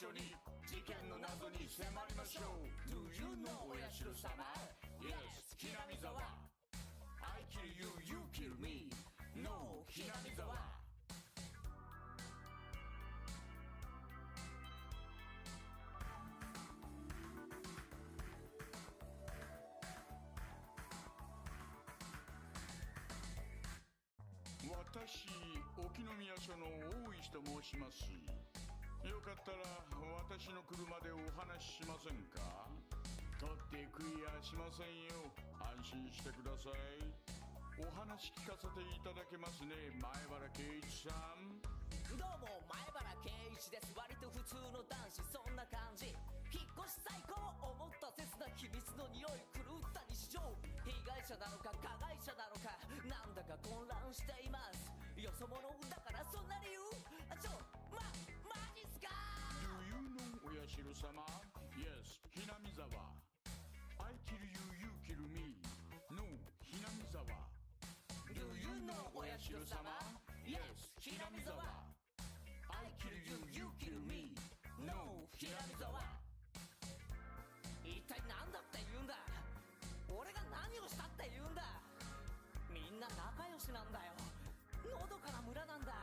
緒に事件の謎に迫りましょう。 Do you know お社様 Yes ひなみざわ I kill you, you kill me No ひなみざわ。私、沖宮署の大石と申します。よかったら私の車でお話ししませんか？取って食いやしませんよ。安心してください。お話聞かせていただけますね、前原圭一さん。どうも前原圭一です。割と普通の男子そんな感じ。引っ越し最高思った切な秘密の匂い狂った日常。被害者なのか加害者なのかなんだか混乱しています。よそ者だからそんな理由マジっすか？ Do you know お社様 Yes ひなみざわ I kill you, you kill me No ひなみざわ。 Do you know お社様 Yes ひなみざわ I kill you, you kill me No ひなみざわ。一体何だって言うんだ。俺が何をしたって言うんだ。みんな仲良しなんだよ。のどかな村なんだ。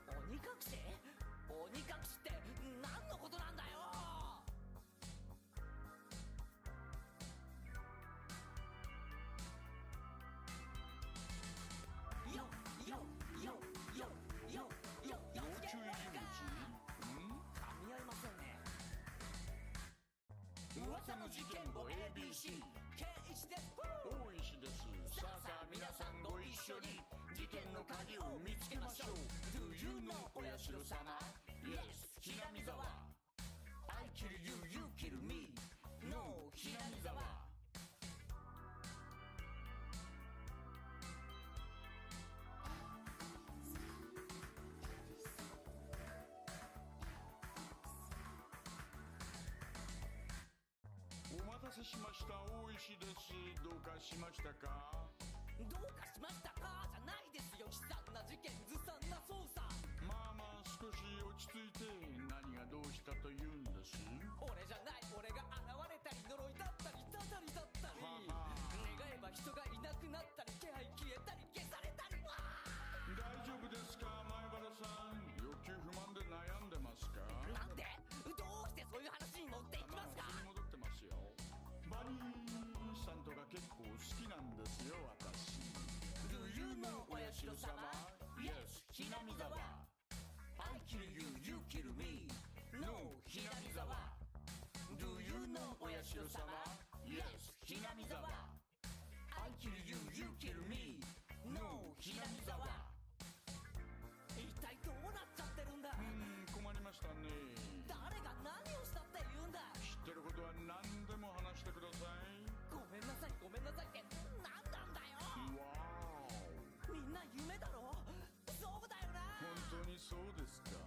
鬼隠し？鬼隠しって何のことなんだよ。よ要注意人物。噛み合いませんね。噂の事件簿 ABC 圭一です。大石です。さあさあ皆さんご一緒に事件の鍵を見つけましょう。 Do you know お社様 Yes ひなみざわ I kill you, you kill me No ひなみざわ。お待たせしました、大石です。どうかしましたか？どうかしましたかじゃないですよ。悲惨な事件、ずさんな捜査。まあ少し落ち着いて。何がどうしたというんです？俺じゃない、俺が現れたり呪いだったりたたりだったり願えば人がいなくなったり気配消えたり消されたり。大丈夫ですか前原さん？欲求不満で悩んでますか？なんで？どうしてそういう話に持っていきますか？次戻ってますよ。バニーさんとか結構好きなんですよ私。 Do you know お社様 Yes ひなみざわ I kill you, you kill me No ひなみざわ。 Do you know お社様 Yes ひなみざわ I kill you, you kill me No ひなみざわ。一体どうなっちゃってるんだ。困りましたね。誰が何をしたって言うんだ。知ってることは何でも話してください。ごめんなさいごめんなさいって何なんだよ。わーお、みんな夢だろ。そうだよな。本当にそうですか？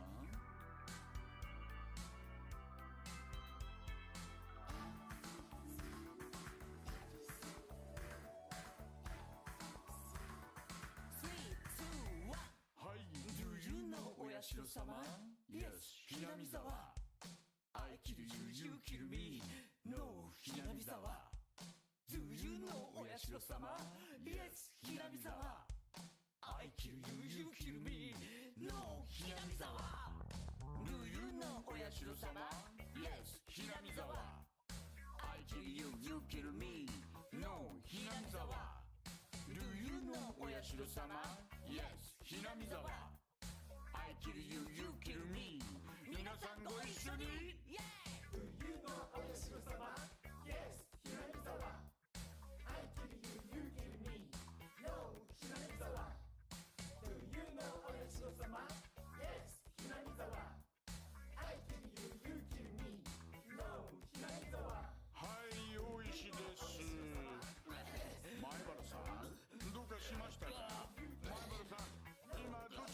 はい。 Do you know お社様 Yes ひなみざわ I kill you, you kill me No ひなみざわ。 Do you know お社様 Yes ひなみざわ I kill you, you kill me No ひなみざわ。 Do you know お社様 Yes ひなみざわ I kill you, you kill me No ひなみざわ。 Do you know お社様 Yes ひなみざわ I kill you, you kill me 皆さんご一緒に。イエーイ。 Do you know お社様 Yes ひなみざわ I kill you, you kill me No ひなみざわ。 Do you know お社様 Yes ひなみざわ I kill you, you kill me No ひなみざわ。はい、大石です。前原さん、どうかしましたか？前原さん、今どち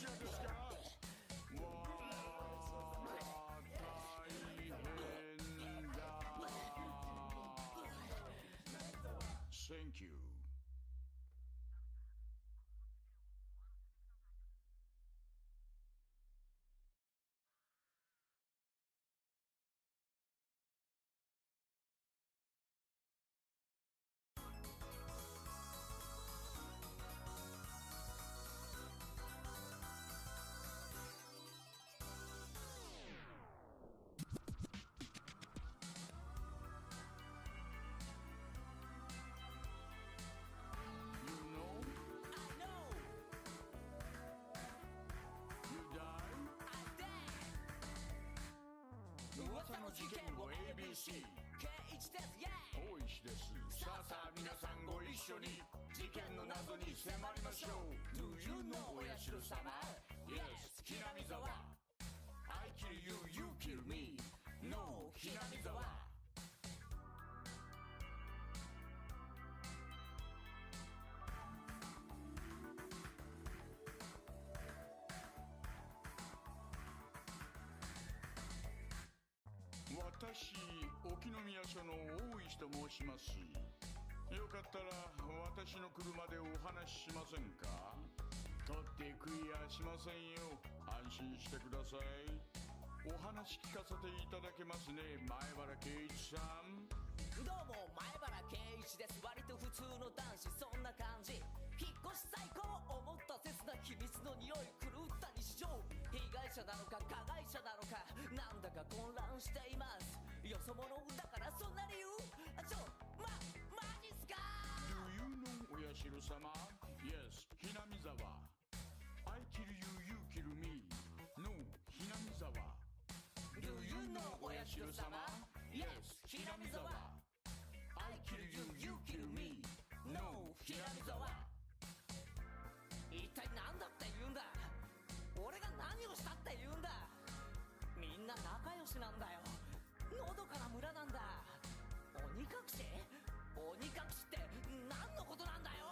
ABC 圭一ですイエーイ大石ですさあさあ皆さんご一緒に事件の謎に迫りましょう Do you know お社様 Yes ひなみざわ I kill you, you kill me No ひなみざわ私沖宮署の大石と申しますよかったら私の車でお話ししませんか取って食いやしませんよ安心してくださいお話聞かせていただけますね前原圭一さんどうも前原圭一です割と普通の男子そんな感じ引っ越し最高思った切な秘密の匂い狂った日常被害者なのか加害者なのかなんだか混乱していますよそ者だからそんな理由マジっすか Do you know お社様 Yes ひなみざわ I kill you, you kill me No ひなみざわ Do you know お社様 Yes ひなみざわ I kill you, you kill me No ひなみざわ一体何だって言うんだ俺が何をしたって言うんだみんな仲良しなんだよのどかな村なんだ鬼隠し鬼隠しって何のことなんだよ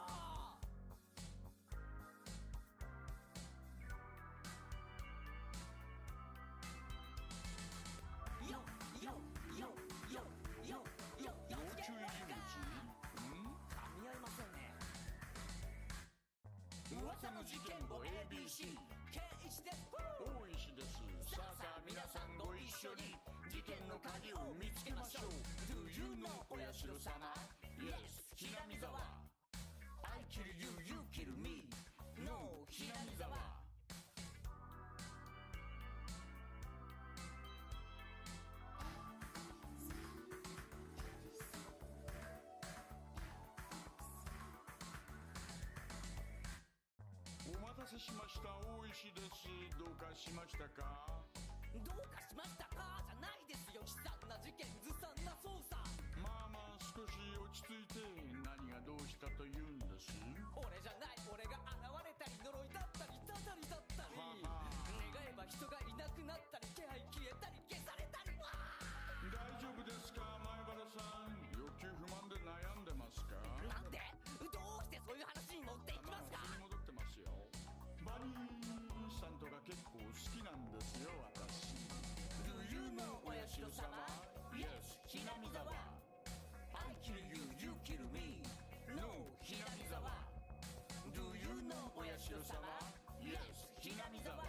よよよよよよ要注意人物噛み合いませんね噂の事件簿 ABC 圭一です大石ですさあさあ皆さんご一緒に事件の鍵を見つけましょう Do you know お社様 Yes ひなみざわ I kill you, you kill me No ひなみざわお待たせしました大石ですどうかしましたかどうかしましたかじゃないですよ悲惨な事件ずさんな捜査まあまあ少し落ち着いて何がどうしたというんです俺じゃない俺が現れたり呪いだったりたたりだったりはは願えば人がいなくなったり気配消えたり消されたり大丈夫ですか前原さん欲求不満で悩んでますかなんでどうしてそういう話に持っていきますかまあ普通に戻ってますよバニーさんとか結構好きなんですよ私 Do you know お社様 Yes ひなみざわ I kill you, you kill me No ひなみざわ Do you know お社様 Yes ひなみざわ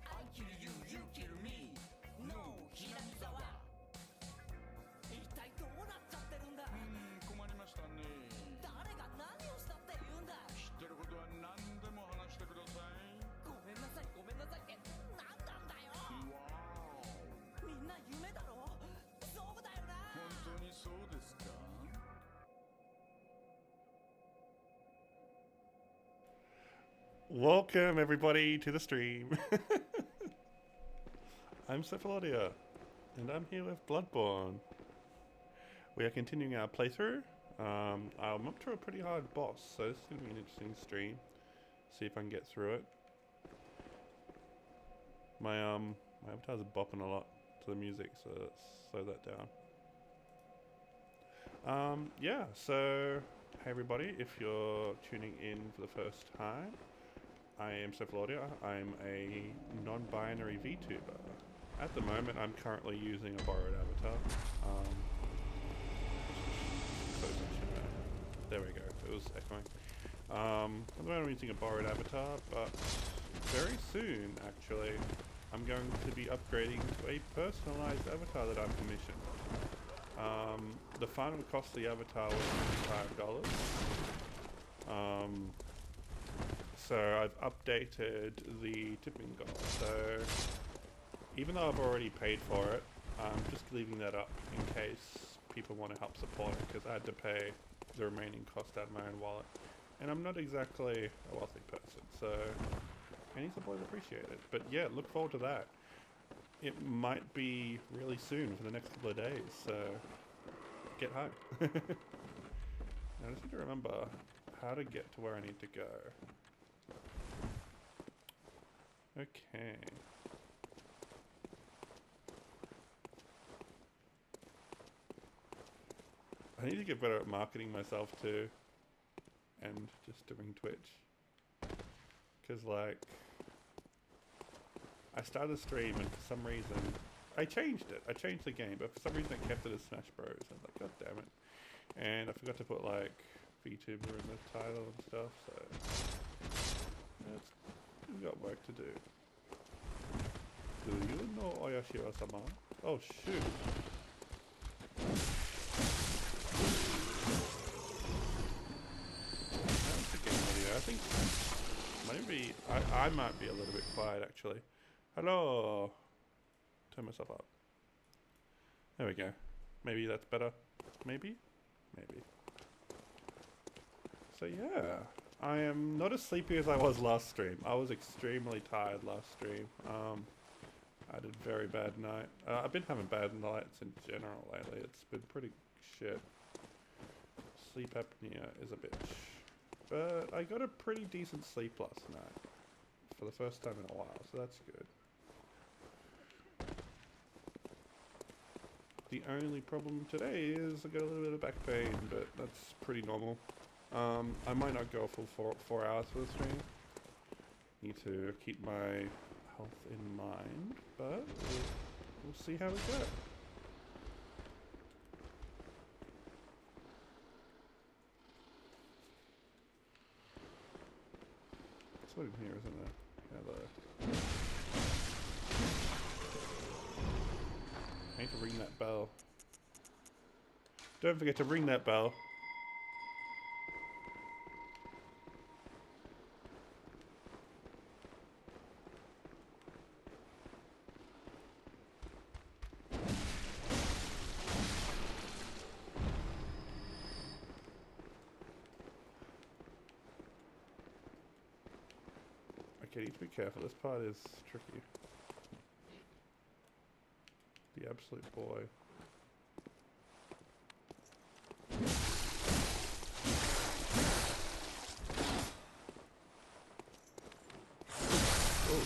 I kill you, you kill me No ひなみざわ一体どうなっちゃってるんだ困りましたね誰が何をしたって言うんだ知ってることは何でも話してくださいごめんなさいごめんなさいって何なんだよわーみんな夢だろそうだよな本当にそうですか Welcome everybody to the stream. I'm Cephalaudia, and I'm here with Bloodborne. We are continuing our playthrough. I'm up to a pretty hard boss, so this is going to be an interesting stream. See if I can get through it. My avatar's bopping a lot to the music, so let's slow that down. Yeah, so hey everybody, if you're tuning in for the first time, I am Cephalaudia. I'm a non-binary VTuber. At the moment, I'm currently using a borrowed avatar. There we go. It was echoing. At the moment, I'm using a borrowed avatar, but very soon, actually, I'm going to be upgrading to a personalized avatar that I've commissioned. The final cost of the avatar was $5. So I've updated the tipping goal. So even though I've already paid for it, I'm just leaving that up in case people want to help support it, because I had to pay the remaining cost out of my own wallet. And I'm not exactly a wealthy person, so any support is appreciated. But yeah, look forward to that. it might be really soon for the next couple of days, so get home. I just need to remember how to get to where I need to go. Okay. I need to get better at marketing myself too, and just doing Twitch. Because like, I started a stream and for some reason, I changed it. I changed the game, but for some reason I kept it as Smash Bros. I was like, god damn it. And I forgot to put like VTuber in the title and stuff, so we've got work to do. Do you know Oyashiro-sama? Oh shoot. That's the game audio. I think maybe I might be a little bit quiet actually. Hello. Turn myself up. There we go. Maybe that's better. Maybe? Maybe. So yeah, I am not as sleepy as I was last stream. I was extremely tired last stream. I had a very bad night. I've been having bad nights in general lately. It's been pretty shit. Sleep apnea is a bitch. But I got a pretty decent sleep last night. For the first time in a while, so that's good. The only problem today is I got a little bit of back pain, but that's pretty normal. I might not go a full 4 hours for the stream. Need to keep my health in mind, but we'll see how we go. There's one in here, isn't there? Hello. I need to ring that bell. Don't forget to ring that bell. Okay, need to be careful. This part is tricky. The absolute boy. Oh.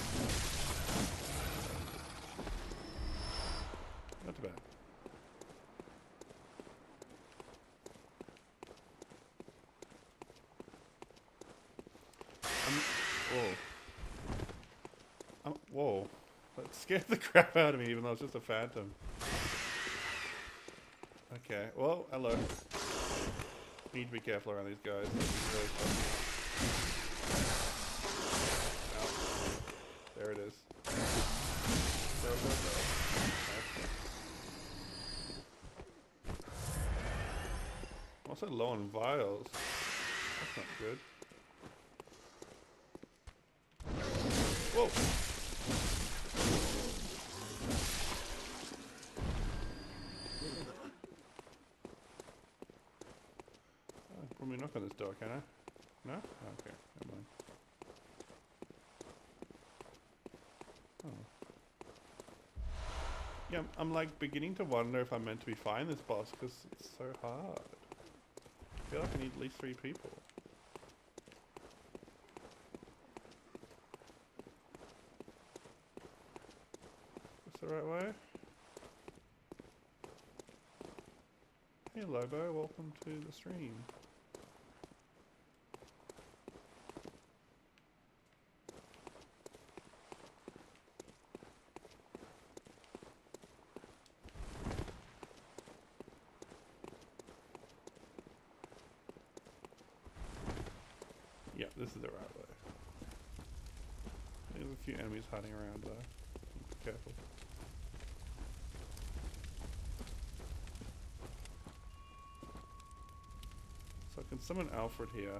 Not too bad. Whoa. Whoa. That scared the crap out of me, even though it's just a phantom. Okay, well, hello. Need to be careful around these guys. Really oh, there it is. Go, go, go. I'm also low on vials. That's not good. Whoa! Probably knock on this door, can I? No? Oh, okay, never mind. Oh. Yeah, I'm like beginning to wonder if I'm meant to be fighting this boss because it's so hard. I feel like I need at least 3 people. Is this the right way? Hey Lobo, welcome to the stream. Yeah, this is the right way. There's a few enemies hiding around though. Be careful. So I can summon Alfred here,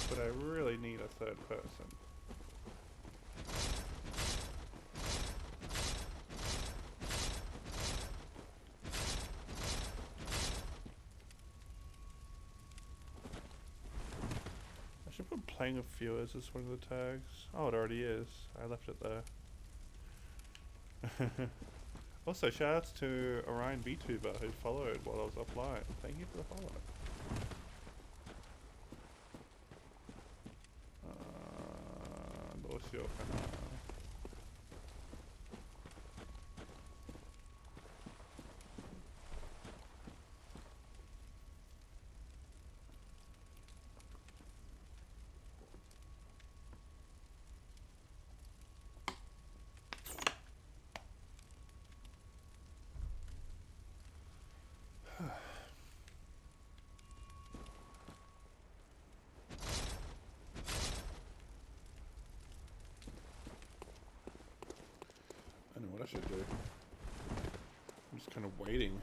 but I really need a 3rd person. I should put playing with viewers as one of the tags. Oh, it already is. I left it there. Also, shoutouts to Orion VTuber who followed while I was offline. Thank you for the follow. I know what I should do. I'm just kind of waiting.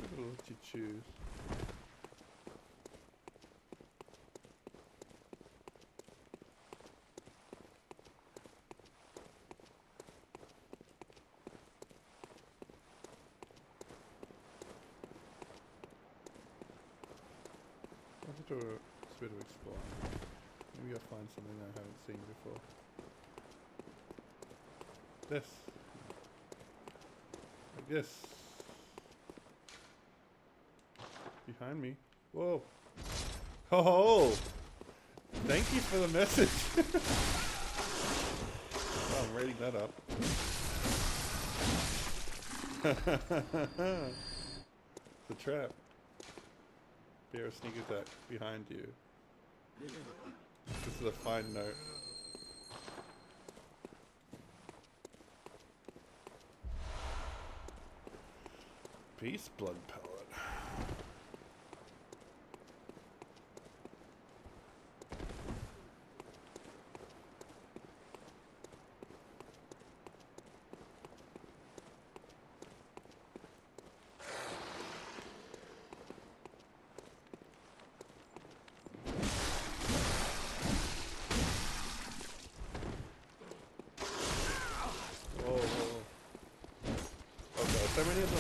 What will let you choose? Do a bit of exploring. Maybe I'll find something I haven't seen before. This. Like this. Behind me. Whoa. Oh! Thank you for the message! Oh, I'm rating that up. It's a trap. Bear sneak attack behind you. This is a fine note. Peace, blood pellet. So many of them.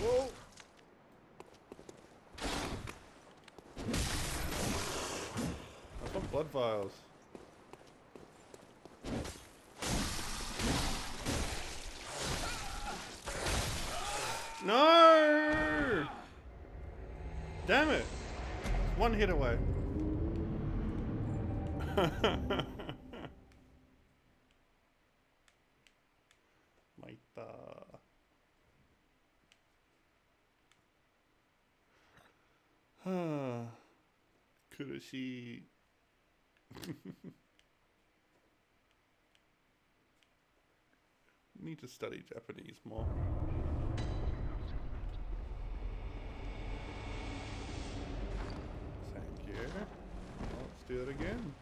Whoa! I've got blood vials. No! Damn it! One hit away. Maita. Kuroshi. Need to study Japanese more. Thank you. Well, let's do it again.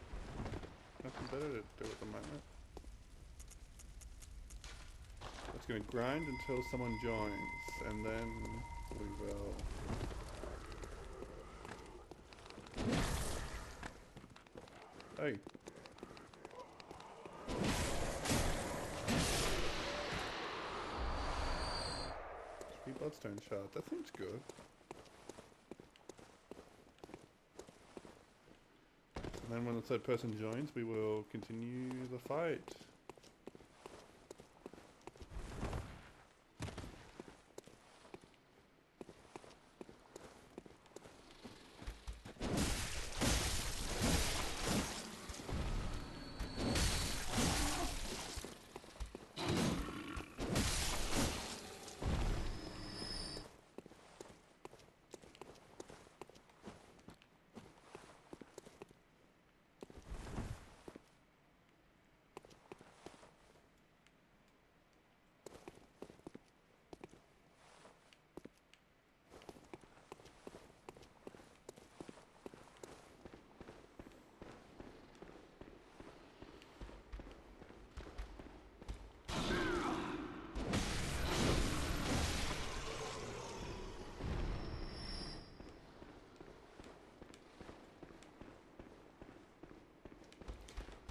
Nothing better to do at the moment. It's going to grind until someone joins, and then we will... Hey. 3 bloodstone shards. That seems good. And then when the third person joins, we will continue the fight.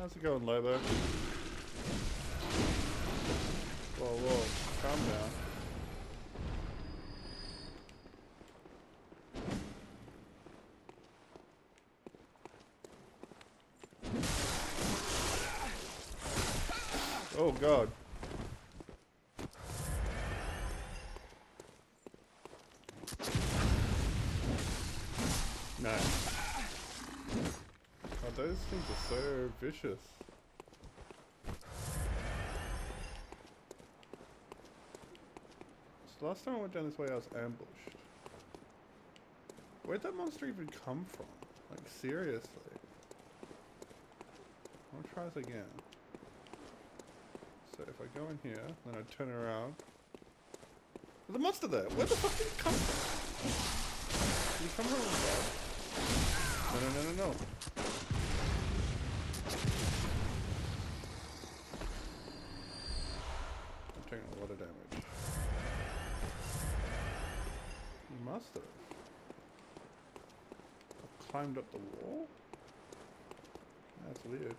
How's it going, Lobo? Whoa, whoa, calm down. Oh god. No. Oh, those things are so vicious. So last time I went down this way I was ambushed. Where'd that monster even come from? Like, seriously. I'll try this again. So if I go in here, then I turn around. There's a monster there! Where the fuck did it come from? Did he come from above? No, no, no, no, no. I'm taking a lot of damage. He must have. I've climbed up the wall? That's weird.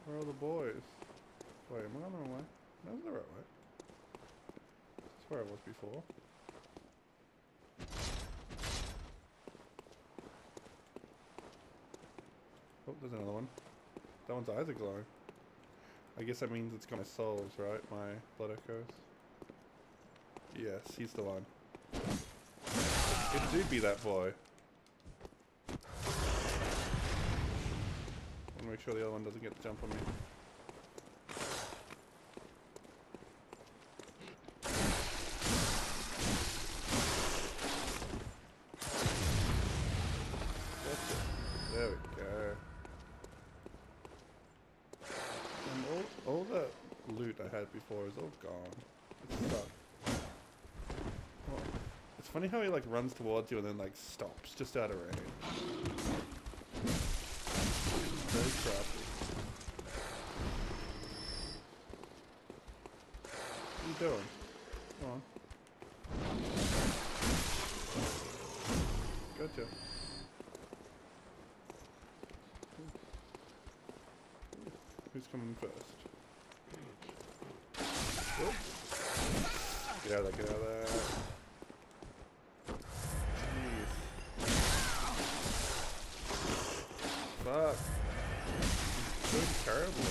Where are the boys? Wait, am I on the wrong way? No, that's the right way. That's where I was before. Oh, there's another one. That one's eyes are glowing. I guess that means it's got my souls, right? My blood echoes. Yes, he's the one. It do be that boy. I want to make sure the other one doesn't get the jump on me. Gotcha. There we go. And all the loot I had before is all gone. It's stuck. Oh, it's funny how he like runs towards you and then like stops just out of range. Very crafty. What are you doing? Come on. Gotcha. Who's coming first? Whoop. Get out of there, get out of there. Jeez. Fuck. Doing terrible.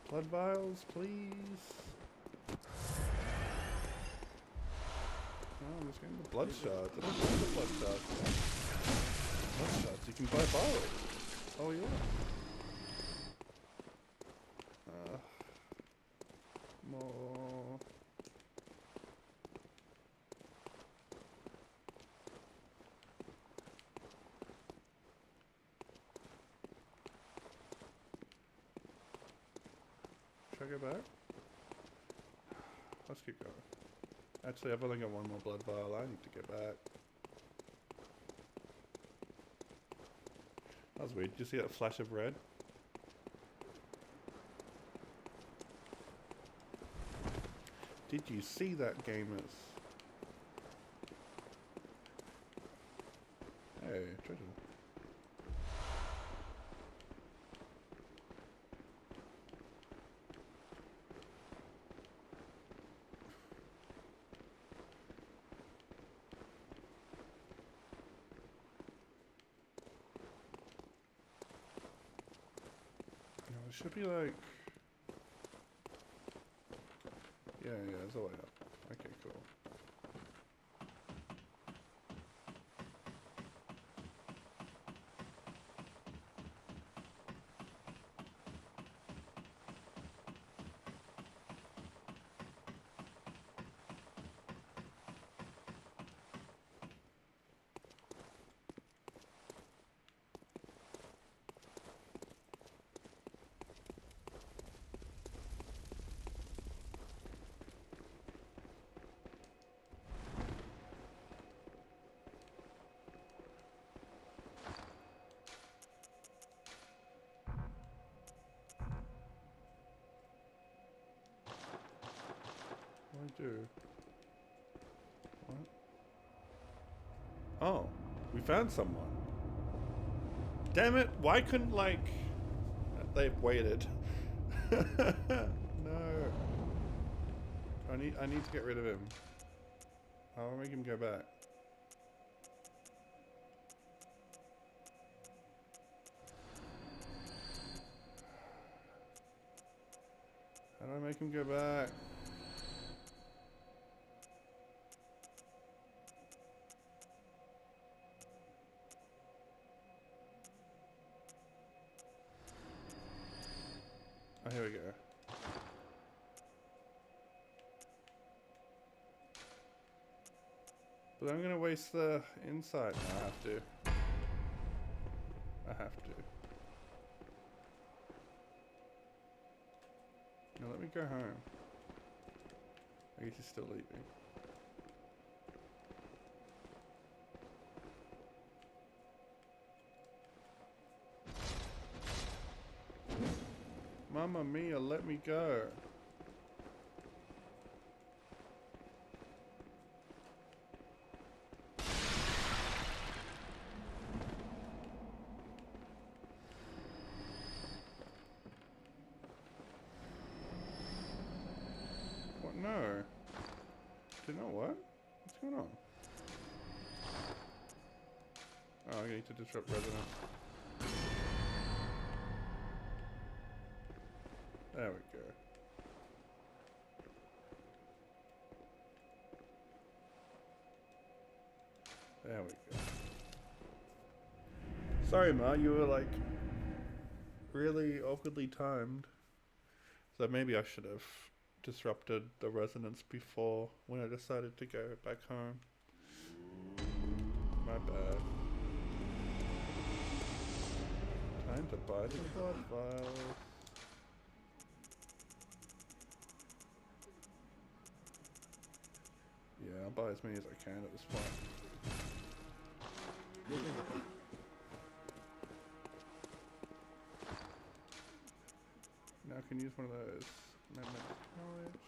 Blood vials, please. Oh, I'm just getting the blood shards. I don't want the blood shards. Blood shards, you can buy vials. Oh yeah. More. Should I go back? Let's keep going. Actually, I've only got one more blood vial. I need to get back. That was weird. Did you see that flash of red? Did you see that, gamers? Hey, treasure. It should be like... Yeah, it's all the way up. Okay, cool. What do I do? What? Oh, we found someone. Damn it! Why couldn't like they've waited? No. I need to get rid of him. I'll make him go back. How do I make him go back? Oh, here we go. But I'm gonna waste the insight. No, I have to. I have to. Now let me go home. I guess he's still leaving. Mamma mia, let me go. What? No. Did not what? What's going on? Oh, I need to disrupt resonance. There we go. There we go. Sorry, Ma, you were like really awkwardly timed. So maybe I should have disrupted the resonance before when I decided to go back home. My bad. Time to buy the blood vials. Yeah, I'll buy as many as I can at this point. Now I can use one of those. Knowledge.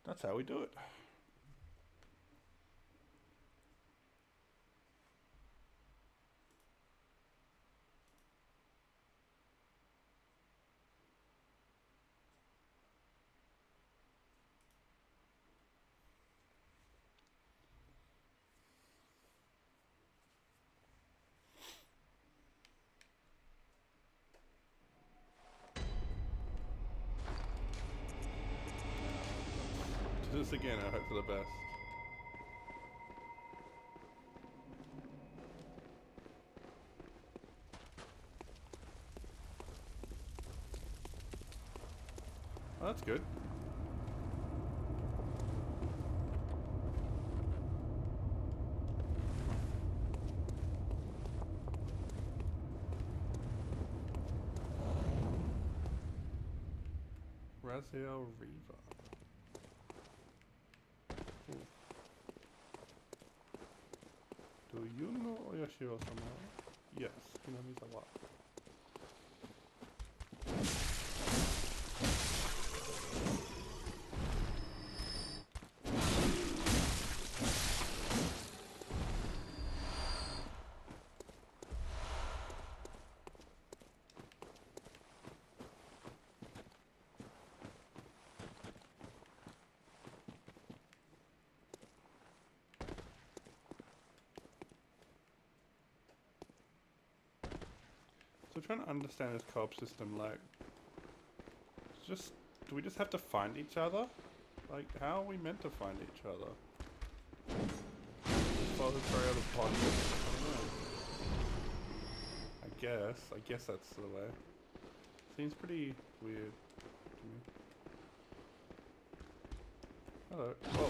That's how we do it. Do this again, I hope for the best. Oh, that's good. Raziel Riva. Do you know Oyashiro-sama? Yes, Hinamizawa. So trying to understand this co-op system, like, just, do we just have to find each other? Like, how are we meant to find each other? Just follow the trail of podcasts? I don't know. I guess that's the way. Seems pretty weird to me. Hello. Whoa.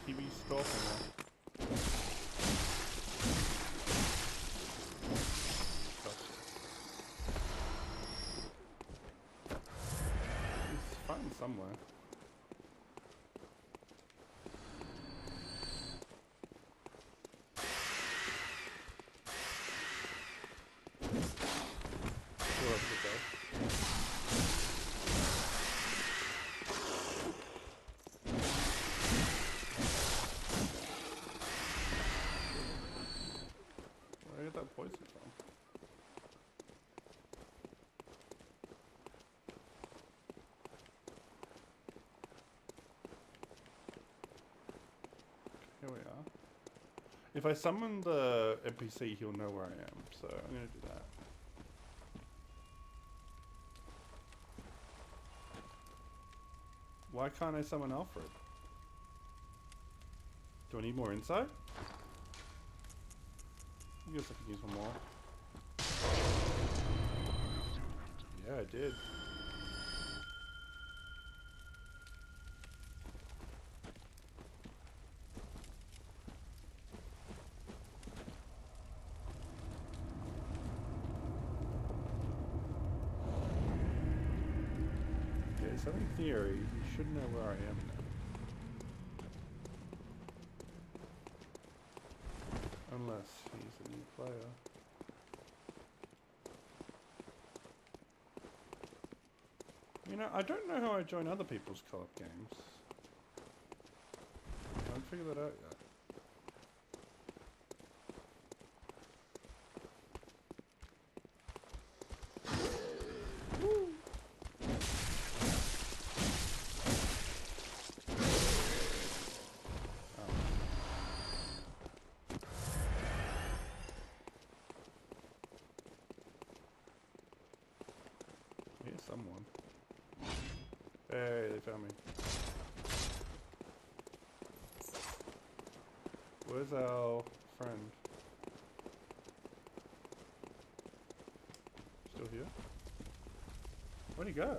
He be stalking her. Here we are. If I summon the NPC, he'll know where I am, so I'm gonna do that. Why can't I summon Alfred? Do I need more insight? I guess I can use one more. Yeah, I did. Okay, so in theory, you should know where I am now. Unless he's a new player. You know, I don't know how I join other people's co-op games. I haven't figured that out yet. Here's someone. Hey, they found me. Where's our friend? Still here? Where'd he go?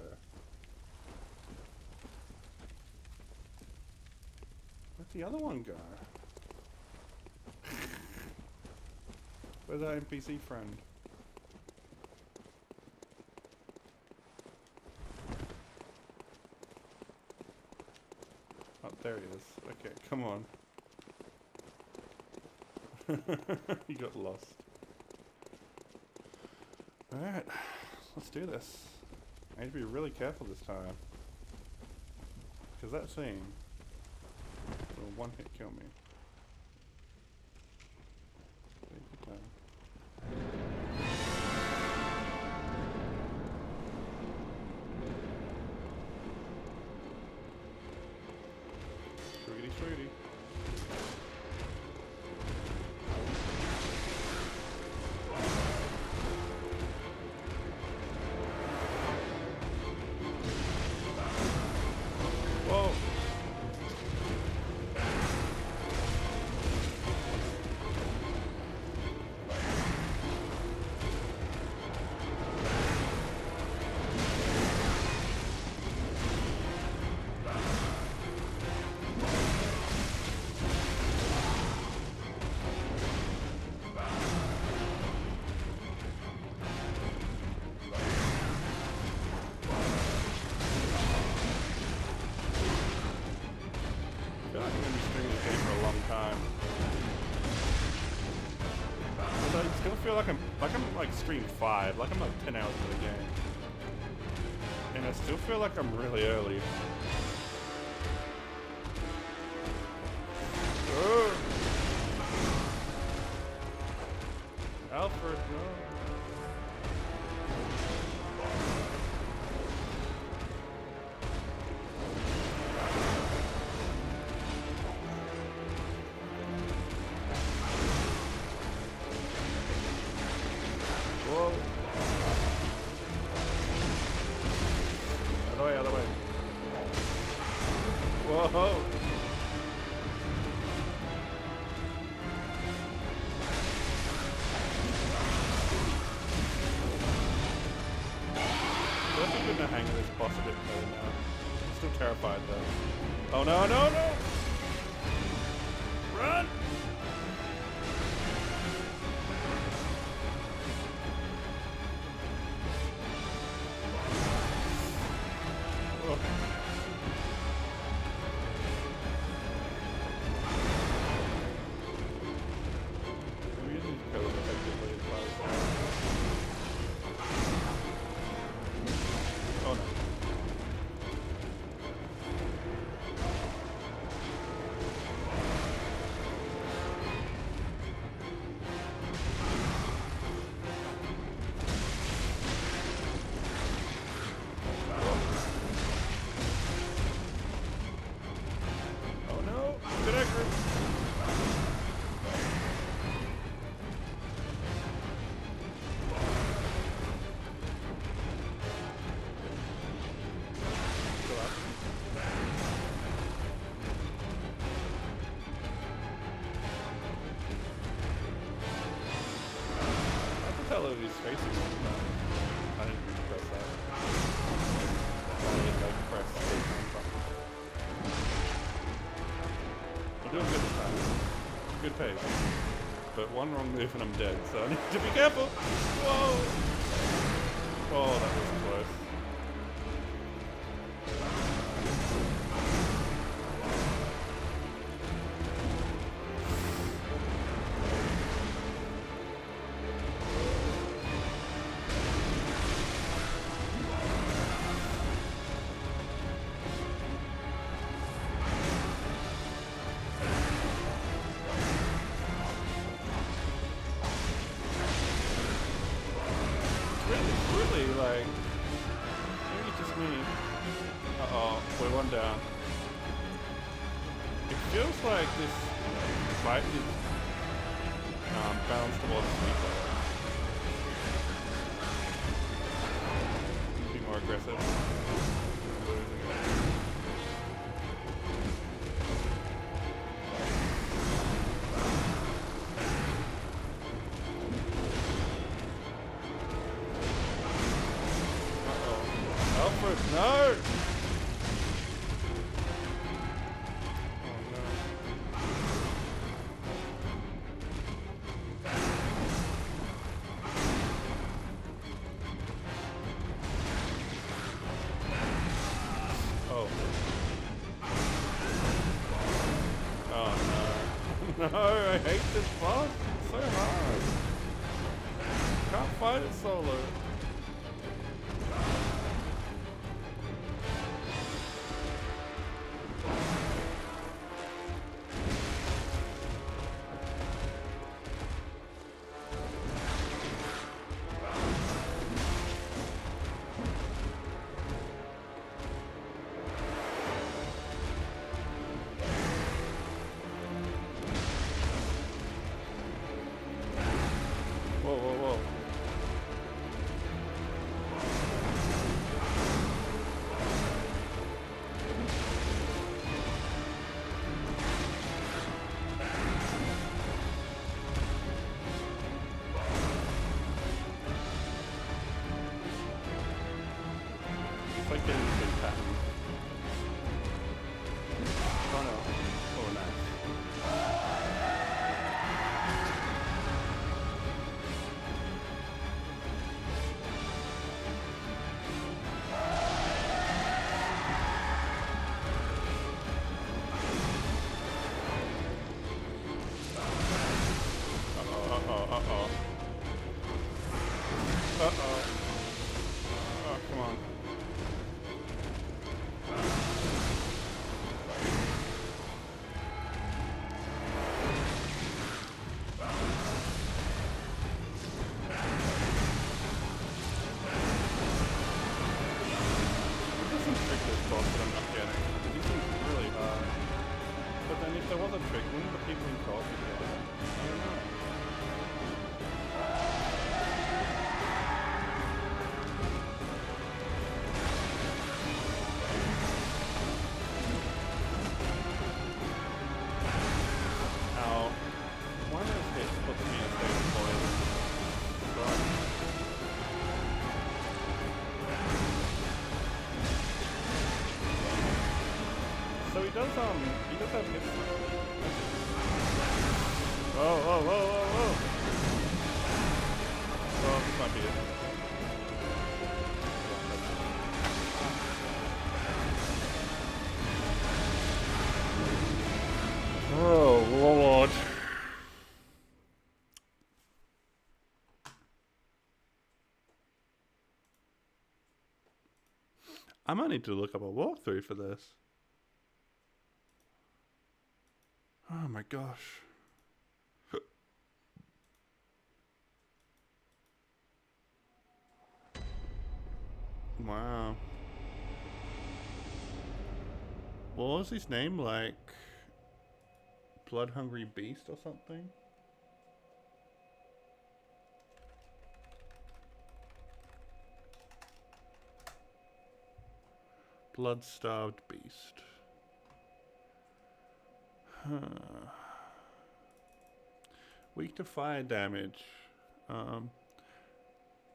Where'd the other one go? Where's our NPC friend? Oh, there he is. Okay, come on. He got lost. Alright, let's do this. I need to be really careful this time. Because that thing will one hit kill me. Take your time. Shruggity shruggity. Whoa! I feel like I'm going to be streaming this game for a long time. But I still feel like I'm like stream 5, like I'm like 10 hours into the game. And I still feel like I'm really early. Oh. Alfred, no. Whoa. Other way, other way. Whoa. I think I'm getting the hang of this boss a bit better now. I'm still terrified though. Oh no, no, no! Run! Oh. Maybe you need to go effectively as well. Oh no. Oh no! Connector! he's facing me. I didn't mean to press that. I didn't like press the we're doing good this time. Good pace. But one wrong move and I'm dead, so I need to be careful! Whoa! Oh, that was close. Really, like, maybe it's just me. Uh-oh, we're one down. It feels like this fight is balanced towards sweeper. Be more aggressive. Alfred, no! Oh no. Oh no. No, I hate this boss. It's so hard. Can't fight it solo. Whoa, whoa, whoa. It's like getting a big pattern. Oh no. Oh, nice. Uh-oh. Uh-oh. Oh, come on. There's some trick this boss that I'm not getting. He seems really hard. But then if there was a trick, wouldn't the people in co-op be getting it? I don't know. Ow. One of those hits puts me in a state of poison. God. So he does have hits. Oh. Oh, this might be it. Oh, Lord. I might need to look up a walkthrough for this. Oh my gosh. Wow. What was his name? Like Blood Hungry Beast or something? Blood Starved Beast. Huh. Weak to fire damage.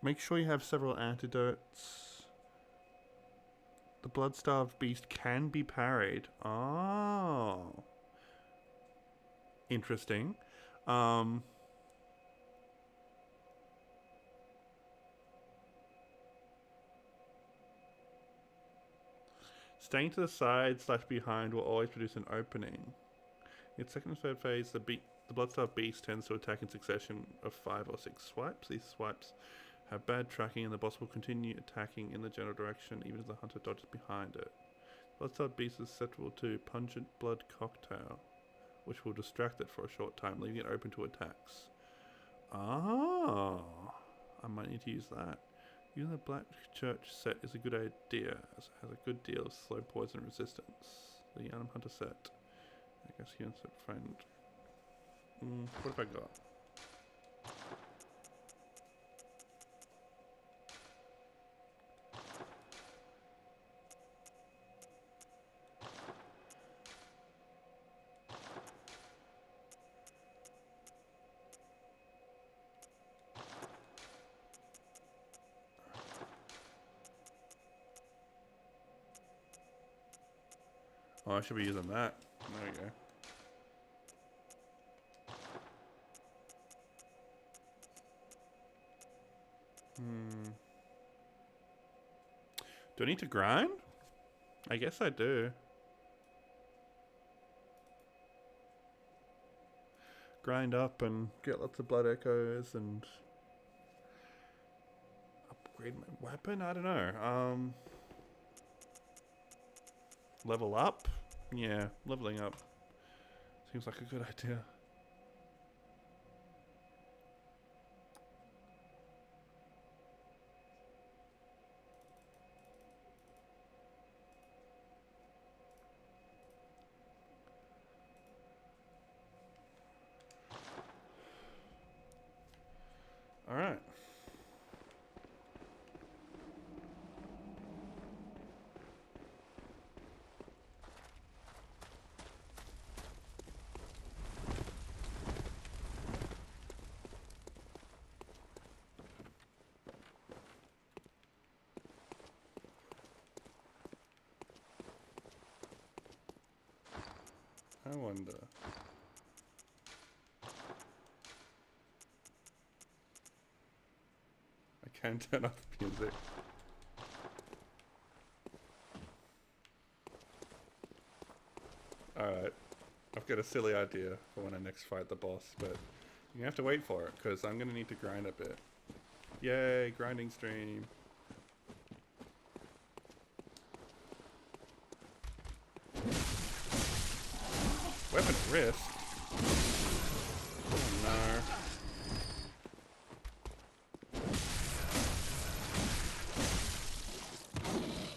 Make sure you have several antidotes. The blood-starved beast can be parried. Oh. Interesting. Staying to the side / behind will always produce an opening. In its second and third phase, the blood-starved beast tends to attack in succession of 5 or 6 swipes. These swipes have bad tracking, and the boss will continue attacking in the general direction even as the hunter dodges behind it. Blood-starved beast is susceptible to pungent blood cocktail, which will distract it for a short time, leaving it open to attacks. Oh, I might need to use that. Using the Black Church set is a good idea, as it has a good deal of slow poison resistance. The Yanam Hunter set. I guess you insert friend. What have I got? Oh, I should be using that. There we go. Do I need to grind? I guess I do. Grind up and get lots of blood echoes and upgrade my weapon? I don't know. Level up? Yeah, leveling up seems like a good idea. All right. I wonder. I can turn off the music. Alright. I've got a silly idea for when I next fight the boss, but you have to wait for it, because I'm going to need to grind a bit. Yay, grinding stream. Weapon at risk? Oh no.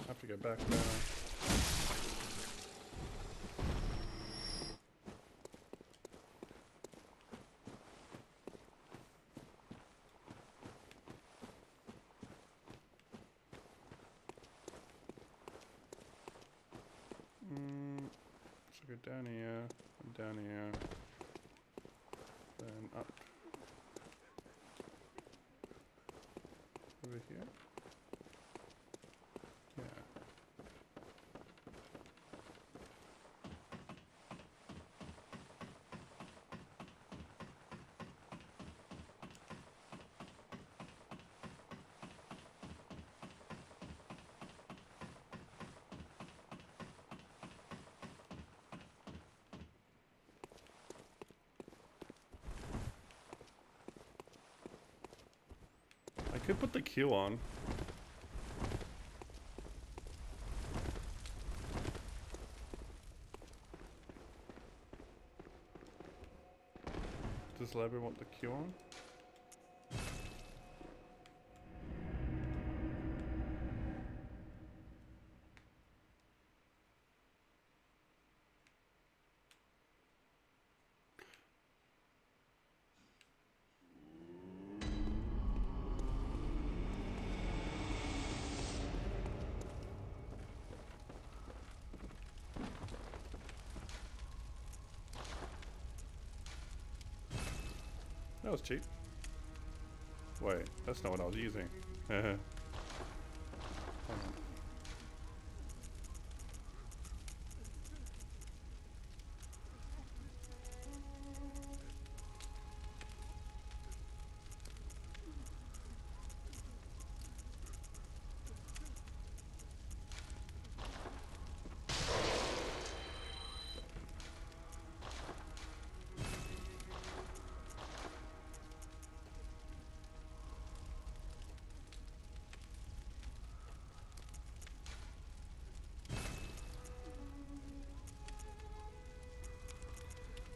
I have to go back now. So go down here, and down here, then up. Over here? Yeah. I could put the Q on. Does Labra want the Q on? That was cheap. Wait, that's not what I was using. Hold on.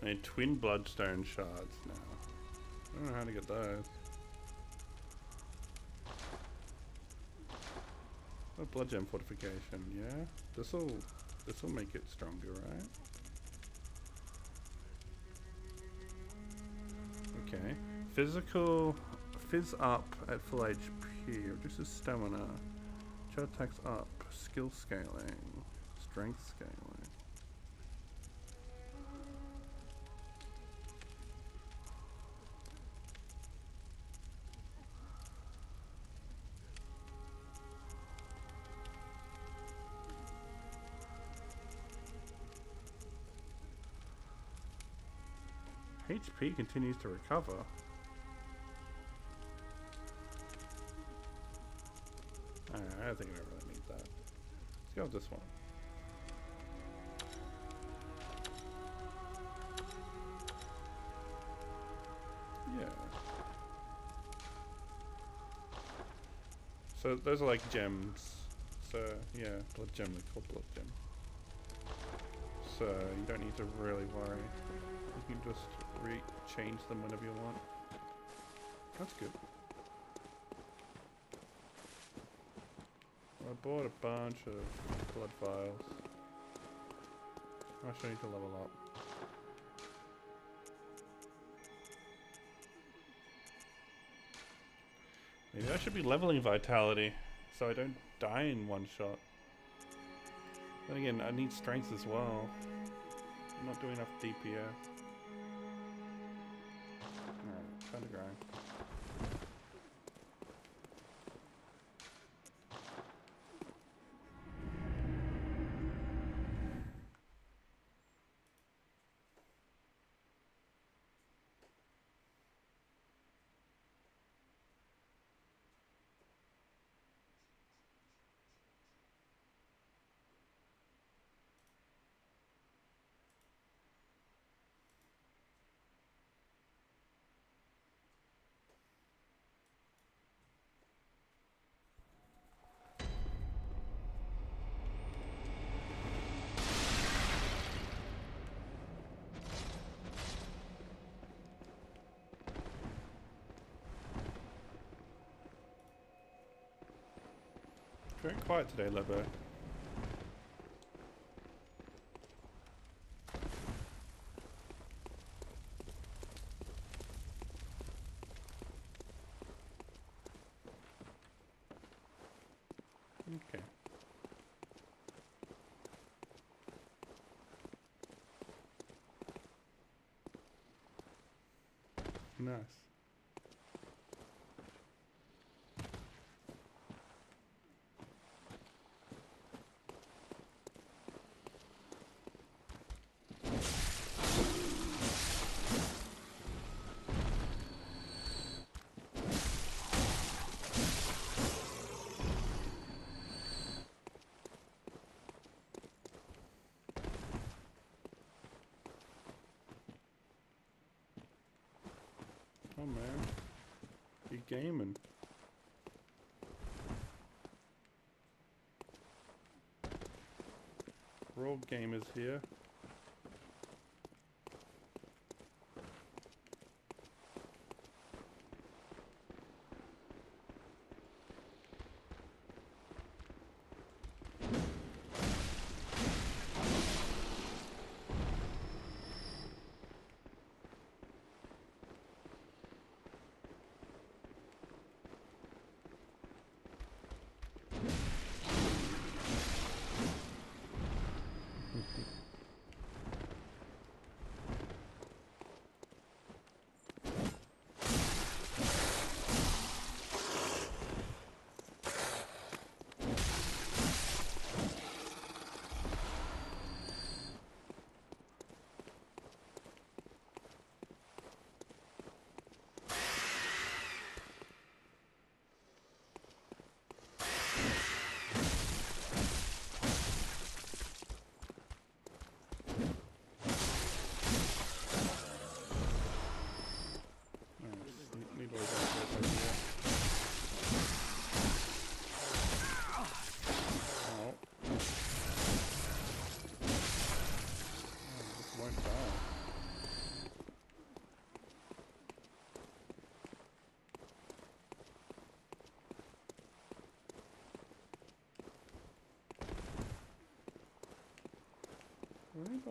I need twin bloodstone shards now. I don't know how to get those. Oh, blood gem fortification, yeah. This'll make it stronger, right? Okay. Physical fizz up at full HP, reduces stamina. Charge attacks up, skill scaling, strength scaling. HP continues to recover. I don't think I really need that. Let's go with this one. Yeah. So those are like gems. So yeah, blood gem, they're called blood gem. So you don't need to really worry. You can just change them whenever you want. That's good. I bought a bunch of blood vials. I actually need to level up. Maybe I should be leveling vitality so I don't die in one shot. Then again, I need strength as well. I'm not doing enough DPS. Alright, time to grind. Very quiet today, Lebo. Okay. Nice. Oh man, you gaming? Raw gamers here.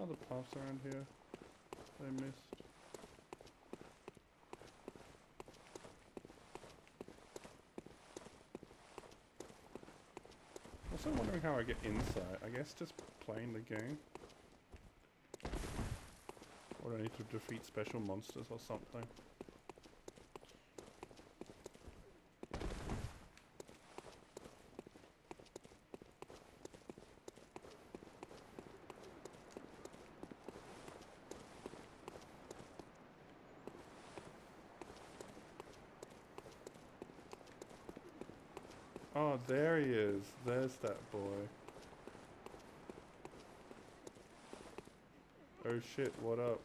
other paths around here I missed? Also wondering how I get inside. I guess just playing the game. Or do I need to defeat special monsters or something? Oh, there he is. There's that boy. Oh shit, what up?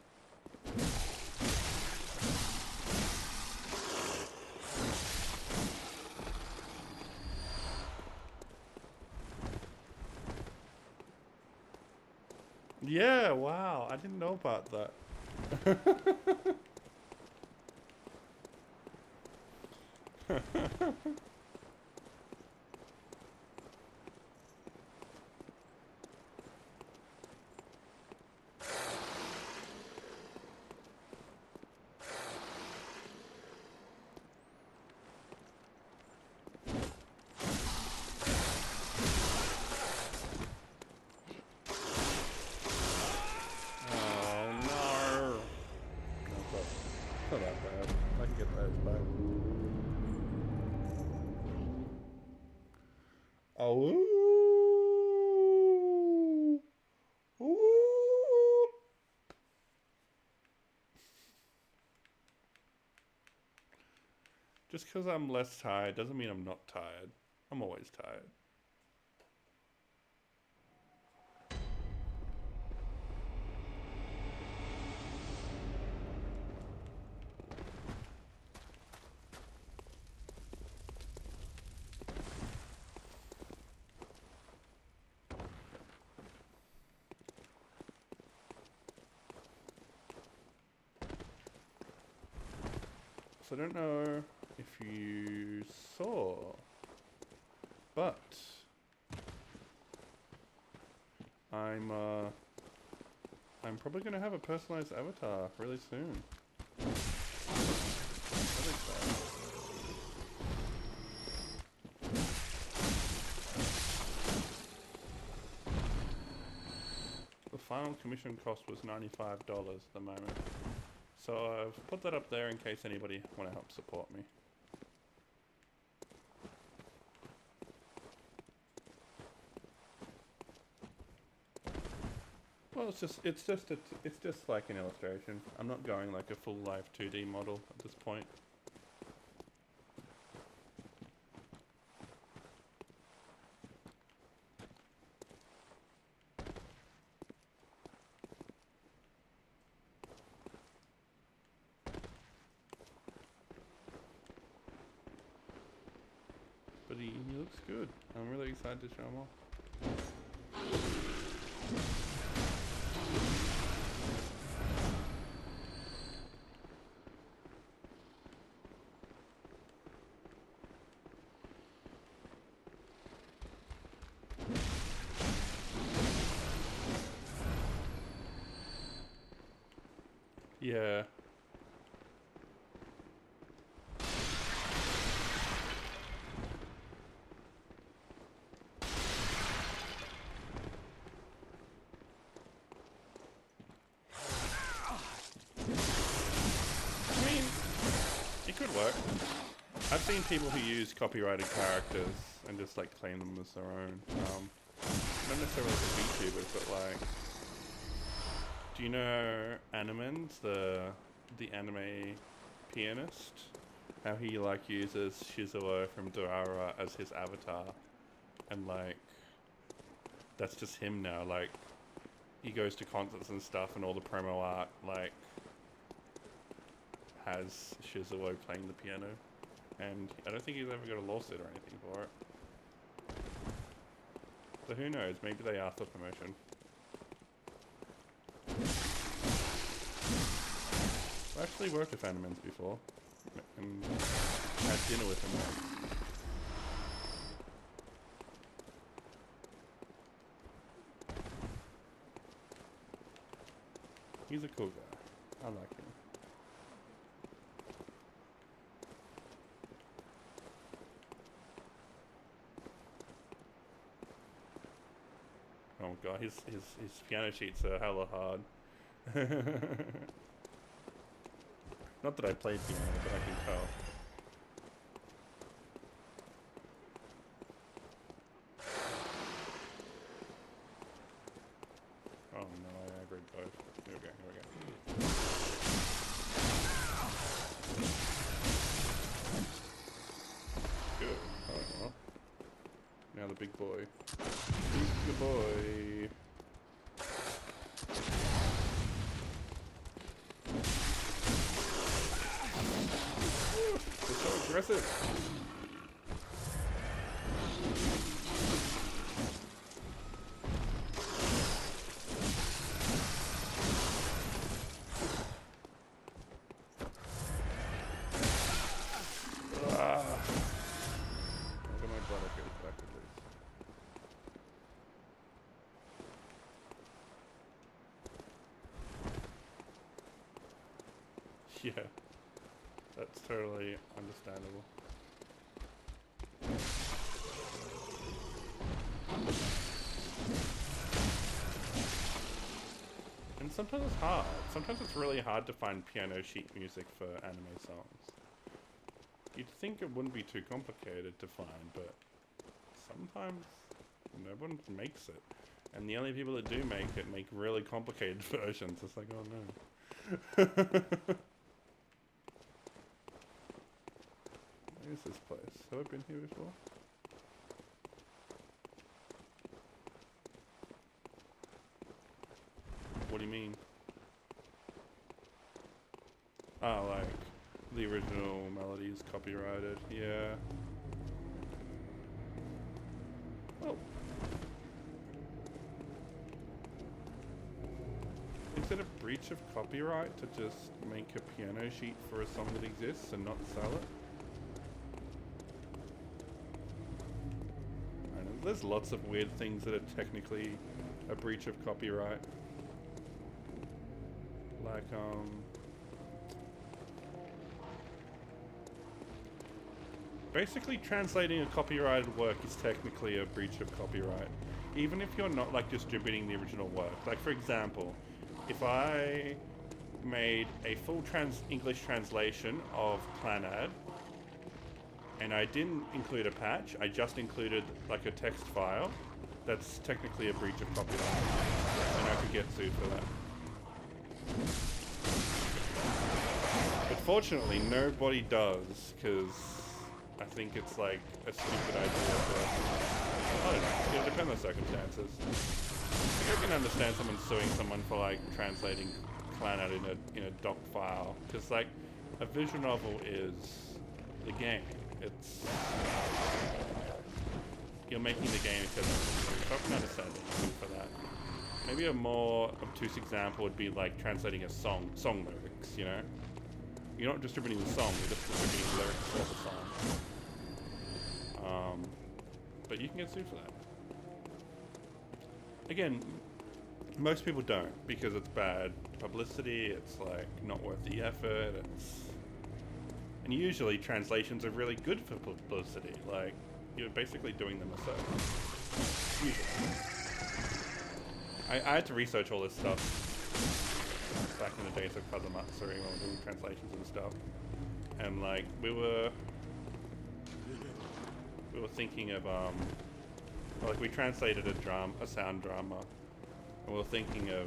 Yeah, wow, I didn't know about that. Not that bad. I can get those back. Oh. Ooh. Just because I'm less tired doesn't mean I'm not tired. I'm always tired. So I don't know if you saw, but I'm probably gonna have a personalized avatar really soon. Really excited. The final commission cost was $95 at the moment. So I've put that up there in case anybody want to help support me. Well, it's just like an illustration. I'm not going like a full life 2D model at this point. But he looks good. I'm really excited to show him off. Yeah. I mean, it could work. I've seen people who use copyrighted characters and just like claim them as their own. Not necessarily for VTubers, but like, do you know Animens, the anime pianist? How he like uses Shizuo from Durara as his avatar, and like, that's just him now. Like, he goes to concerts and stuff, and all the promo art like has Shizuo playing the piano, and I don't think he's ever got a lawsuit or anything for it. So who knows? Maybe they asked for promotion. I actually worked with Animens before, and had dinner with him once. He's a cool guy. I like him. Oh god, his piano sheets are hella hard. Not that I played piano, but I can tell. Oh no, I agreed both. Here we go, here we go. Good. Oh well. Now the big boy. Big boy. They're so aggressive. Yeah, that's totally understandable. And sometimes it's hard. Sometimes it's really hard to find piano sheet music for anime songs. You'd think it wouldn't be too complicated to find, but sometimes no one makes it. And the only people that do make it make really complicated versions. It's like, oh no. Where's this place? Have I been here before? What do you mean? Oh, like the original melody is copyrighted. Yeah. Oh. Is it a breach of copyright to just make a piano sheet for a song that exists and not sell it? There's lots of weird things that are technically a breach of copyright. Like, basically translating a copyrighted work is technically a breach of copyright. Even if you're not, like, distributing the original work. Like, for example, if I made a full English translation of Clannad, and I didn't include a patch, I just included like a text file, that's technically a breach of copyright. And I could get sued for that. But fortunately, nobody does, because I think it's like a stupid idea for, I don't know, it'll depend on the circumstances. I can understand someone suing someone for like translating Clannad in a doc file, because like a visual novel is the game. It's you're making the game accessible, so I can understand it for that. Maybe a more obtuse example would be like translating a song lyrics. You know, you're not distributing the song; you're just distributing lyrics for the song. But you can get sued for that. Again, most people don't because it's bad publicity. It's like not worth the effort. And usually translations are really good for publicity, like you're basically doing them a service. Usually. I had to research all this stuff back in the days of Kazumatsuri when we were doing translations and stuff. And like we were thinking of like we translated a sound drama, and we were thinking of,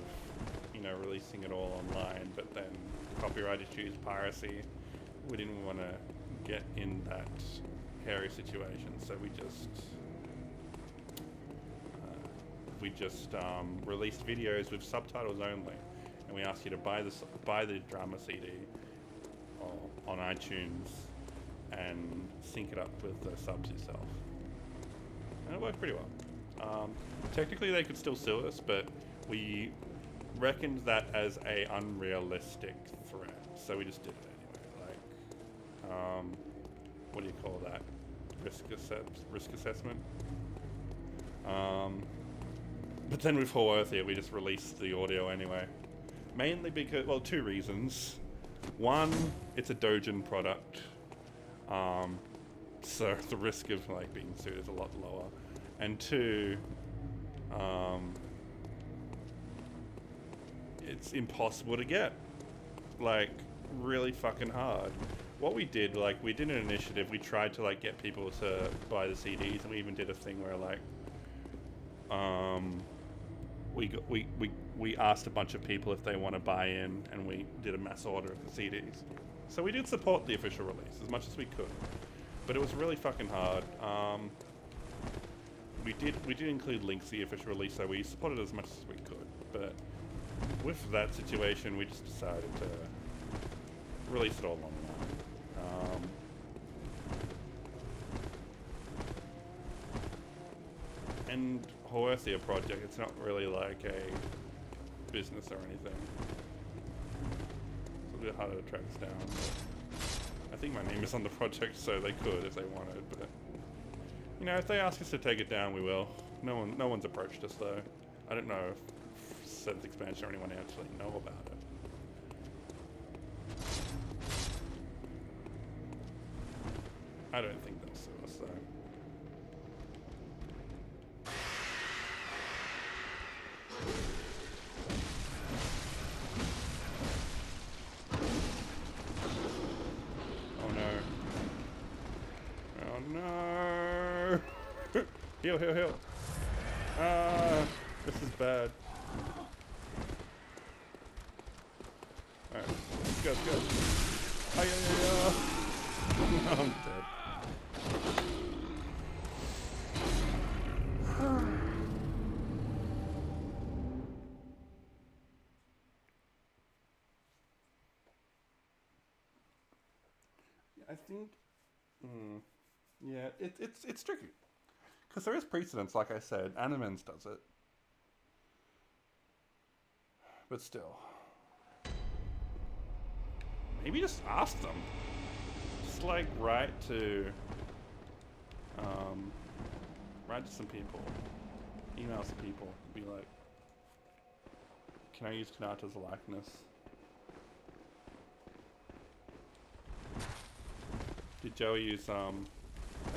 you know, releasing it all online, but then copyright issues, piracy. We didn't want to get in that hairy situation, so we just released videos with subtitles only, and we asked you to buy the drama CD on iTunes and sync it up with the subs yourself, and it worked pretty well. Technically, they could still sue us, but we reckoned that as a unrealistic threat, so we just did it. What do you call that? Risk assessment. But then with Haworthia, we just released the audio anyway. Mainly because, well, two reasons. One, it's a Dojin product, so the risk of like being sued is a lot lower. And two, it's impossible to get. Like, really fucking hard. What we did, like, we did an initiative. We tried to like get people to buy the CDs, and we even did a thing where like, we asked a bunch of people if they want to buy in, and we did a mass order of the CDs. So we did support the official release as much as we could, but it was really fucking hard. We did include links to the official release, so we supported as much as we could. But with that situation, we just decided to release it all online. And Hoesia project, it's not really like a business or anything. It's a bit harder to track us down. But I think my name is on the project, so they could if they wanted. But you know, if they ask us to take it down, we will. No one's approached us though. I don't know if 7th expansion or anyone actually know about it. I don't think they'll sue us though. Heal, heal, heal. This is bad. Alright, let's go, let's go. I'm dead. I think, yeah, it's tricky. Because there is precedence, like I said. Animens does it. But still. Maybe just ask them. Just like write to some people. Email some people. Be like, can I use Kanata's likeness? Did Joey use an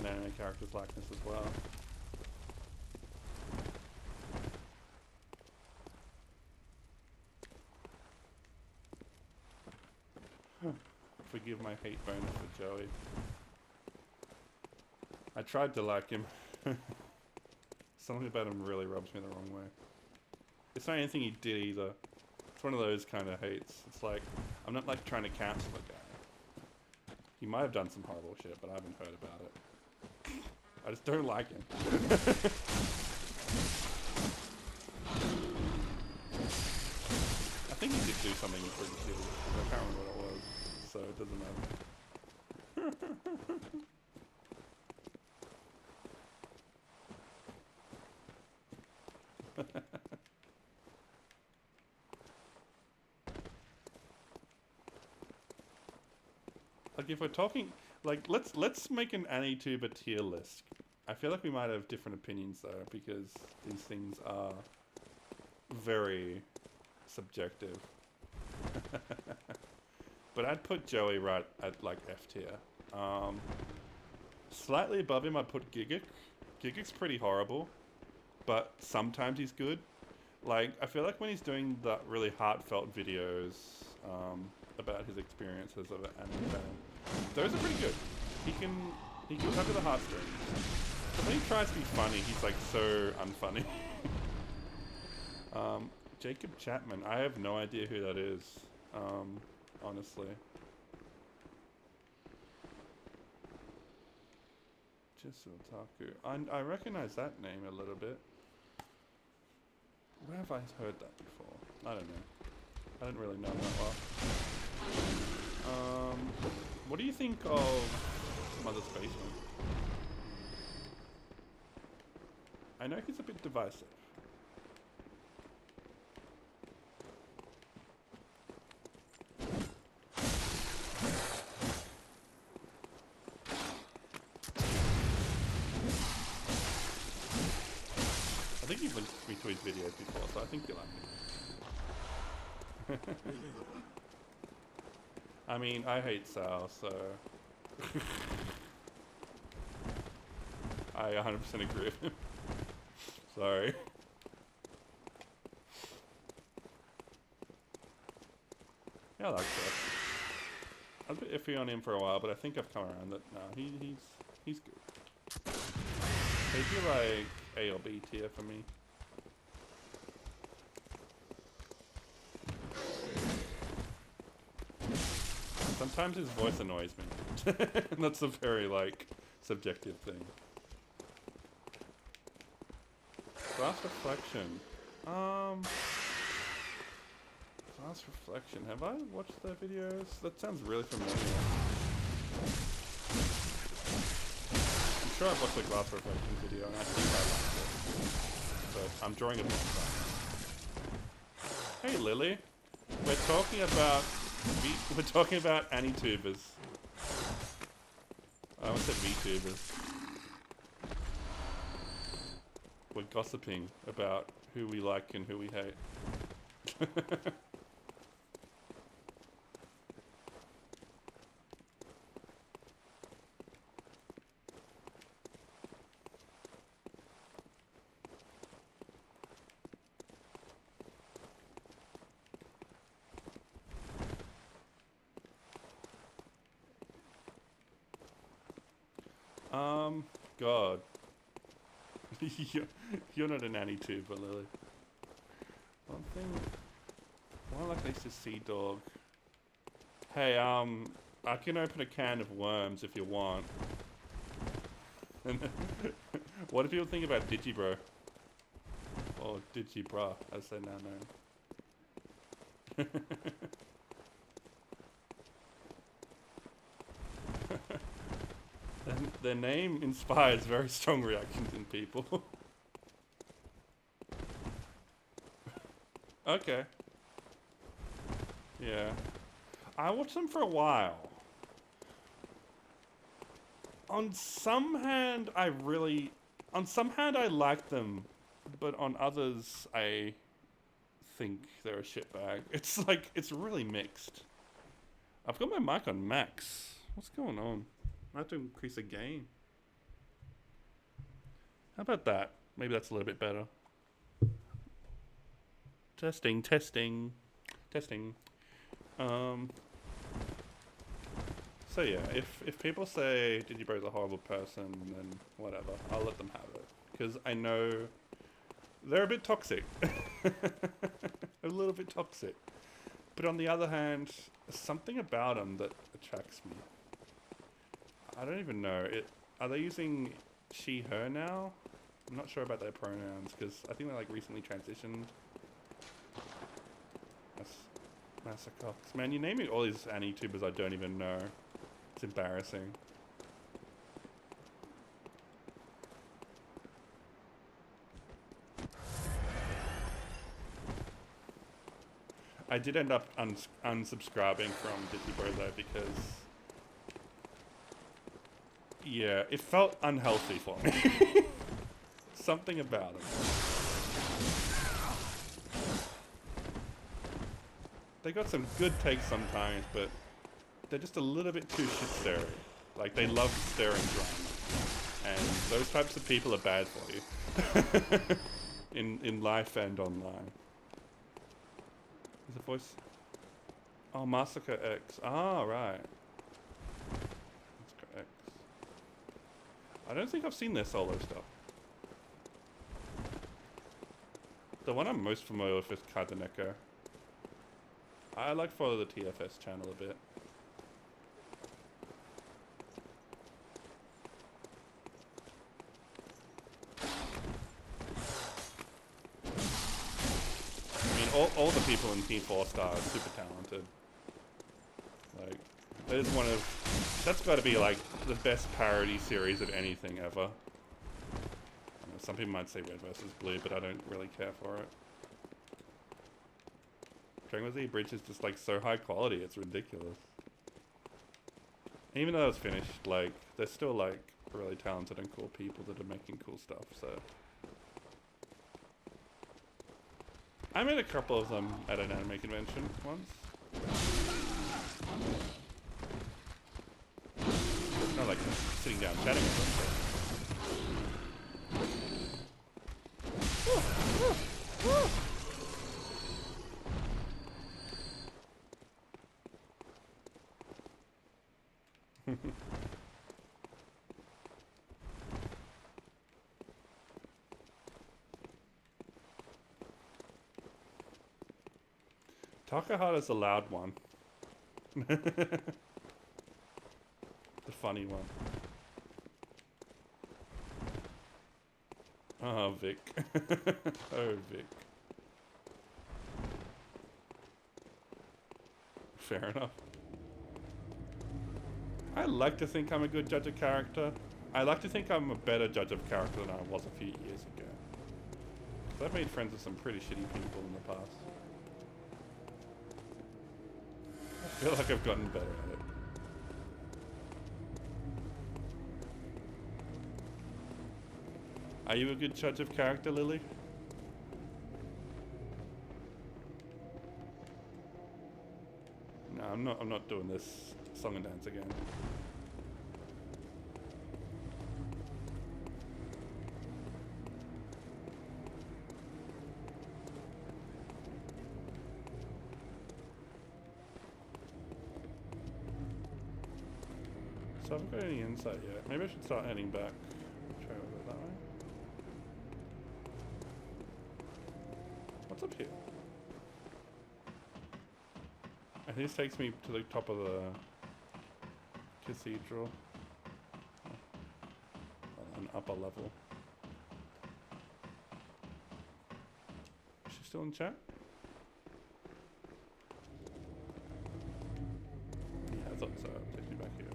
anime character's likeness as well? Forgive my hate bonus for Joey. I tried to like him. Something about him really rubs me the wrong way. It's not anything he did either. It's one of those kind of hates. It's like, I'm not like trying to cancel the guy. He might have done some horrible shit, but I haven't heard about it. I just don't like him. I think he did do something pretty shitty. I can't remember what it was, so it doesn't matter. Like if we're talking, like let's make an AniTuber tier list. I feel like we might have different opinions though, because these things are very subjective. But I'd put Joey right at like F tier. Slightly above him I'd put Gigic. Gigic's pretty horrible, but sometimes he's good. Like, I feel like when he's doing the really heartfelt videos about his experiences of an anime fan, those are pretty good. He can tug at the heartstrings. But when he tries to be funny, he's like so unfunny. Jacob Chapman, I have no idea who that is, honestly. Jisoo Otaku. I recognize that name a little bit. Where have I heard that before? I don't know. I don't really know that well. What do you think of Mother's Basement? I know he's a bit divisive. I think you've linked me to his videos before, so I think you like him. I mean, I hate Sal, so... I 100% agree with him. Sorry. Yeah, I like that. I was a bit iffy on him for a while, but I think I've come around that no, he's good. He'd be like A or B tier for me. Sometimes his voice annoys me. And that's a very like subjective thing. Glass reflection. Glass reflection. Have I watched their videos? That sounds really familiar. I'm sure I've watched the glass reflection video and I think I liked it. But I'm drawing a blank right now. Hey Lily. We're talking about AniTubers. I almost said VTubers. We're gossiping about who we like and who we hate. God. You're not an AniTuber, Lily. One thing... Why like this is Sea Dog? Hey, I can open a can of worms if you want. What do people think about Digibro? Or Digibra, as they're now known. Their name inspires very strong reactions in people. Okay. Yeah. I watched them for a while. On some hand, I like them, but on others, I think they're a shitbag. It's like, it's really mixed. I've got my mic on max. What's going on? I have to increase the gain. How about that? Maybe that's a little bit better. Testing. So yeah, if people say Digibro's a horrible person, then whatever. I'll let them have it. Because I know they're a bit toxic. A little bit toxic. But on the other hand, there's something about them that attracts me. I don't even know. Are they using she, her now? I'm not sure about their pronouns because I think they like recently transitioned. That's Massacre. Man, you're naming all these AniTubers I don't even know. It's embarrassing. I did end up unsubscribing from Digibro though because... Yeah, it felt unhealthy for me. Something about it. They got some good takes sometimes, but they're just a little bit too shit-staring. Like, they love staring drama. And those types of people are bad for you. in life and online. Is the voice... Oh, Massacre X. Ah, right. Massacre X. I don't think I've seen their solo stuff. The one I'm most familiar with is Kadeneko. I like follow the TFS channel a bit. I mean, all the people in Team 4 Star are super talented. Like, that is one of... That's got to be, like, the best parody series of anything ever. I know, some people might say Red vs. Blue, but I don't really care for it. Dragon Ball Z Bridge is just, like, so high quality, it's ridiculous. Even though it's finished, like, they're still, like, really talented and cool people that are making cool stuff, so... I met a couple of them at an anime convention once. Not like sitting down chatting with them, but... Takahata's the loud one. The funny one. Oh, Vic. Oh, Vic. Fair enough. I like to think I'm a good judge of character. I like to think I'm a better judge of character than I was a few years ago. 'Cause I've made friends with some pretty shitty people in the past. I feel like I've gotten better at it. Are you a good judge of character, Lily? No, I'm not doing this song and dance again. So I haven't got any insight yet. Maybe I should start heading back. Try over that way. What's up here? I think this takes me to the top of the cathedral. An upper level. Is she still in chat? Yeah, I thought so. It takes me back here.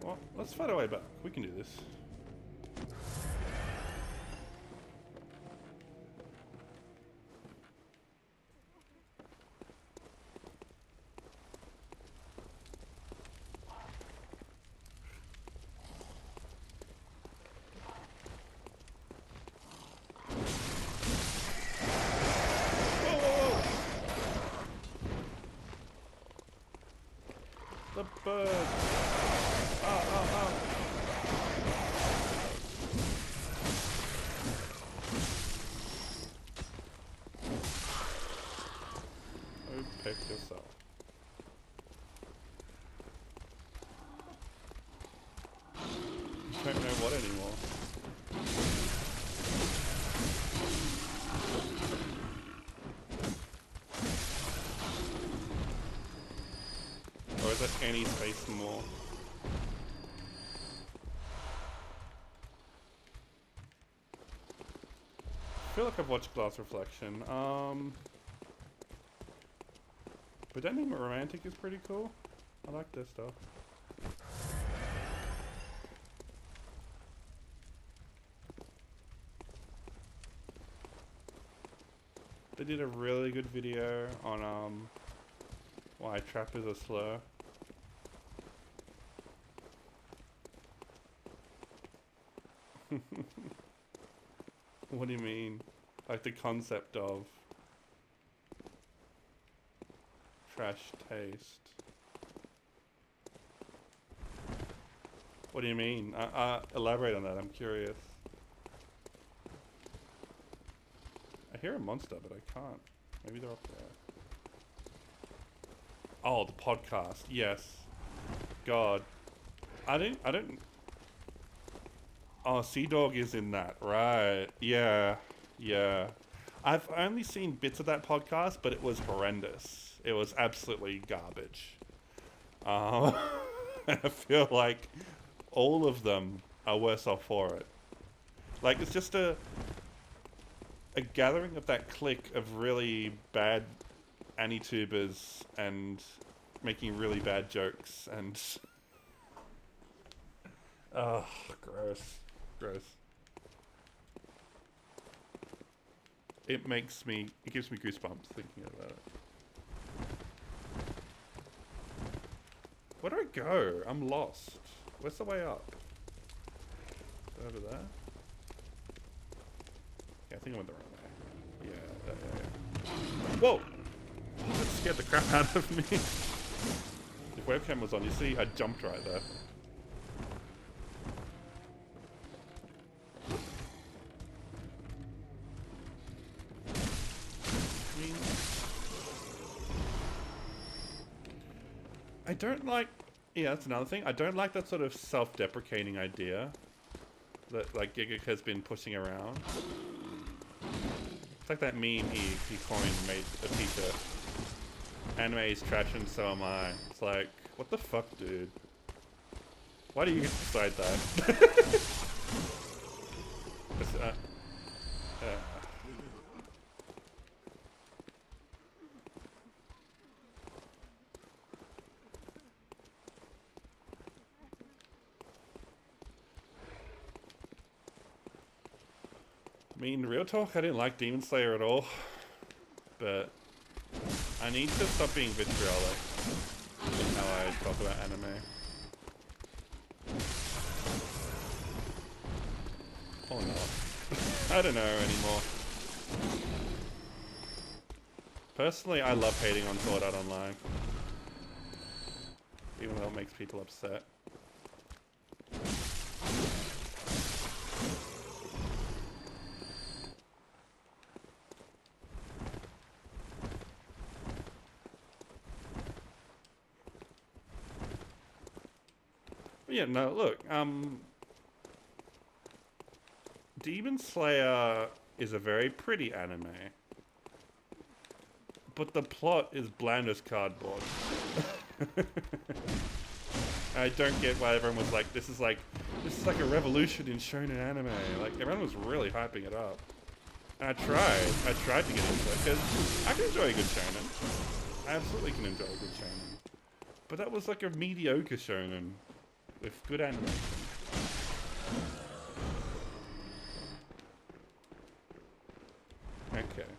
Well, let's find our way back. We can do this. The bird! Oh, pick yourself. You don't know what anymore. Or is there any space more? I feel like I've watched Glass Reflection. But Ending Romantic is pretty cool. I like this stuff. They did a really good video on why trap is a slur. What do you mean? Like the concept of trash taste. What do you mean? Elaborate on that, I'm curious. I hear a monster, but I can't. Maybe they're up there. Oh, the podcast. Yes. God. I don't... Oh, Sea Dog is in that. Right. Yeah. Yeah. I've only seen bits of that podcast, but it was horrendous. It was absolutely garbage. I feel like all of them are worse off for it. Like, it's just a gathering of that clique of really bad Anitubers and making really bad jokes and... Oh, gross. Gross. It gives me goosebumps thinking about it. Where do I go? I'm lost. Where's the way up? Over there? Yeah, I think I went the wrong way. Whoa! That scared the crap out of me. If webcam was on, you see I jumped right there. I don't like... Yeah, that's another thing. I don't like that sort of self-deprecating idea that, like, Giga has been pushing around. It's like that meme he coined and made a t-shirt. Anime is trash and so am I. It's like, what the fuck, dude? Why do you get to decide that? It's, I mean, real talk, I didn't like Demon Slayer at all, but I need to stop being vitriolic in how I talk about anime. Or not. I don't know anymore. Personally, I love hating on Sword Art Online, even though it makes people upset. Yeah, no, look, Demon Slayer is a very pretty anime, but the plot is bland as cardboard. I don't get why everyone was like, this is like a revolution in shonen anime. Like, everyone was really hyping it up. And I tried to get into it, because I can enjoy a good shonen. I absolutely can enjoy a good shonen. But that was like a mediocre shonen with good animation. Okay.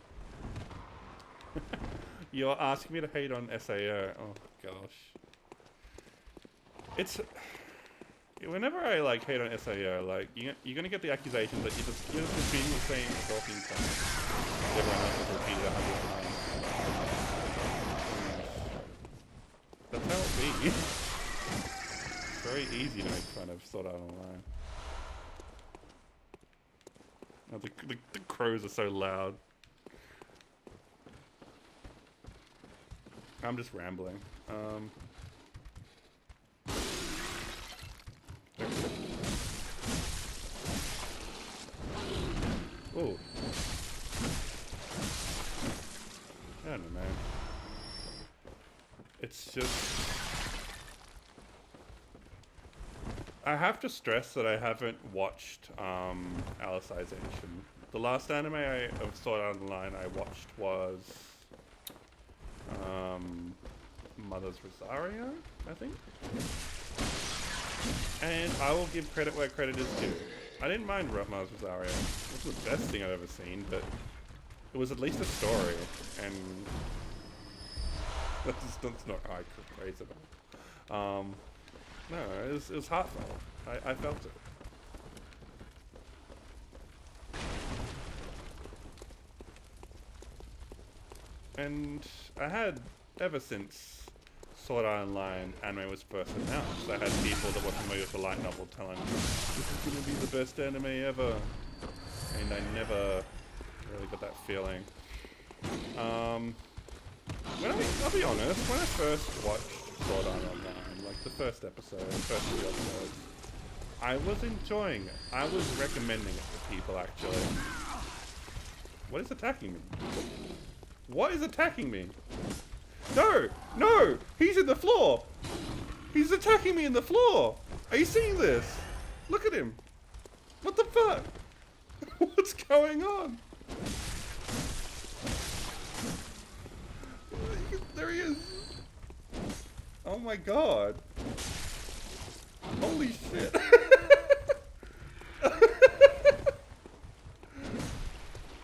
You're asking me to hate on SAO. Oh gosh. It's whenever I like hate on SAO, like you're gonna get the accusation that you're just repeating the same talking points everyone else has repeated 100 times. That's how it be. It's very easy to make fun of Sword Art Online. Oh, the crows are so loud. I'm just rambling. Oh. I don't know. It's just... I have to stress that I haven't watched Alicization. The last anime of Sword Art Online I watched was Mother's Rosario, I think. And I will give credit where credit is due. I didn't mind Mother's Rosario. It wasn't the best thing I've ever seen, but it was at least a story, and that's not how I could praise it. No, it was heartfelt. I felt it. And I had, ever since Sword Art Online anime was first announced, I had people that were familiar with the light novel telling me, this is going to be the best anime ever. And I never really got that feeling. I'll be honest, when I first watched Sword Art Online, like the first episode, first few episodes, I was enjoying it. I was recommending it to people, actually. What is attacking me? What is attacking me? No! No! He's in the floor! He's attacking me in the floor! Are you seeing this? Look at him! What the fuck? What's going on? There he is! Oh my god. Holy shit.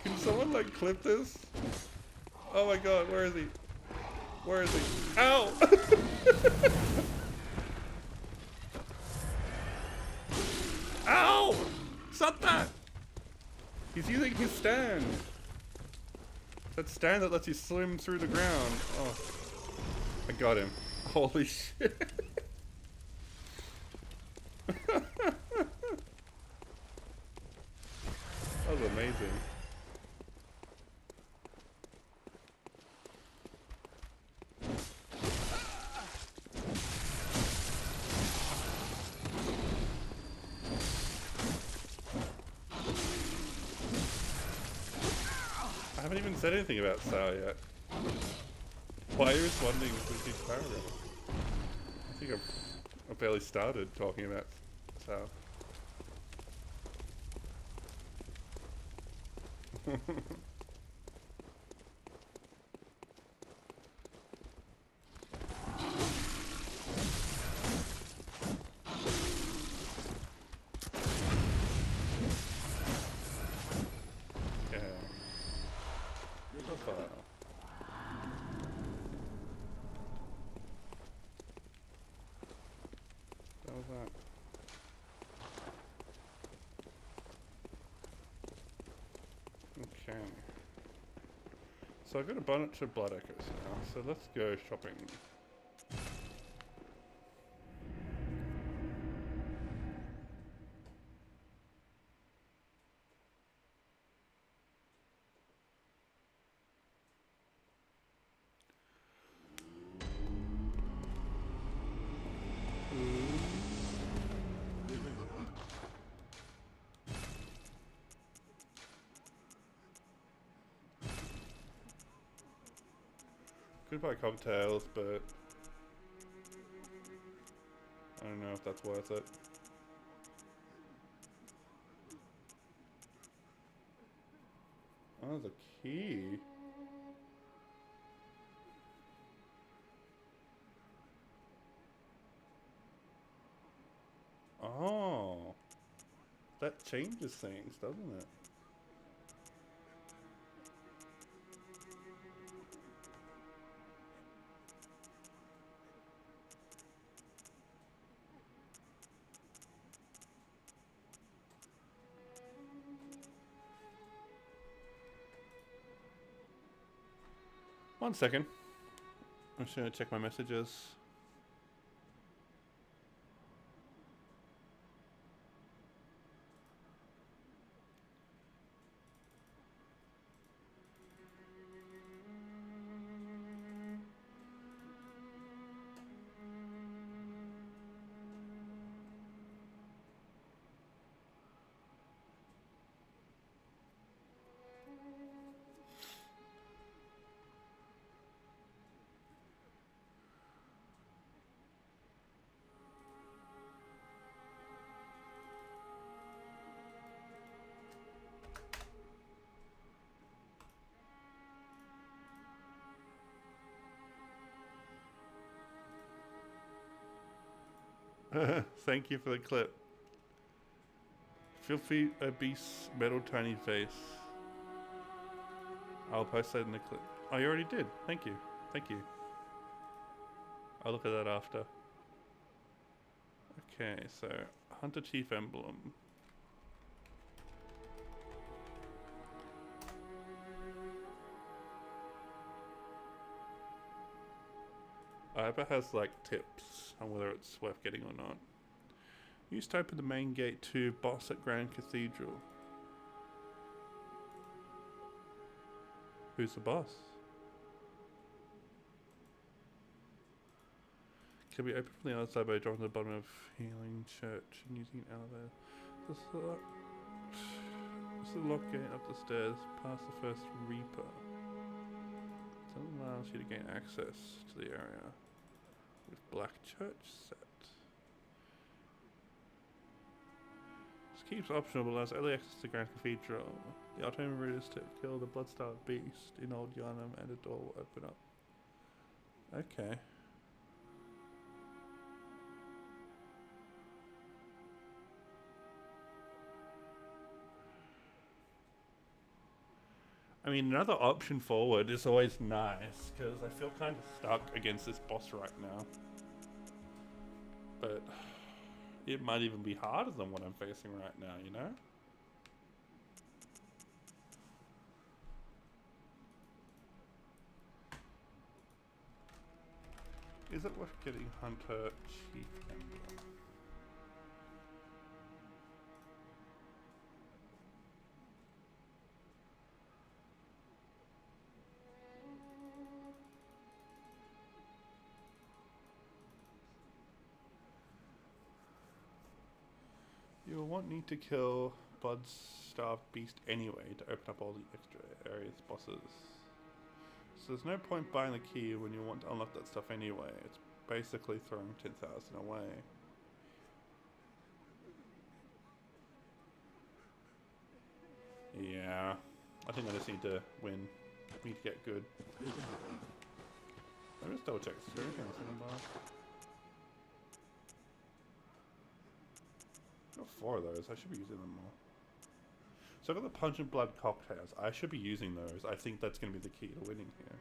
Can someone like clip this? Oh my god, where is he? Where is he? Ow! Ow! Stop that! He's using his stand. That stand that lets you swim through the ground. Oh. I got him. Holy shit. That was amazing. I haven't even said anything about Sao yet. Why are you responding with this huge paragraph? I think I've barely started talking about Sao. Okay. So I've got a bunch of blood echoes now, so let's go shopping. Could buy cocktails, but I don't know if that's worth it. Oh, the key. Oh, that changes things, doesn't it? One second. I'm just gonna check my messages. Thank you for the clip. Filthy, obese, metal tiny face. I'll post that in the clip. Oh, you already did. Thank you. Thank you. I'll look at that after. Okay, so Hunter Chief Emblem. I hope it has like tips on whether it's worth getting or not. Used to open the main gate to boss at Grand Cathedral. Who's the boss? Can be opened from the other side by dropping to the bottom of Healing Church and using an elevator. This is the lock gate up the stairs past the first Reaper. It allows you to gain access to the area with Black Church set. This keeps optional but allows early access to Grand Cathedral. The ultimate route is to kill the Bloodstarved Beast in Old Yharnam and a door will open up. Okay. I mean, another option forward is always nice, because I feel kind of stuck against this boss right now. But it might even be harder than what I'm facing right now, you know? Is it worth getting Hunter Chief Emblem? You will want need to kill Blood-starved beast anyway to open up all the extra areas bosses. So there's no point buying the key when you want to unlock that stuff anyway. It's basically throwing 10,000 away. Yeah, I think I just need to win. I need to get good. Let me just double check. Is there anything else in the bar? Got 4 of those. I should be using them more. So I've got the Punch and Blood cocktails. I should be using those. I think that's going to be the key to winning here.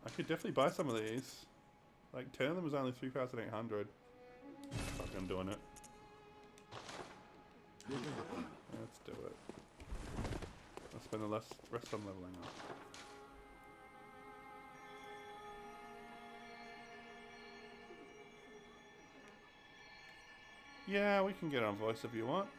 I could definitely buy some of these. Like 10 of them was only 3,800. Fuck, I'm doing it. Let's do it. I'll spend the rest on leveling up. Yeah, we can get on voice if you want.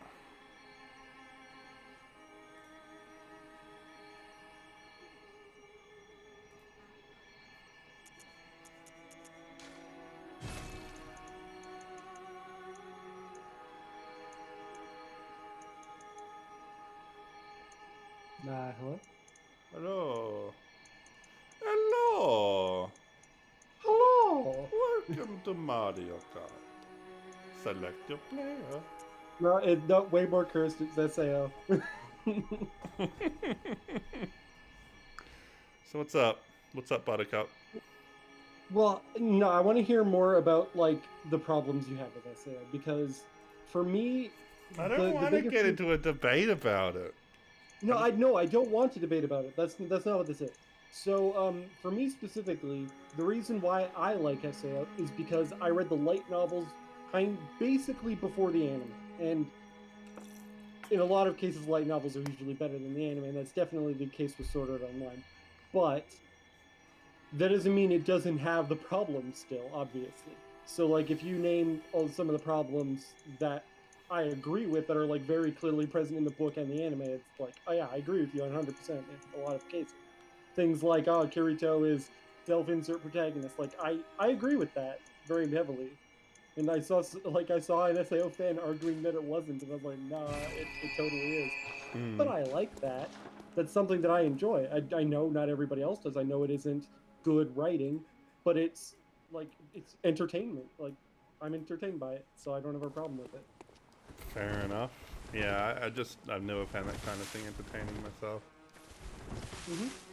Hello? Hello. Hello. Hello! Welcome to Mario Kart. Select your player. No, it's not way more cursed. It's SAO. So what's up? What's up, Buttercup? Well, no, I want to hear more about, like, the problems you have with SAO, because for me... I don't want to get into a debate about it. No, I don't want to debate about it. That's not what this is. So, for me specifically, the reason why I like SAO is because I read the light novels basically before the anime, and in a lot of cases, light novels are usually better than the anime, and that's definitely the case with Sword Art Online. But that doesn't mean it doesn't have the problems still, obviously. So, like, if you name some of the problems that I agree with that are, like, very clearly present in the book and the anime, it's like, oh yeah, I agree with you 100% in a lot of cases. Things like, oh, Kirito is self-insert protagonist. Like, I agree with that very heavily. And I saw an SAO fan arguing that it wasn't, and I was like, nah, it totally is. But I like that. That's something that I enjoy. I know not everybody else does. I know it isn't good writing, but it's, like, it's entertainment. Like, I'm entertained by it, so I don't have a problem with it. Fair enough. Yeah, I've never found that kind of thing entertaining myself.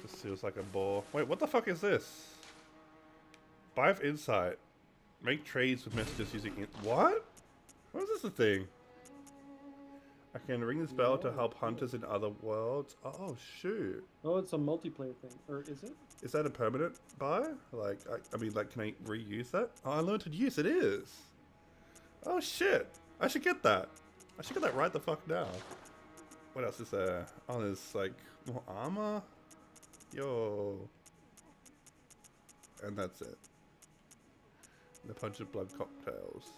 Just feels like a bore. Wait, what the fuck is this? Buy of Insight. Make trades with messages using it. What? What is this a thing? I can ring this bell to help hunters in other worlds. Oh, shoot. Oh, it's a multiplayer thing. Or is it? Is that a permanent buy? Like, I mean, like, can I reuse that? Oh, unlimited use, it is. Oh, shit. I should get that. I should get that right the fuck now. What else is there? Oh, there's, like, more armor? Yo. And that's it. The Punch of Blood cocktails.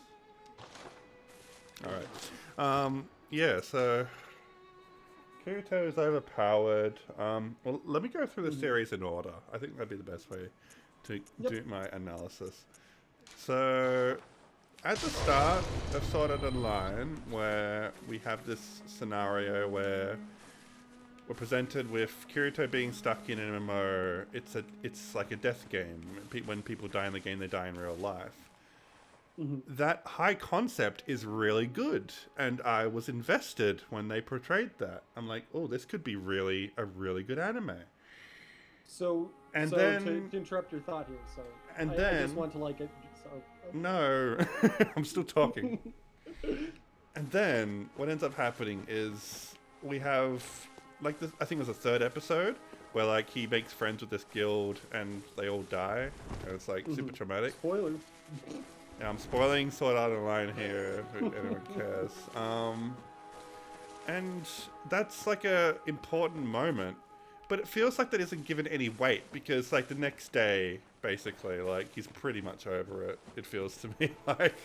Alright. Yeah, so... Kirito is overpowered. Well, let me go through the series in order. I think that'd be the best way to do my analysis. So... At the start of Sword Art Online, where we have this scenario where we're presented with Kirito being stuck in an MMO. It's like a death game. When people die in the game, they die in real life. That high concept is really good, and I was invested when they portrayed that. I'm like, oh, this could be a really good anime. So to interrupt your thought here, so I just want to like it. No, I'm still talking. And then what ends up happening is we have like this. I think it was the 3rd episode where like he makes friends with this guild and they all die, and it's like super traumatic. Spoiler. Yeah, I'm spoiling Sword Art Online here. If anyone cares. And that's like a important moment, but it feels like that isn't given any weight because like the next day, basically, like he's pretty much over it. It feels to me like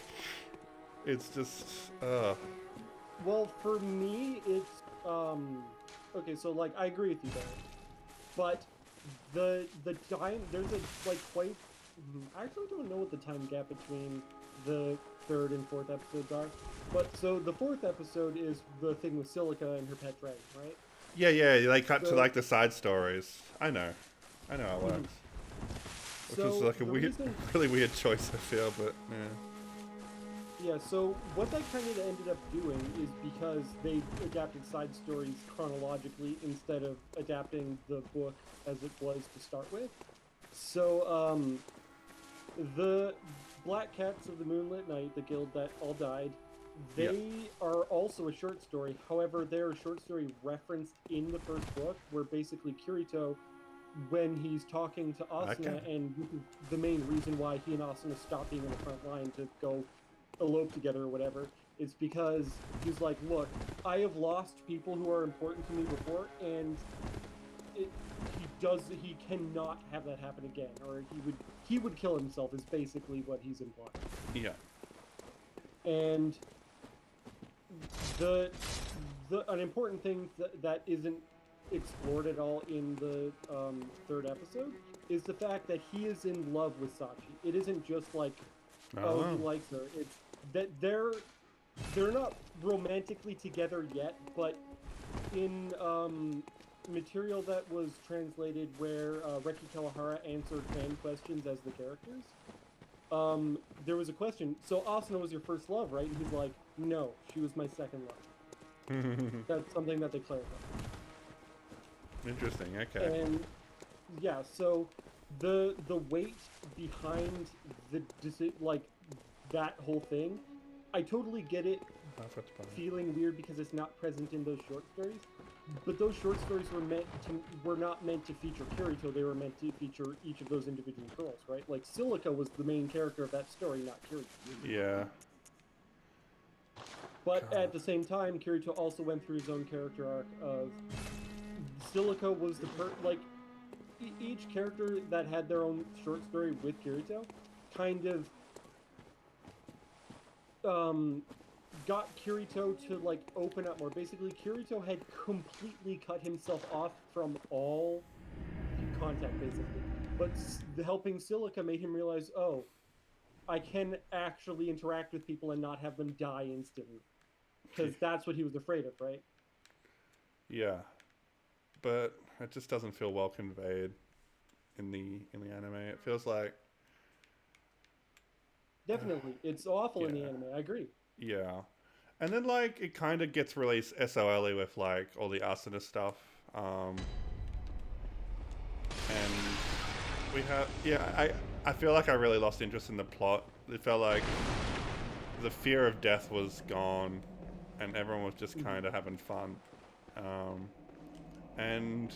it's just, Well, for me, it's okay. So like, I agree with you there, but the time there's a like quite. I actually don't know what the time gap between the third and fourth episodes are, but so the fourth episode is the thing with Silica and her pet dragon, right? yeah. They cut to So- like the side stories. I know how it works. Which So is like a the weird, reason- really weird choice, I feel, but yeah. Yeah, so what that kind of ended up doing is because they adapted side stories chronologically instead of adapting the book as it was to start with. So, the Black Cats of the Moonlit Night, the guild that all died, they are also a short story. However, they're a short story referenced in the first book, where basically Kirito, when he's talking to Asuna, Okay. and this is the main reason why he and Asuna stopped being in the front line to go elope together or whatever, it's because he's like, look, I have lost people who are important to me before, and he cannot have that happen again, or he would kill himself is basically what he's implying. Yeah. And an important thing that isn't explored at all in the third episode is the fact that he is in love with Sachi. It isn't just like, oh, he likes her. It's that they're not romantically together yet, but in material that was translated where Reki Kawahara answered fan questions as the characters, there was a question, so Asuna was your first love, right? And he's like, no, she was my second love. That's something that they clarified. Interesting, okay. And yeah, so the weight behind like that whole thing, I totally get it feeling weird because it's not present in those short stories. But those short stories were not meant to feature Kirito, they were meant to feature each of those individual girls, right? Like Silica was the main character of that story, not Kirito. Yeah. But at the same time, Kirito also went through his own character arc of Silica was the each character that had their own short story with Kirito kind of got Kirito to like open up more. Basically, Kirito had completely cut himself off from all contact, basically. But helping Silica made him realize, oh, I can actually interact with people and not have them die instantly. Because that's what he was afraid of, right? Yeah. But it just doesn't feel well conveyed in the anime. It feels like Definitely. It's awful in the anime, I agree. yeah. And then like it kind of gets released SOL with like all the Asuna stuff. And we have I feel like I really lost interest in the plot. It felt like the fear of death was gone and everyone was just kind of having fun. And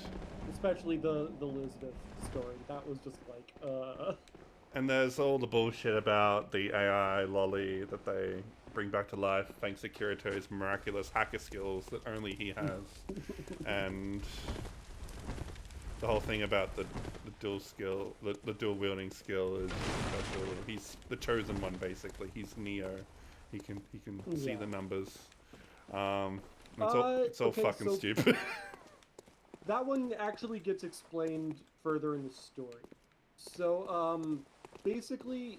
especially the Elizabeth story. That was just like and there's all the bullshit about the AI lolly that they bring back to life thanks to Kirito's miraculous hacker skills that only he has. And the whole thing about the dual skill, the dual wielding skill is special. He's the chosen one, basically. He's Neo. He can see the numbers. It's all okay, fucking so stupid. that one actually gets explained further in the story. So, basically,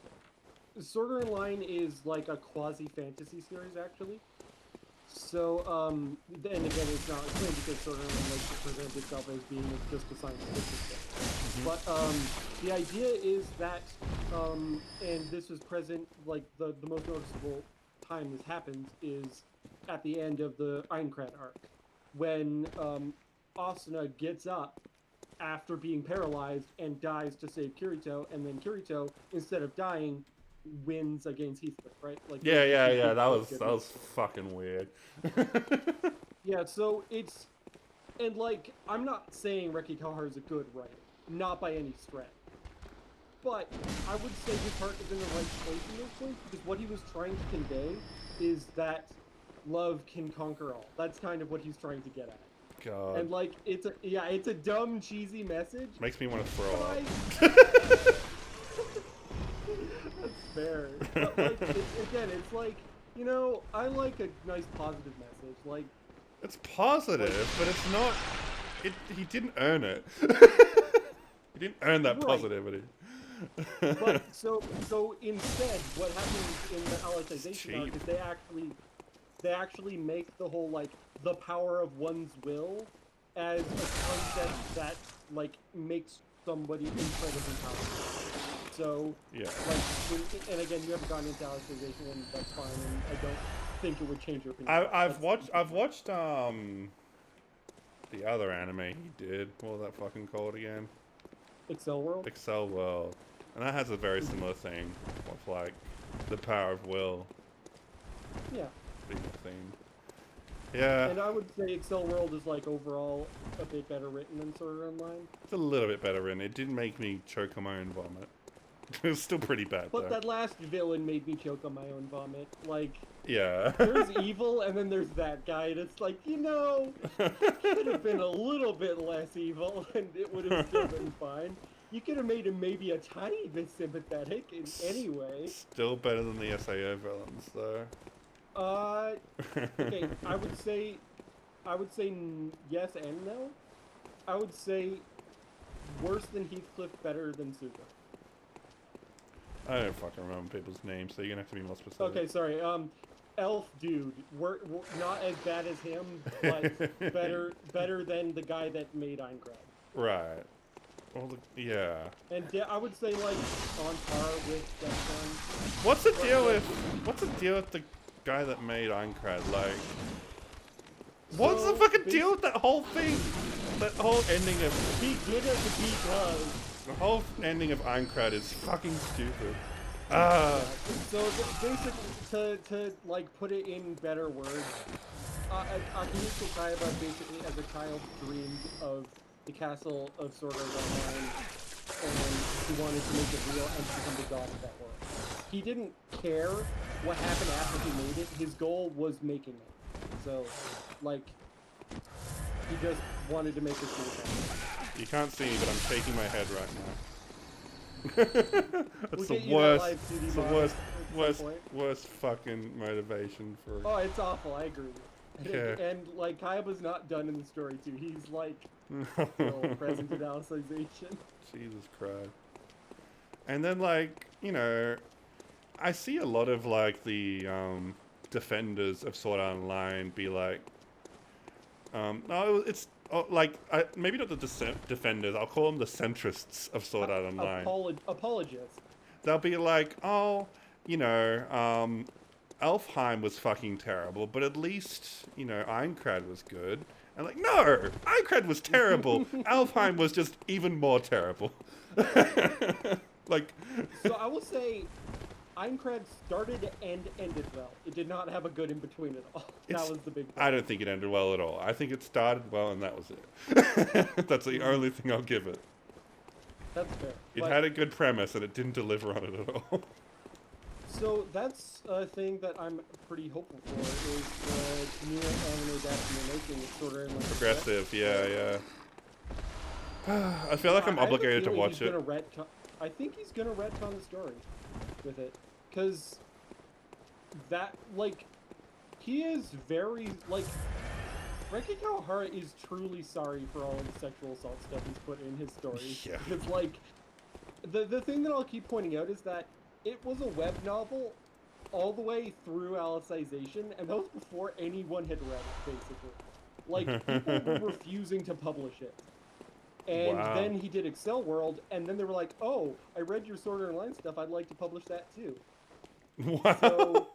Sword Art Online is like a quasi-fantasy series, actually. So, and again, it's not explained because Sword Art Online likes to present itself as being just a science fiction story. But, the idea is that, and this was present, like, the most noticeable time this happens is at the end of the Aincrad arc, when, Asuna gets up after being paralyzed and dies to save Kirito, and then Kirito, instead of dying, wins against Heathcliff, right? Like yeah. That was fucking weird. Yeah, so it's, and like, I'm not saying Reki Kawahara is a good writer, not by any stretch, but I would say his heart is in the right place in those points, because what he was trying to convey is that love can conquer all. That's kind of what he's trying to get at. God. And like, it's a dumb, cheesy message. Makes me want to throw But up. That's fair. But like, again, it's like, you know, I like a nice positive message. Like, It's positive, but it's not. He didn't earn it. He didn't earn that Right. positivity. but so instead, what happens in the Alicization arc cheap. is they actually make the whole like the power of one's will as a concept that like makes somebody incredibly powerful. So Yeah. like, and again, you haven't gone into Alicization, and that's fine. And I don't think it would change your opinion. I've watched the other anime he did. What was that fucking called again? Excel World. Excel World, and that has a very similar thing with like the power of will Yeah. being a theme. Yeah, And I would say Excel World is like overall a bit better written than Sword Art Online. it's a little bit better written. It didn't make me choke on my own vomit. It was still pretty bad But though. that last villain made me choke on my own vomit. Like, Yeah. there's evil, and then there's that guy, and it's like, you know, could have been a little bit less evil, and it would have still been fine. You could have made him maybe a tiny bit sympathetic in any way. Still better than the SAO villains though. Okay, I would say yes and no. I would say worse than Heathcliff, better than Suga. I don't fucking remember people's names, so you're gonna have to be more specific. Okay, sorry. Elf dude, we're not as bad as him, but better than the guy that made Aincrad. Right. Well, yeah. And I would say like on par with Deathstone. What's the deal with the guy that made Aincrad? Like, what's the So, fucking deal with that whole thing? That whole ending of He did it because. the whole ending of Aincrad is fucking stupid. So basically, to like put it in better words, Akihiko Kaiba basically as a child dreamed of the castle of Sword Art Online, and he wanted to make it real and to become the god of that world. He didn't care what happened after he made it. His goal was making it. So, like, he just wanted to make it cool thing. You can't see me, but I'm shaking my head right now. That's We'll the get you that worst. live CD It's the box worst, at some worst, point. worst fucking motivation for. Oh, it's awful. I agree. Yeah. And like Kaiba's not done in the story too. He's like still present in Alicization. Jesus Christ. And then, like, you know, I see a lot of, like, the defenders of Sword Art Online be like, no, it's, like, maybe not the defenders, I'll call them the centrists of Sword Art Online. Apologists. They'll be like, oh, you know, Elfheim was fucking terrible, but at least, you know, Aincrad was good. And like, no, Aincrad was terrible. Elfheim was just even more terrible. Like, So I will say, Aincrad started and ended well. It did not have a good in between at all. That was the big thing. I don't think it ended well at all. I think it started well and that was it. That's the only thing I'll give it. That's fair. It But- had a good premise and it didn't deliver on it at all. So that's a thing that I'm pretty hopeful for, is the new anime adaptation they're making. It's sort of like Progressive, yeah. I feel like I'm I have a obligated to feeling watch he's it. gonna I think he's gonna retcon the story with it, because that, like, he is very, like, Reki Kawahara is truly sorry for all of the sexual assault stuff he's put in his stories. Yeah. It's like, the thing that I'll keep pointing out is that it was a web novel all the way through Alicization, and that was before anyone had read it, basically. Like, people were refusing to publish it. And Wow. then he did Excel World, and then they were like, oh, I read your Sword Art Online stuff, I'd like to publish that too. Wow. So,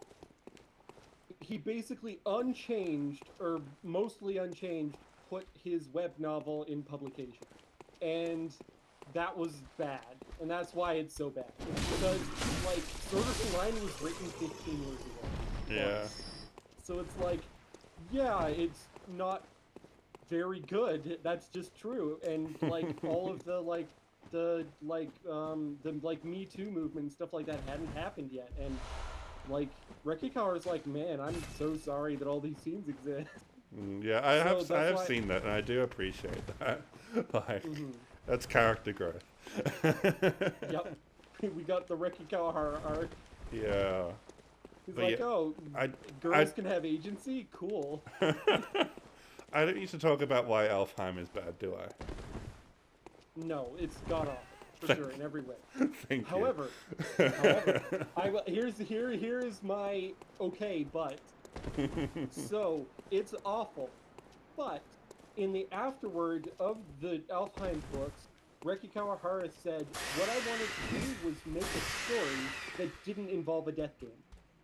he basically unchanged, or mostly unchanged, put his web novel in publication. And that was bad. And that's why it's so bad. It's because, like, Sword Art Online was written 15 years ago. Yeah. Plus. So it's like, yeah, it's not very good. That's just true. And, like, all of the Me Too movement and stuff like that hadn't happened yet. And Like, Rekikawa's like, man, I'm so sorry that all these scenes exist. Yeah, I So have that's why- seen that, and I do appreciate that. Like, Mhm. that's character growth. Yep. We got the Rekikawa arc. Yeah. He's But like, yeah, oh, girls can have agency? Cool. I don't need to talk about why Alfheim is bad, do I? No, it's god awful. For sure, in every way. Thank However, here's my okay, but so it's awful, but in the afterward of the Alfheim books, Reki Kawahara said, "What I wanted to do was make a story that didn't involve a death game."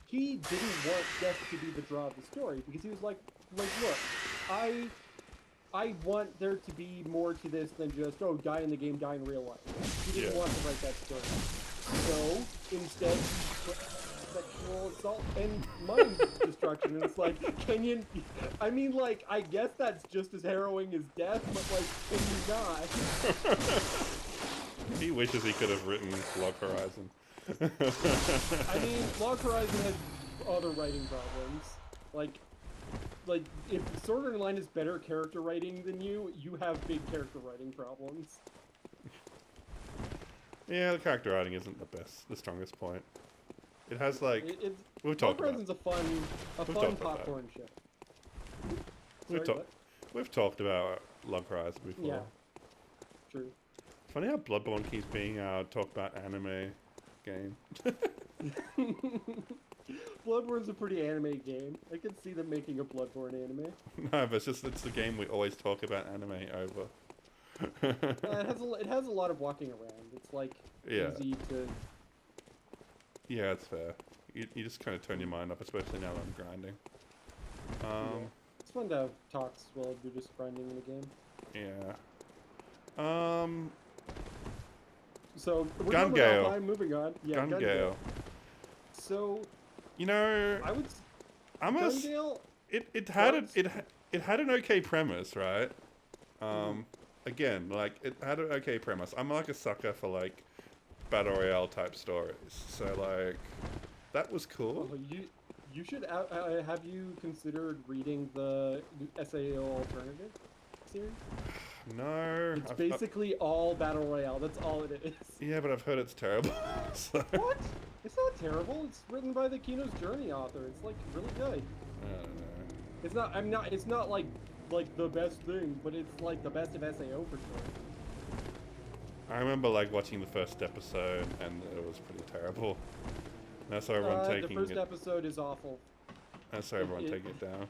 He didn't want death to be the draw of the story because he was like, look, I want there to be more to this than just, oh, die in the game, die in real life. He didn't Yeah. want to write that story. So, instead, he put sexual assault and mind destruction. And it's like, can you... I mean, like, I guess that's just as harrowing as death, but, like, can you not? He wishes he could have written Log Horizon. I mean, Log Horizon has other writing problems. Like, if Sword Art Online is better character writing than you, you have big character writing problems. Yeah, the character writing isn't the strongest point. It has like we've Log talked about. Horizon's a fun We've talked about popcorn show. We've Sorry, what? We've talked about Log Horizon before. Yeah. True. It's funny how Bloodborne keeps being talked about anime game. Bloodborne's a pretty anime game. I could see them making a Bloodborne anime. No, but it's the game we always talk about anime over. It has a lot of walking around. It's like Yeah. easy to. Yeah, it's fair. You just kind of turn your mind up, especially now that I'm grinding. Yeah. It's fun to have talks while you're just grinding in a game. Yeah. So we're Gun done with Gale. Alfheim, moving on. Yeah, Gun Gale. So You know, I would. I'm Gun a, Gale. it had Drugs? it had an okay premise, right? Again, like it had an okay premise. I'm like a sucker for like battle royale type stories, so like that was cool. Oh, you should have you considered reading the SAO alternative series? No, It's basically all battle royale. That's all it is. yeah, but I've heard it's terrible. So, What? It's not terrible. It's written by the Kino's Journey author. It's like really good. I don't know. It's not. I'm not. It's not like the best thing, but it's like the best of SAO for sure. I remember like watching the first episode and it was pretty terrible. And I saw everyone The taking first it. episode is awful. I saw everyone take it down.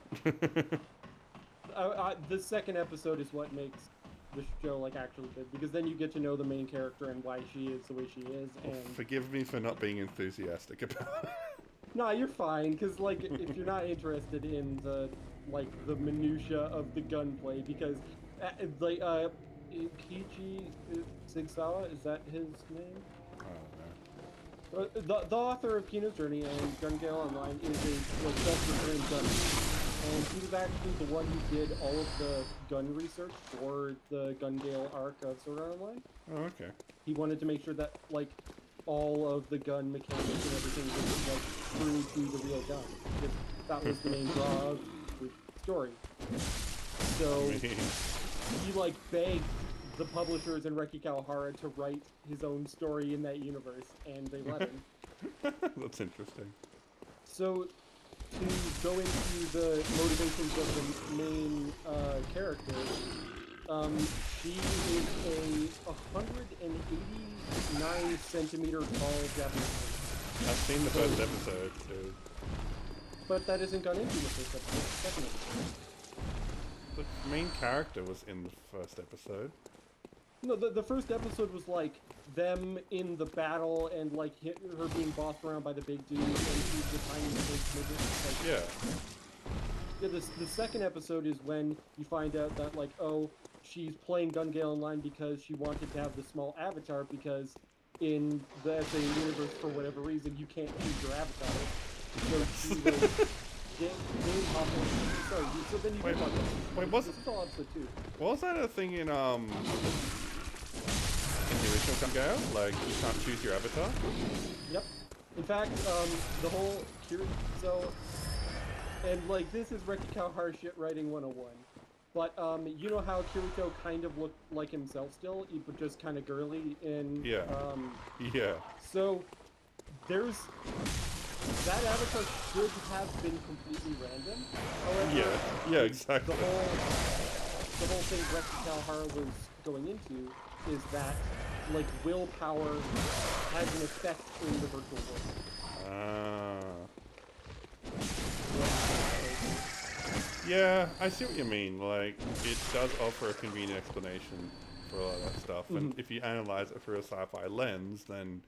The second episode is what makes the show like actually good, because then you get to know the main character and why she is the way she is. And Forgive me for not being enthusiastic about it. nah, you're fine, because like if you're not interested in the minutia of the gunplay, because Kiji Sigsawa, is that his name? I don't know. The author of Kino's Journey and Gun Gale Online is a self-proclaimed gunner. And he was actually the one who did all of the gun research for the Gun Gale arc of Sword Art Online. Oh, okay. He wanted to make sure that like all of the gun mechanics and everything was like true to the real gun, because that was the main draw of the story. So he like begged the publishers and Reki Kawahara to write his own story in that universe, and they let him. That's interesting. So, to go into the motivations of the main character, she is a 189 centimeter tall Japanese woman. I've seen the first episode too. But that isn't gone into the first episode, the second episode. The main character was in the first episode. No, the first episode was like them in the battle and like her being bossed around by the big dude, and she's the tiny big midget. Like, Yeah. Yeah, the second episode is when you find out that like, oh, she's playing Gun Gale Online because she wanted to have the small avatar, because in the SA universe, for whatever reason, you can't choose your avatar. So she was game hopping. Sorry, so then you Wait, did watch this. wait, what's- This is all episode 2. Was that a thing in the original Gun Gale? Like you can't choose your avatar? Yep. In fact, the whole and like this is Reki Kawahara shit writing 101. But you know how Kirito kind of looked like himself still, but just kind of girly in Yeah. Yeah. So there's that avatar should have been completely random. However, Yeah. Yeah. Exactly. The whole thing Reki Kawahara was going into is that like willpower has an effect in the virtual world. Yeah, I see what you mean. Like, it does offer a convenient explanation for a lot of that stuff, and if you analyze it through a sci-fi lens, then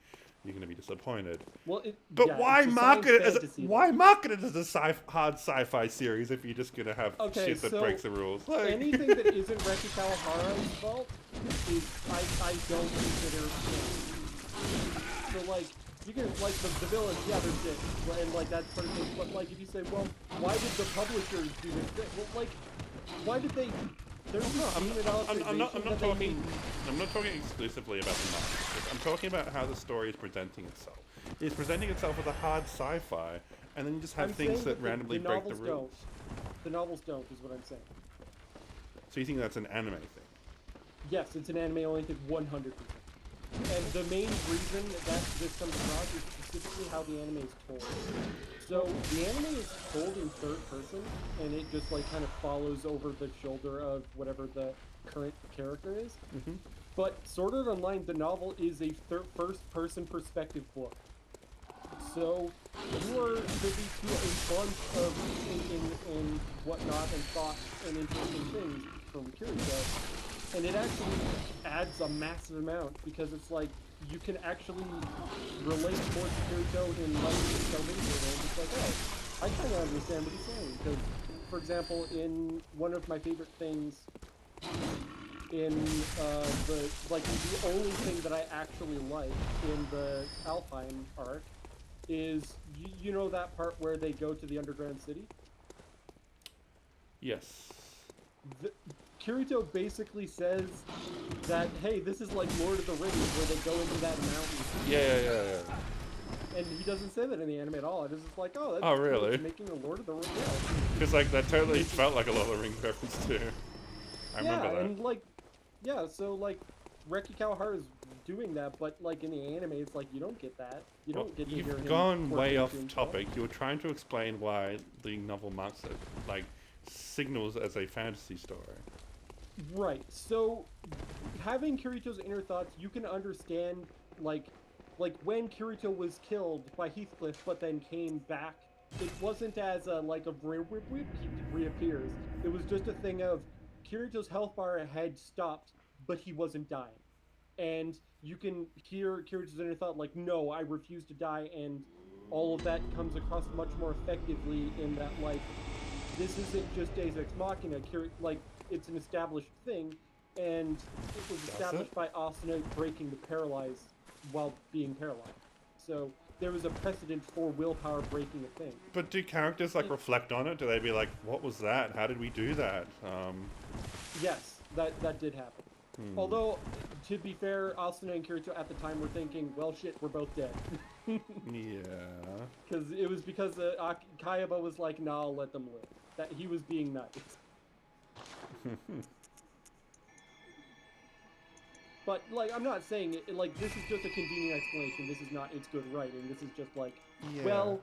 you're going to be disappointed. Well, But why it's a market it science as fantasy, why market it as a hard sci-fi series if you're just going to have shit that so breaks the rules? Like, anything that isn't Reki Kawahara's fault is I don't consider canon. So like you can like the villains, yeah, they're shit, and like that sort of thing. But like if you say, well, why did the publishers do this thing? Well, like why did they? There's no I'm not talking exclusively about the market. I'm talking about how the story is presenting itself. It's presenting itself as a hard sci-fi, and then you just have things that randomly break the rules. The novels don't, is what I'm saying. So you think that's an anime thing? Yes, it's an anime-oriented 100%. And the main reason that this comes across is specifically how the anime is told. So the anime is told in third person, and it just like kind of follows over the shoulder of whatever the current character is. But Sword Art Online, the novel, is a first-person perspective book. So you are privy to a bunch of thinking and whatnot and thoughts and interesting things from Kirito. And it actually adds a massive amount because it's like you can actually relate more to Kirito in light of so many things. It's like, oh, I kind of understand what he's saying. Because, for example, in one of my favorite things in the only thing that I actually like in the Alpine arc is, you know that part where they go to the underground city? Yes. Kirito basically says that, hey, this is like Lord of the Rings where they go into that mountain. Yeah. And he doesn't say that in the anime at all. It is just like, oh, that's Oh, really? It's making a Lord of the Rings. Because like that totally felt like a Lord of the Rings reference too. I remember that. And like, yeah, so like, Reki Kawahara is doing that, but like in the anime, it's like you don't get that. You don't get to hear him. You've gone quirk way into off himself. topic. You were trying to explain why the novel marks it, like signals as a fantasy story. Right. So, having Kirito's inner thoughts, you can understand, like when Kirito was killed by Heathcliff, but then came back. It wasn't as a he reappears. It was just a thing of Kirito's health bar had stopped, but he wasn't dying, and you can hear Kirito's inner thought like, "No, I refuse to die," and all of that comes across much more effectively in that like this isn't just Deus Ex Machina. It's an established thing, and it was established by Asuna breaking the paralyzed while being paralyzed. So there was a precedent for willpower breaking a thing. But do characters like reflect on it? Do they be like, "What was that? How did we do that?" Yes, that did happen. Although, to be fair, Asuna and Kirito at the time were thinking, "Well, shit, we're both dead." Yeah. Because it was because Kayaba was like, "Nah, I'll let them live." That he was being nice. But like, I'm not saying it like this is just a convenient explanation. This is not its good writing. This is just like, well,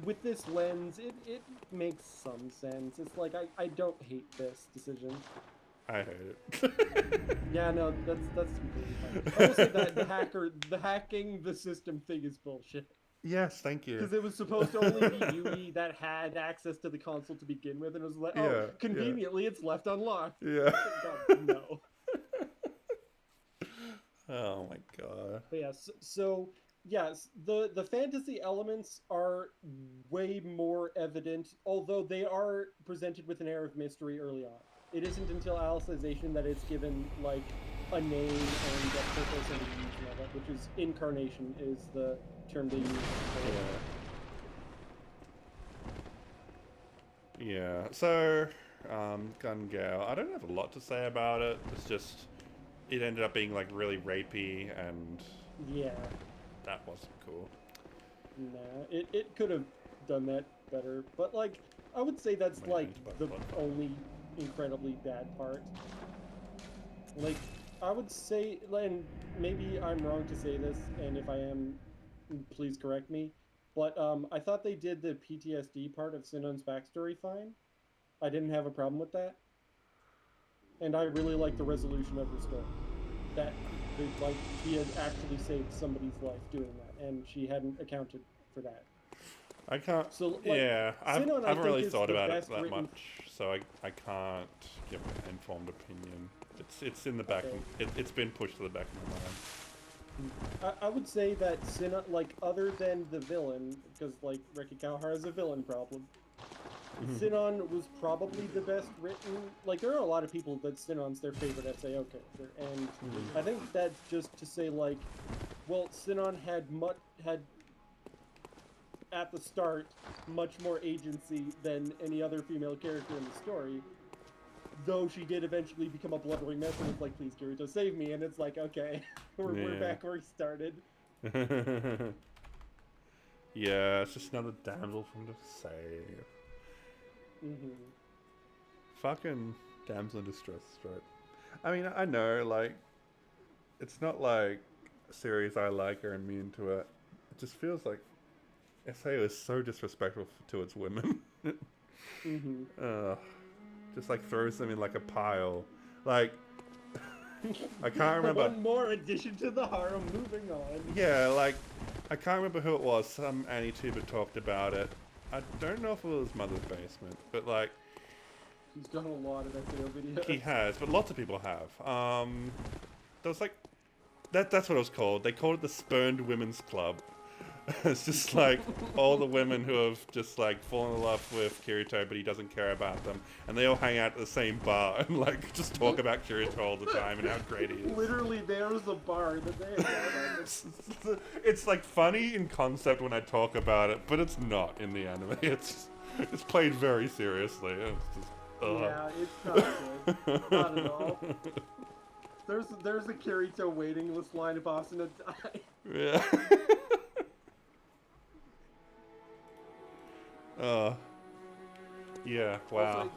with this lens, it makes some sense. It's like I don't hate this decision. I hate it. Yeah, no, that's completely fine. I will say that the hacking the system thing is bullshit. Yes, thank you. Because it was supposed to only be Yui that had access to the console to begin with, and it was like, oh, conveniently it's left unlocked. Yeah. God, no. Oh my god. But yes, so yes, the fantasy elements are way more evident, although they are presented with an air of mystery early on. It isn't until Alicization that it's given like a name and a purpose and a use and all that, which is incarnation is the term they use. Yeah. So, Gun Gale, I don't have a lot to say about it. It's just it ended up being like really rapey, and yeah, that wasn't cool. Nah, it could have done that better, but like I would say that's Maybe like it's by the Bloodborne. only incredibly bad part. Like I would say, and maybe I'm wrong to say this, and if I am, please correct me. But I thought they did the PTSD part of Sinun's backstory fine. I didn't have a problem with that, and I really liked the resolution of her story. That like he had actually saved somebody's life doing that, and she hadn't accounted for that. I can't. So, like, Yeah, I Sinon, I haven't really think, is thought the about it best that written- much, so I can't give an informed opinion. It's in the back. Okay. It's been pushed to the back of my mind. I would say that Sinon, like, other than the villain, because like Reki Kawahara has a villain problem. Sinon was probably the best written. Like, there are a lot of people that Sinon's their favorite SAO character, and I think that's just to say, like, well, Sinon had at the start much more agency than any other female character in the story. Though she did eventually become a blubbering mess and it's like, please, Kirito, save me. And it's like, okay, we're Yeah. back where we started. Yeah, it's just another damsel from the save. Fucking damsel in distress, right? I mean, I know, like, it's not like a series I like or immune to it. It just feels like SAO is so disrespectful to its women. Just like throws them in like a pile. Like, I can't remember. One more addition to the harem, moving on. Yeah, like, I can't remember who it was. Some AniTuber talked about it. I don't know if it was Mother's Basement, but like, He's done a lot of SAO videos. he has, but lots of people have. There was like, that's what it was called. They called it the Spurned Women's Club. It's just like all the women who have just like fallen in love with Kirito, but he doesn't care about them, and they all hang out at the same bar and like just talk about Kirito all the time and how great he is. Literally, there's a bar that they have. It's like funny in concept when I talk about it, but it's not in the anime. It's played very seriously. It's just, Yeah, it's not good. Not at all. There's a Kirito waiting list line if Asuna die. Yeah. Yeah, wow.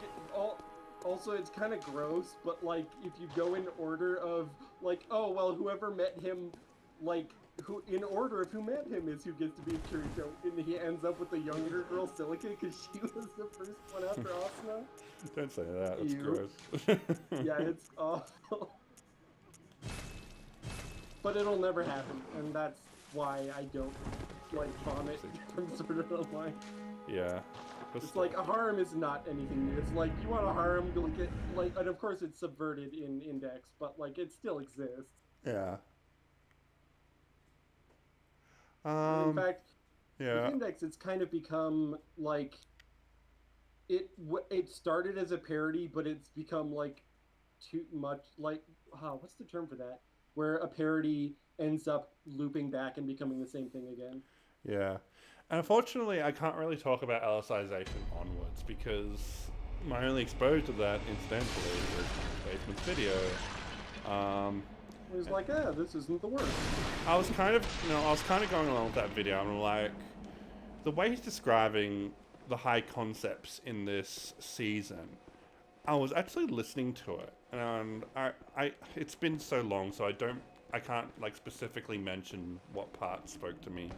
Also, it's kind of gross, but like if you go in order of like, oh well, whoever met him, like who in order of who met him is who gets to be Kirito, and he ends up with the younger girl Silica because she was the first one after Asuna. Don't say that. That's Ew. gross. Yeah, it's awful. But it'll never happen, and that's why I don't like vomit from Sword Art Online. Yeah. It's like a harem is not anything new. It's like you want a harem to get like, and of course it's subverted in Index, but like it still exists. Yeah. And in fact, yeah. with Index, it's kind of become like it started as a parody, but it's become like too much like what's the term for that? Where a parody ends up looping back and becoming the same thing again. Yeah. And unfortunately, I can't really talk about Alicization onwards because my only exposure to that, incidentally, was Basement's video. It was like, this isn't the worst. I was kind of going along with that video. I'm like, the way he's describing the high concepts in this season, I was actually listening to it, and it's been so long, so I can't like specifically mention what part spoke to me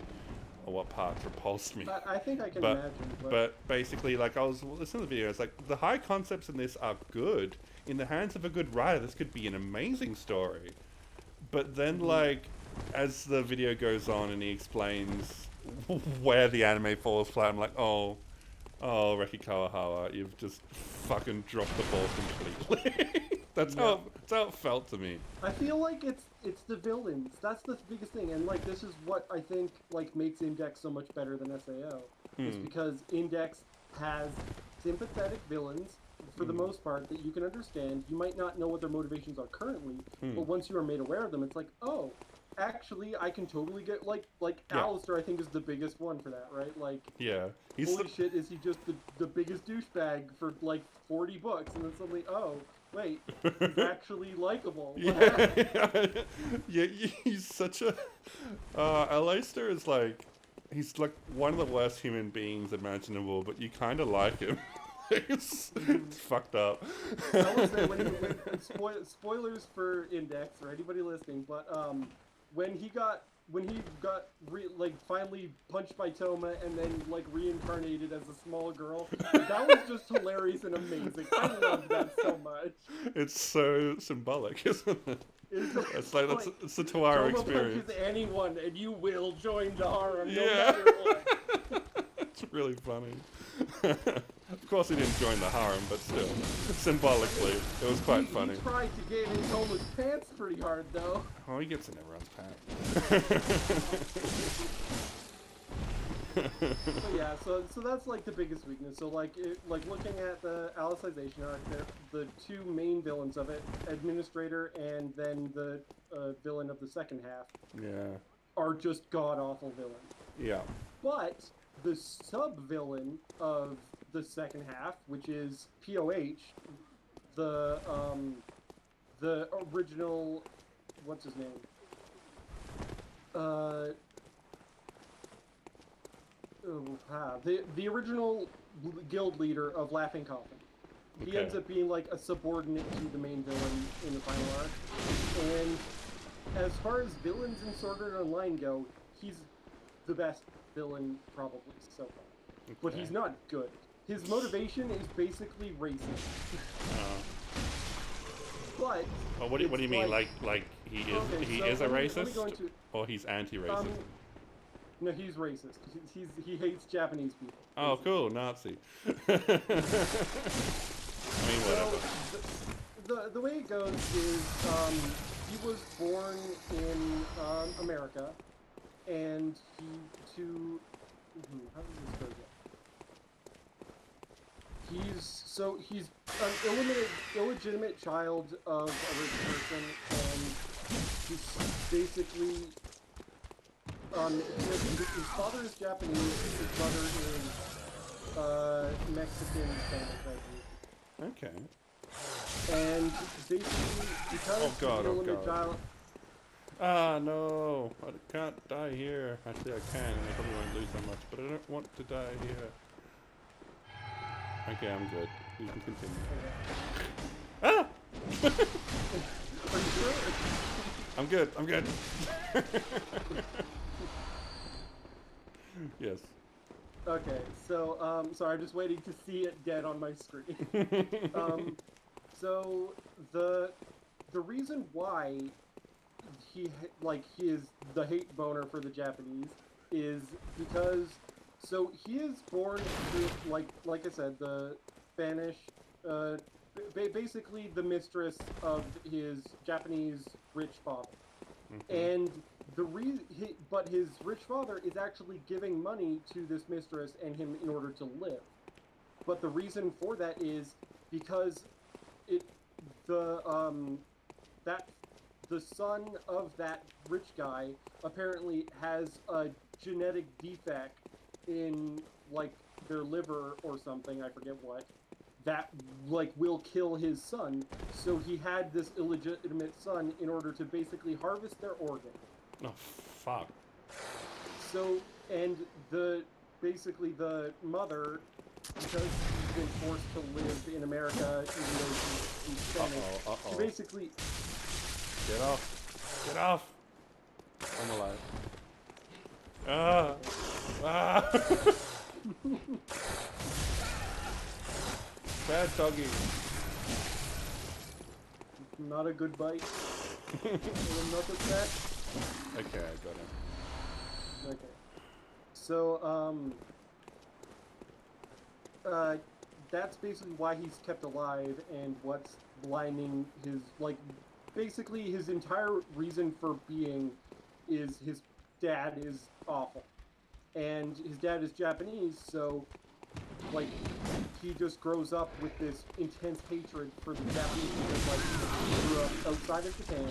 or what parts repulsed me. I think I can imagine. But basically, like, I was listening to the video, it's like, the high concepts in this are good. In the hands of a good writer, this could be an amazing story. But then, like, as the video goes on and he explains where the anime falls flat, I'm like, oh, Reki Kawahara, you've just fucking dropped the ball completely. That's how it felt to me. I feel like it's the villains. That's the biggest thing, and like this is what I think like makes Index so much better than SAO. Is because Index has sympathetic villains for the most part that you can understand. You might not know what their motivations are currently, but once you are made aware of them, it's like, oh, actually, I can totally get like Alistair. I think is the biggest one for that, right? Like, yeah, holy shit, is he just the biggest douchebag for like 40 books, and then suddenly, oh. Wait, he's actually likable. Yeah, he's such a... Alistair is like... He's like one of the worst human beings imaginable, but you kind of like him. It's fucked up. I will say spoilers for Index or anybody listening, but when he got finally punched by Toma and then like reincarnated as a small girl, that was just hilarious and amazing. I loved that so much. It's so symbolic, isn't it? It's like it's the Tawara Toma experience. punches anyone and you will join the harem no Yeah. matter what. It's really funny. Of course, he didn't join the harem, but still, symbolically, it was quite funny. He tried to get in Toma's pants pretty hard though. Oh, he gets in everyone's pants. So yeah, so that's like the biggest weakness. So like looking at the Alicization arc, the two main villains of it, Administrator and then the villain of the second half, Yeah. are just god awful villains. Yeah. But the sub villain of the second half, which is POH, the original, what's his name? The original guild leader of Laughing Coffin. He Okay. ends up being like a subordinate to the main villain in the final arc. And as far as villains in Sword Art Online go, he's the best villain probably so far. But Okay. he's not good. His motivation is basically racist. But Oh, what do you mean? Like he is Okay, he so is a let me racist, go into- or he's anti-racist? No, he's racist. He hates Japanese people. Oh, cool, Nazi. I mean, whatever. So the way it goes is he was born in America, and how does this go again? He's an illegitimate child of a rich person, and he's basically his father is Japanese, his mother is Mexican Spanish, I believe. Okay. And basically, because Oh God, he's an oh illegitimate God. child, Ah, no, I can't die here. Actually, I can, and I probably won't lose that much, but I don't want to die here. Okay, I'm good. You can continue. Ah! are you sure? I'm good, I'm good. Yes. Okay, so sorry, I'm just waiting to see it dead on my screen. So the reason why he is the hate boner for the Japanese is because he is born with like I said, the Spanish basically the mistress of his Japanese rich father. And but his rich father is actually giving money to this mistress and him in order to live. But the reason for that is because the son of that rich guy apparently has a genetic defect in like their liver or something, I forget what, that like will kill his son. So he had this illegitimate son in order to basically harvest their organ. Oh, fuck. So, and basically the mother, because she's been forced to live in America even though she's Spanish, Uh-oh. she basically... Get off. Get off. I'm alive. Ah. Ah. Bad doggy. Not a good bite. Not a snack. Okay, I got him. Okay. So, that's basically why he's kept alive and what's blinding his, like, basically his entire reason for being is his dad is awful. And his dad is Japanese, so, like, he just grows up with this intense hatred for the Japanese because, like, he grew up outside of Japan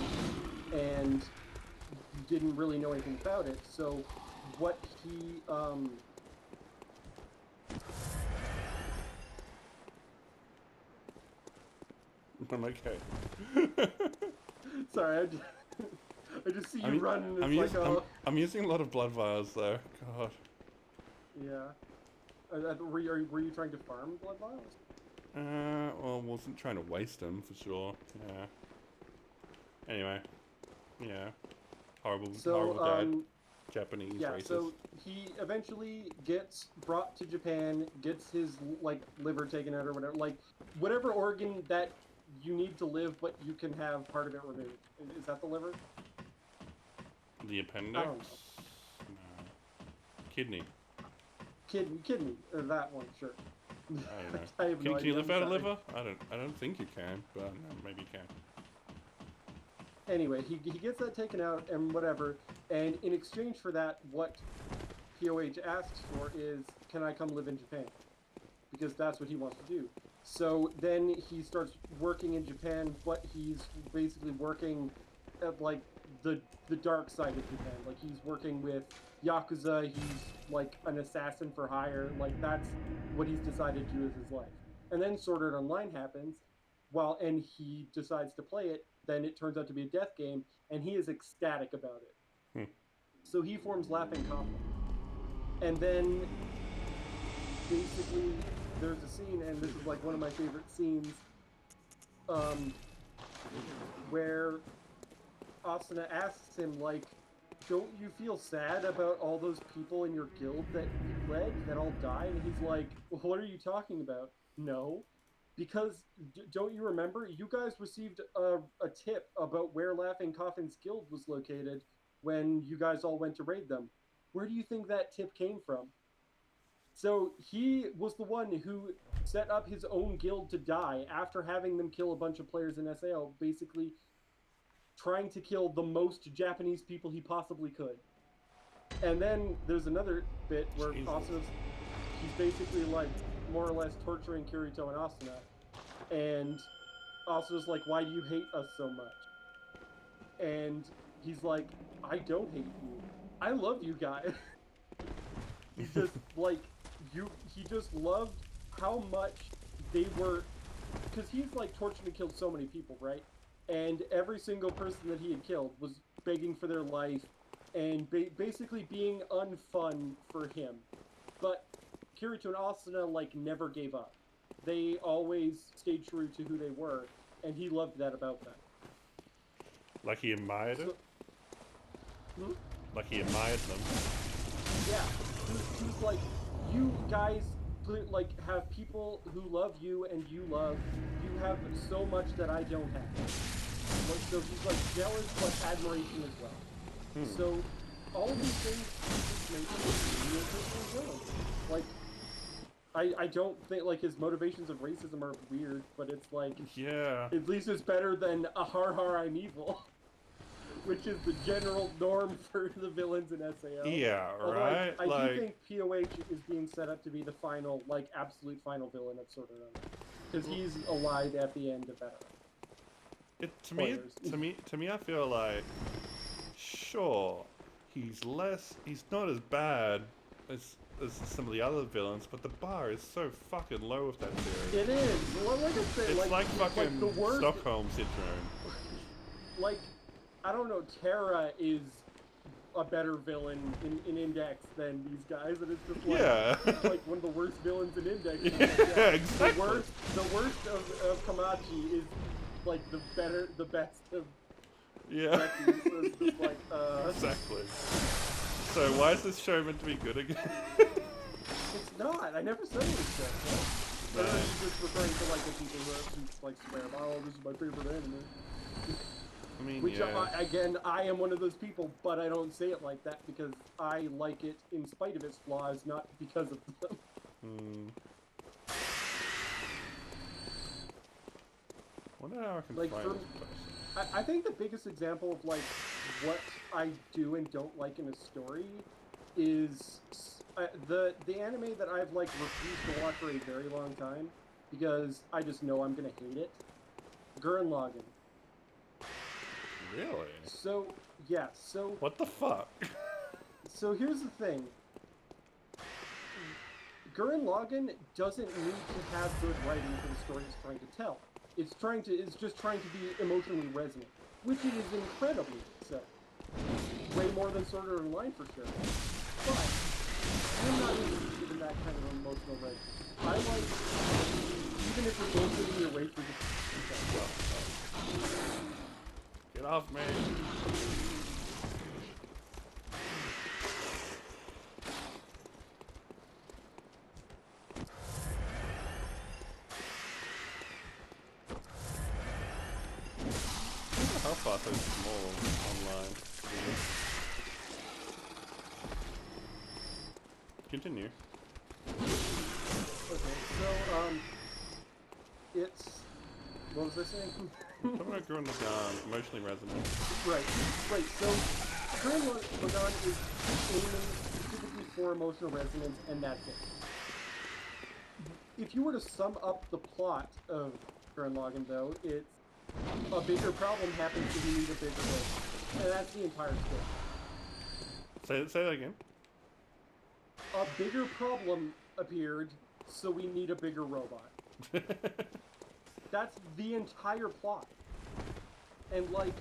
and didn't really know anything about it. So, what he, I'm okay. Sorry, I just see you running. And it's I'm using a lot of blood vials though. God. Yeah. Were you trying to farm blood vials? Well, wasn't trying to waste them for sure. Yeah. Anyway, yeah. Horrible dad. Japanese yeah, racist. so he eventually gets brought to Japan, gets his like liver taken out or whatever, like whatever organ that you need to live, but you can have part of it removed. Is that the liver? The appendix? I don't know. No. Kidney. Kidney, or that one, sure. I don't know. I have no Can you idea, live I'm out a sorry. liver? I don't think you can, but no, maybe you can. Anyway, he gets that taken out and whatever, and in exchange for that, what POH asks for is, can I come live in Japan? Because that's what he wants to do. So then he starts working in Japan, but he's basically working at like the dark side of Japan. Like he's working with Yakuza, he's like an assassin for hire, like that's what he's decided to do with his life. And then Sword Art Online happens, and he decides to play it, then it turns out to be a death game, and he is ecstatic about it. Hmm. So he forms Laughing Coffin. And then basically there's a scene, and this is like one of my favorite scenes, where Asuna asks him, like, don't you feel sad about all those people in your guild that you led that all died? And he's like, well, what are you talking about? No. Because, don't you remember? You guys received a tip about where Laughing Coffin's guild was located when you guys all went to raid them. Where do you think that tip came from? So he was the one who set up his own guild to die after having them kill a bunch of players in SAO, basically trying to kill the most Japanese people he possibly could. And then there's another bit where he's basically like more or less torturing Kirito and Asuna. And Asuna's like, why do you hate us so much? And he's like, I don't hate you. I love you guys. He just like he just loved how much they were, because he's like tortured and killed so many people, right? And every single person that he had killed was begging for their life and basically being unfun for him. But Kirito and Asuna like never gave up. They always stayed true to who they were, and he loved that about them. Like he admired it? Like he admired them? Yeah. He's like, you guys like have people who love you and you love. You have so much that I don't have. So he's like jealous but admiration as well. So all of these things just make him a real personal villain. Like I don't think like his motivations of racism are weird, but it's like, yeah, at least it's better than a har har I'm evil, which is the general norm for the villains in SAO. Yeah, Although right. I like, do think POH is being set up to be the final, like absolute final villain of Sword Art Online, because he's alive at the end of that. to me, I feel like, sure, he's not as bad as some of the other villains, but the bar is so fucking low with that series. It is. Well, like I said, It's like fucking like the worst, Stockholm Syndrome. Like, I don't know, Terra is a better villain in Index than these guys, and it's just like, Yeah. like one of the worst villains in Index. Yeah, exactly. The worst of Kamachi is like the best of Yeah. Becky, so it's just like, Exactly. So why is this show meant to be good again? It's not. I never said it was good. Or he's just referring to like the people who like swear, oh, this is my favorite anime. I mean, Which, yeah. again, I am one of those people, but I don't say it like that because I like it in spite of its flaws, not because of them. Wonder how I can Like, find this person. I think the biggest example of, like, what I do and don't like in a story is the anime that I've, like, refused to watch for a very long time because I just know I'm gonna hate it. Gurren Lagann. Really? So, yeah, so... What the fuck? So here's the thing. Gurren Lagann doesn't need to have good writing for the story it's trying to tell. It's just trying to be emotionally resonant, which it is incredibly so. Way more than Sword Art Online for sure. But I'm not interested in that kind of emotional rage. I like, even if we're both living your way through this. Get off me! How far so small online? Continue. Okay, so, it's, what was I saying? Talking about Gurren Lagann, emotionally resonant. Right, so, Gurren Lagann is aiming specifically for emotional resonance, and that's it. If you were to sum up the plot of Gurren Lagann, though, it's a bigger problem happens if you need a bigger robot. And that's the entire story. Say that again. A bigger problem appeared, so we need a bigger robot. That's the entire plot. And, like,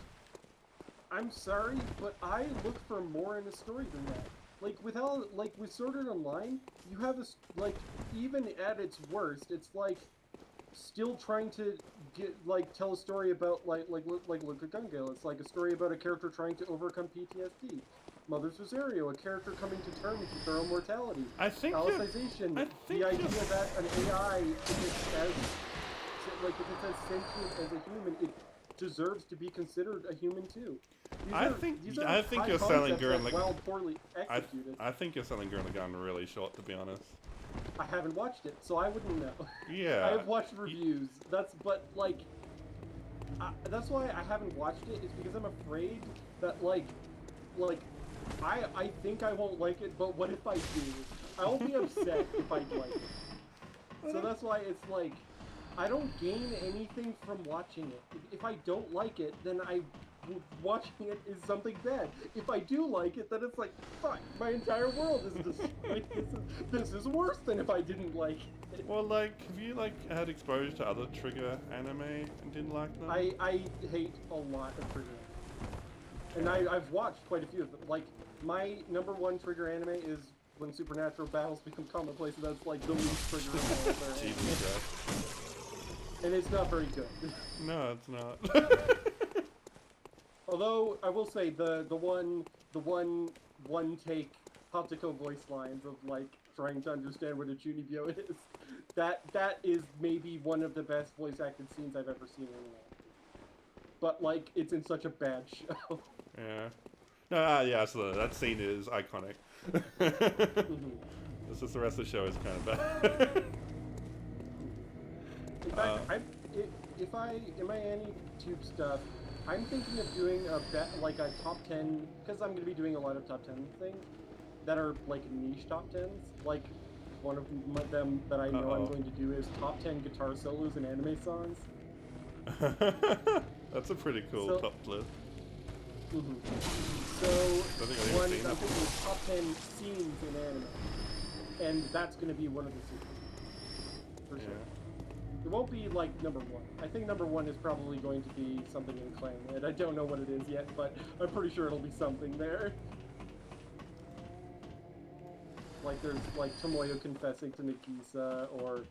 I'm sorry, but I look for more in a story than that. Like, with Sword Art Online, you have a, like, even at its worst, it's like, still trying to tell a story about like look at Gun Gale. It's like a story about a character trying to overcome PTSD. Mother's Rosario, a character coming to terms with their own mortality. I think Alicization, the idea that an AI, if it's as sentient as a human, it deserves to be considered a human too. I think you're selling Gurren Lagann. Well, poorly executed. I think you're selling Gurren Lagann really short, to be honest. I haven't watched it, so I wouldn't know. Yeah. I have watched reviews. That's why I haven't watched it. Is because I'm afraid that I think I won't like it, but what if I do? I'll be upset if I like it. So that's why it's like I don't gain anything from watching it. If I don't like it, then watching it is something bad. If I do like it, then it's like, fuck, my entire world is destroyed. This is worse than if I didn't like it. Well, like, have you had exposure to other Trigger anime and didn't like them? I hate a lot of Trigger anime. And I've watched quite a few of them. Like, my #1 Trigger anime is when supernatural battles become commonplace, and that's like the least Trigger of all their Jesus Christ. And it's not very good. No, it's not. Although I will say the one take Haptico voice lines of like trying to understand what a Junibyo is, that is maybe one of the best voice acted scenes I've ever seen in a while. But like it's in such a bad show. Yeah. No, yeah, absolutely. That scene is iconic. It's just the rest of the show is kind of bad. In fact, in my AniTube stuff, I'm thinking of doing a top 10, because I'm going to be doing a lot of top 10 things that are like niche top 10s. Like one of them that I know I'm going to do is top 10 guitar solos in anime songs. That's a pretty cool top list. So I'm thinking of top 10 scenes in anime, and that's going to be one of the scenes for sure. It won't be like #1. I think #1 is probably going to be something in Clan, and I don't know what it is yet, but I'm pretty sure it'll be something there. Like there's like Tomoyo confessing to Nagisa, or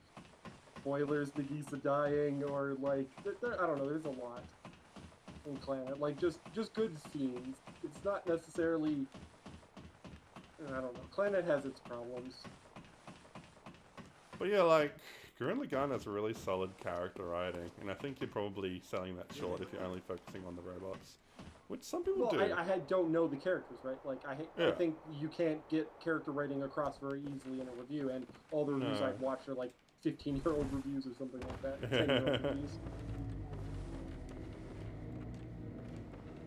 Boiler's Nagisa dying, or like I don't know. There's a lot in Clan. Like just good scenes. It's not necessarily. I don't know. Clanet has its problems. But yeah, like Gurren Lagann has a really solid character writing, and I think you're probably selling that short if you're only focusing on the robots, which some people do. I don't know the characters, right? Like I think you can't get character writing across very easily in a review, and all the reviews I've watched are like 15-year-old reviews or something like that. 10-year-old reviews.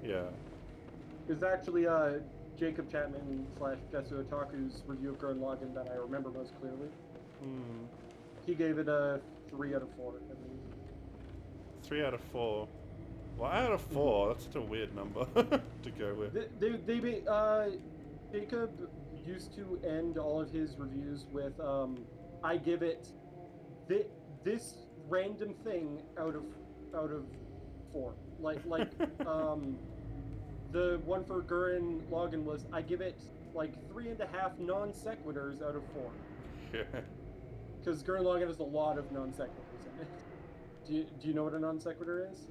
Yeah. It's actually Jacob Chapman / Jesu Otaku's review of Gurren Lagann that I remember most clearly. He gave it a 3 out of 4. 3 out of 4. Well, out of 4, that's such a weird number to go with. Jacob used to end all of his reviews with, I give it this random thing out of 4. Like the one for Gurren Lagann was, I give it like 3.5 non sequiturs out of 4. Yeah. Because Gurren Lagann has a lot of non sequiturs in it. Do you know what a non sequitur is?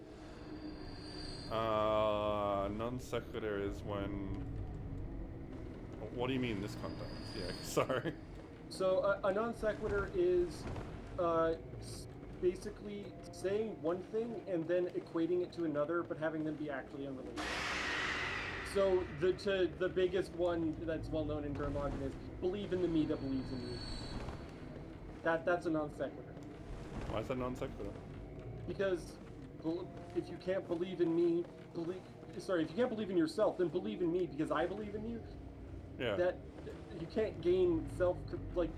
Non sequitur is when. What do you mean in this context? Yeah, sorry. So a non sequitur is basically saying one thing and then equating it to another, but having them be actually unrelated. So the biggest one that's well known in Gurren Lagann is "believe in the me that believes in you." That's a non sequitur. Why is that non sequitur? Because if you can't believe in me, if you can't believe in yourself, then believe in me because I believe in you. Yeah. That you can't gain like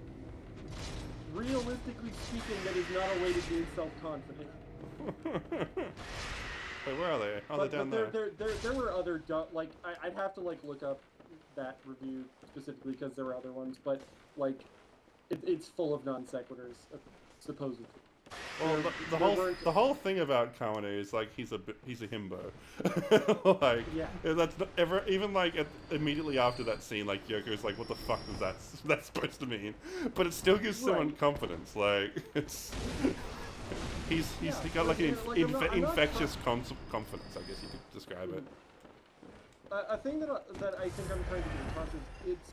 realistically speaking, that is not a way to gain self-confidence. Wait, where are they? Oh, they're down there. There were other like I'd have to like look up that review specifically because there were other ones, but like it's full of non sequiturs supposedly. Well, the whole thing about Kamine is like he's a himbo. Like yeah. That's not ever even like immediately after that scene, like Yoko's like, what the fuck does that supposed to mean? But it still gives someone confidence. Like it's he got like an infectious confidence, I guess you could describe it. A thing that I think I'm trying to get across is it's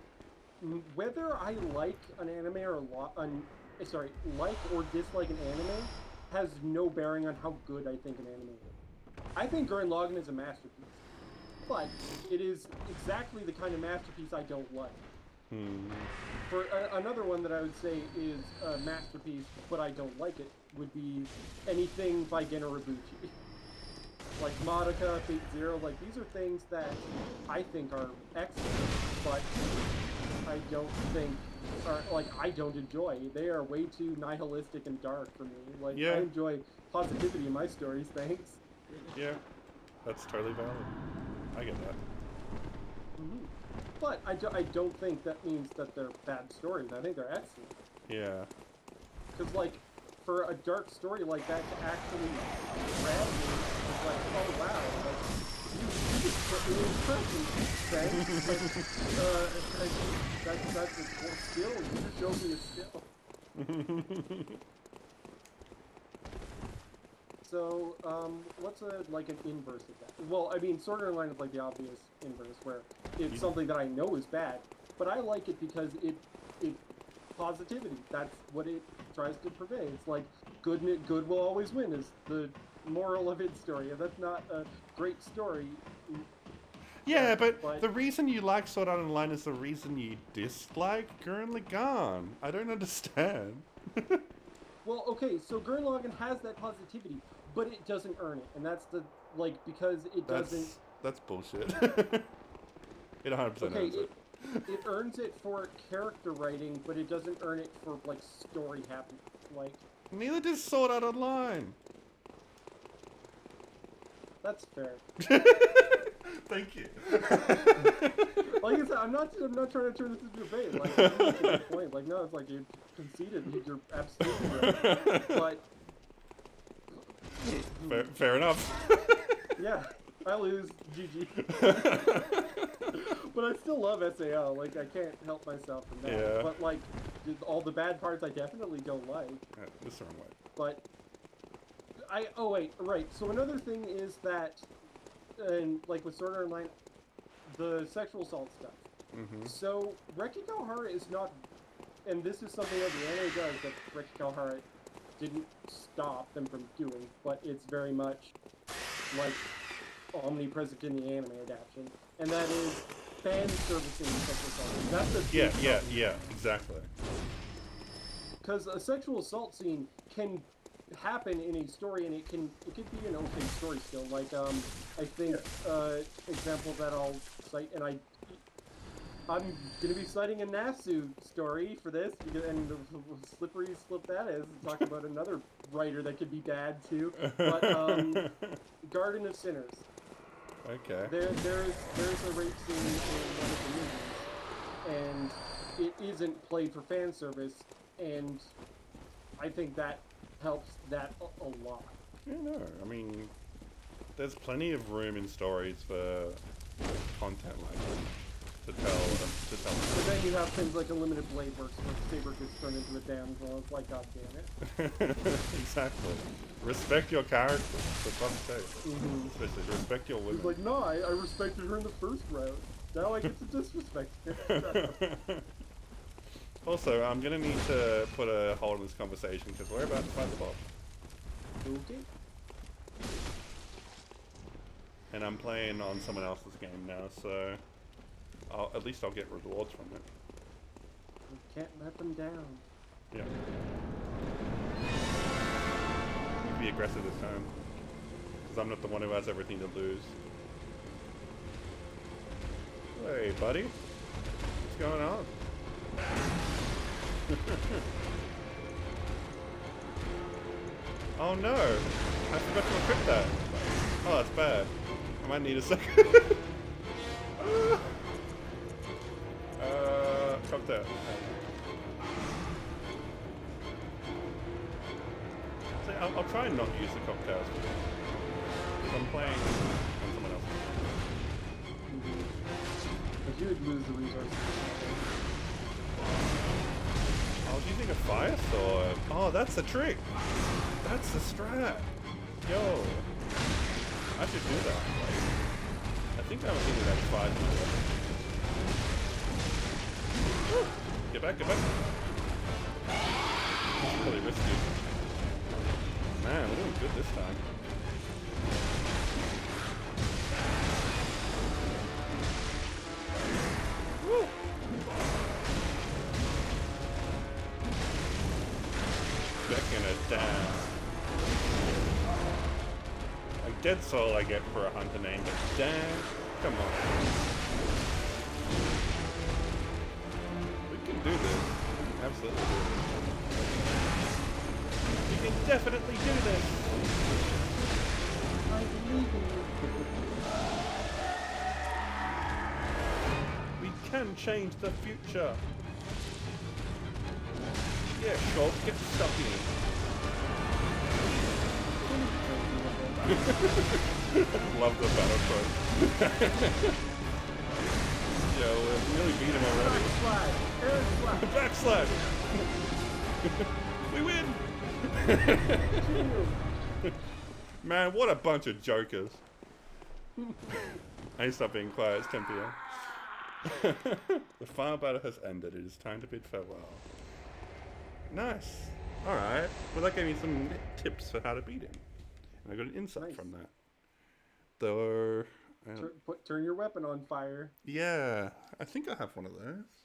whether I like an anime or like or dislike an anime has no bearing on how good I think an anime is. I think Gurren Lagann is a masterpiece, but it is exactly the kind of masterpiece I don't like. For another one that I would say is a masterpiece, but I don't like it, would be anything by Gen Urobuchi. Like Madoka, Fate Zero, like these are things that I think are excellent, but I don't think I don't enjoy. They are way too nihilistic and dark for me. Like I enjoy positivity in my stories, thanks. Yeah, that's totally valid. I get that. Mm-hmm. But I don't think that means that they're bad stories. I think they're excellent. Yeah. Because like for a dark story like that to actually grab me, it's like, oh wow, like you just put me in prison, thanks. Like, that's a cool skill. You just showed me a skill. So, what's an inverse of that? Well, I mean, Sword Art Online is like the obvious inverse, where it's something that I know is bad, but I like it because it positivity. That's what it tries to convey. It's like good will always win is the moral of its story, and that's not a great story. Yeah, but the reason you like Sword Art Online is the reason you dislike Gurren Lagann. I don't understand. Well, okay, so Gurren Lagann has that positivity, but it doesn't earn it, and that's because it doesn't. That's bullshit. It 100% earns it. It earns it for character writing, but it doesn't earn it for like story happening. Like neither does Sword Art Online. That's fair. Thank you. Like I said, I'm not trying to turn this into a debate. Like that's a good point. Like no, it's like you conceded. You're absolutely right. But fair enough. Yeah, I lose. GG. But I still love SAO. Like I can't help myself from that. Yeah. But like all the bad parts, I definitely don't like. Yeah, this wrong way. But right. So another thing is that, and like with Sword Art Online, the sexual assault stuff. Mm-hmm. So Reki Kawahara is not, and this is something that the anime does that Reki Kawahara didn't stop them from doing, but it's very much like omnipresent in the anime adaptation, and that is fan servicing sexual assault. That's a yeah, exactly. Because a sexual assault scene can happen in a story, and it could be an okay story still. Like I think example that I'll cite, and I'm gonna be citing a Nasu story for this, and the slippery slope that is talking about another writer that could be bad too. But Garden of Sinners. Okay. There's a rape scene in one of the movies, and it isn't played for fan service, and I think that helps that a lot. Yeah, no, I mean, there's plenty of room in stories for content like that. to tell them. But then you have things like Unlimited Blade Works where Saber gets turned into a damsel. It's like, god damn it. Exactly. Respect your character, for fuck's sake. Especially respect your women. He's like, no, I respected her in the first round. Now I get to disrespect her. Also, I'm gonna need to put a hold on this conversation because we're about to fight the boss. Okay. And I'm playing on someone else's game now, so at least I'll get rewards from it. We can't let them down. Yeah. You be aggressive this time. Because I'm not the one who has everything to lose. Hey, buddy. What's going on? Oh no! I forgot to equip that. Oh, that's bad. I might need a second. Cocktail. See, I'll try and not use the cocktails because I'm playing on someone else. But you would lose the resources. I was using a fire sword. Oh, that's the trick. That's the strat. Yo. I should do that. I think I was thinking that's 5 minutes. Get back, get back. This is really risky. Man, we're doing good this time. Woo! Becking it down. Like Dead Soul I get for a hunter name, but damn, come on. We can do this. Absolutely do this. We can definitely do this. I believe in We can change the future. Yeah, Shulk, get stuck in. Love the battle code. Yo, we really beat him already. Backslide! Backslash! We win! Man, what a bunch of jokers. I need to stop being quiet, it's 10 p.m. The final battle has ended. It is time to bid farewell. Nice. Alright. Well, that gave me some tips for how to beat him. And I got an insight from that. Though... Turn your weapon on fire. Yeah. I think I have one of those.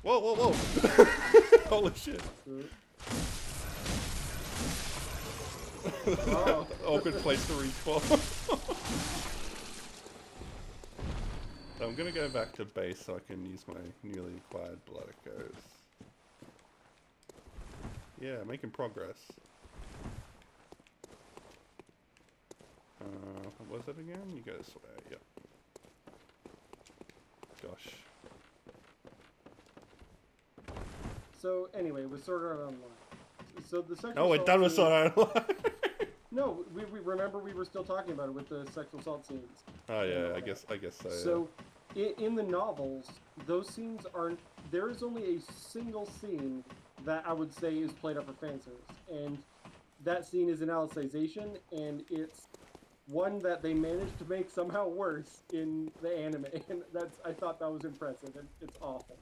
Whoa, whoa, whoa! Holy shit. Oh. Awkward place to respawn. I'm gonna go back to base so I can use my newly acquired blood echoes. Yeah, making progress. What was it again? You go this way, yep. Gosh. So anyway, with Sword Art Online. So the sexual Oh, we're done with Sword Art Online. No, we remember we were still talking about it with the sexual assault scenes. Oh yeah, I guess so. So in the novels, those scenes aren't. There is only a single scene that I would say is played up for fan service, and that scene is an Alicization, and it's one that they managed to make somehow worse in the anime, and I thought that was impressive, and it's awful.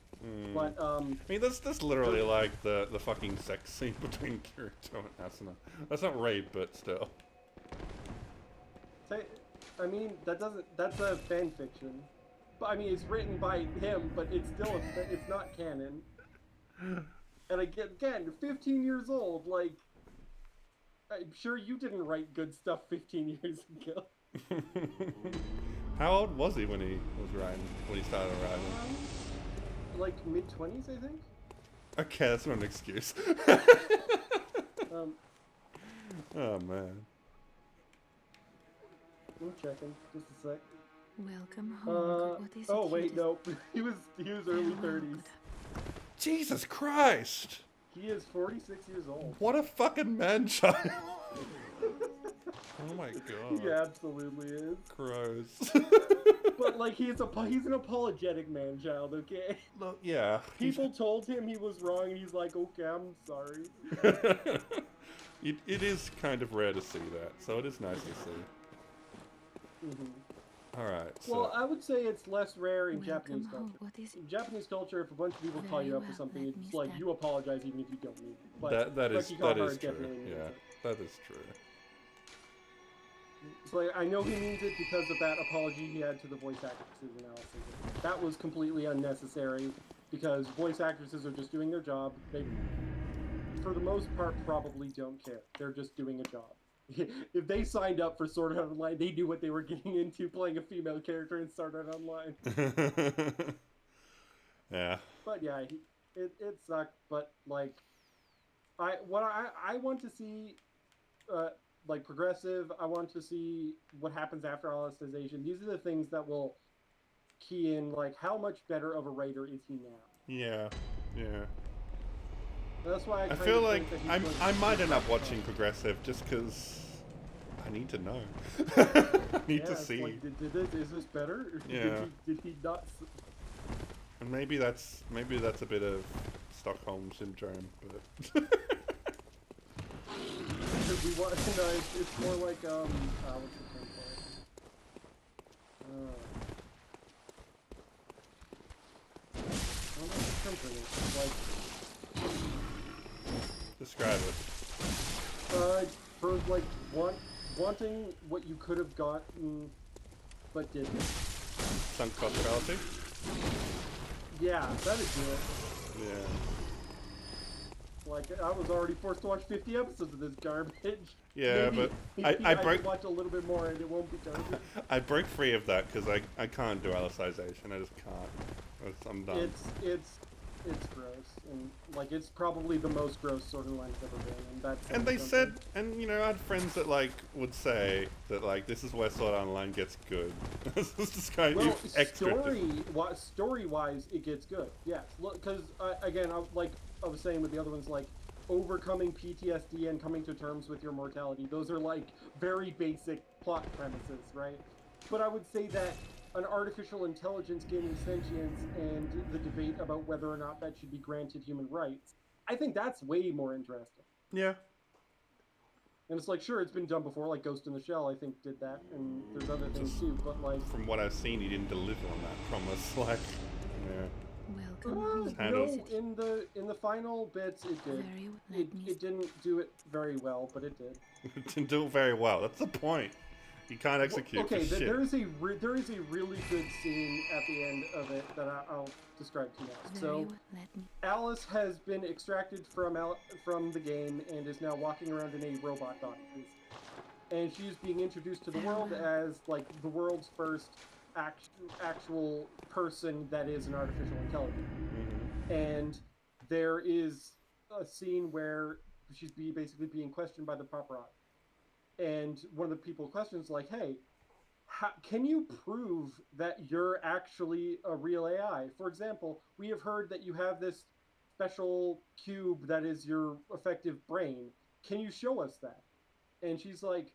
But I mean, that's literally like the fucking sex scene between Kirito and Asuna. That's not rape, but still. I mean, that's a fan fiction. But I mean, it's written by him, but it's still it's not canon. And again, 15 years old, like, I'm sure you didn't write good stuff 15 years ago. How old was he when he started writing? Like mid-20s, I think. Okay, that's not an excuse. Oh man. I'm checking. Just a sec. Welcome home. What is Oh it wait, you no. He was early 30s. Jesus Christ! He is 46 years old. What a fucking man-child! Oh my god. He absolutely is. Gross. But like he's an apologetic man child, okay? Look, yeah. People told him he was wrong and he's like, okay, I'm sorry. It is kind of rare to see that, so it is nice to see. Alright, so... Well, I would say it's less rare in Welcome Japanese home. culture. What is it? In Japanese culture, if a bunch of people call you Very up for well, something, let me it's like start. you apologize even if you don't mean it. But that is Kakihara true. definitely means Yeah, it. that is true. It's like, I know he means it because of that apology he had to the voice actresses analysis. That was completely unnecessary because voice actresses are just doing their job. They, for the most part, probably don't care. They're just doing a job. If they signed up for Sword Art Online, they knew what they were getting into playing a female character in Sword Art Online. Yeah. But yeah, it sucked. But like, I want to see, like progressive. I want to see what happens after Alicization. These are the things that will key in like how much better of a writer is he now. Yeah. Yeah. That's why I feel like I might end up watching Progressive just because I need to know. I need to see. Like, is this better? Yeah. Did he not? And maybe that's a bit of Stockholm syndrome, but We want, no, it's more like what's the term for it? I don't know what the term for it is. describe it. For like wanting what you could have gotten, but didn't. Sunk cost fallacy? Yeah, that'd do it. Yeah. Like, I was already forced to watch 50 episodes of this garbage. Yeah, Maybe but I break... can watch a little bit more and it won't be garbage. I break free of that because I can't do Alicization. I just can't. I'm done. It's gross, and like it's probably the most gross Sword Art Online's ever been, and that's. And they said, and you know, I had friends that like would say that like this is where Sword Art Online gets good. This is just kind of extra. Story-wise, it gets good. Yes, because again, I was saying with the other ones, like overcoming PTSD and coming to terms with your mortality. Those are like very basic plot premises, right? But I would say that an artificial intelligence gaining sentience and the debate about whether or not that should be granted human rights, I think that's way more interesting. Yeah. And it's like, sure, it's been done before, like Ghost in the Shell, I think, did that, and there's other things too, but like... From what I've seen, he didn't deliver on that promise, like, yeah. Welcome home. No, in the final bits, it did. It didn't do it very well, but it did. It didn't do it very well, that's the point. You can't execute okay, for shit. there is a really good scene at the end of it that I'll describe to you now. So, Alice has been extracted from the game and is now walking around in a robot body, and she's being introduced to the world as like the world's first actual person that is an artificial intelligence. Mm-hmm. And there is a scene where she's basically being questioned by the paparazzi. And one of the people questions like, hey, can you prove that you're actually a real AI? For example, we have heard that you have this special cube that is your effective brain. Can you show us that? And she's like,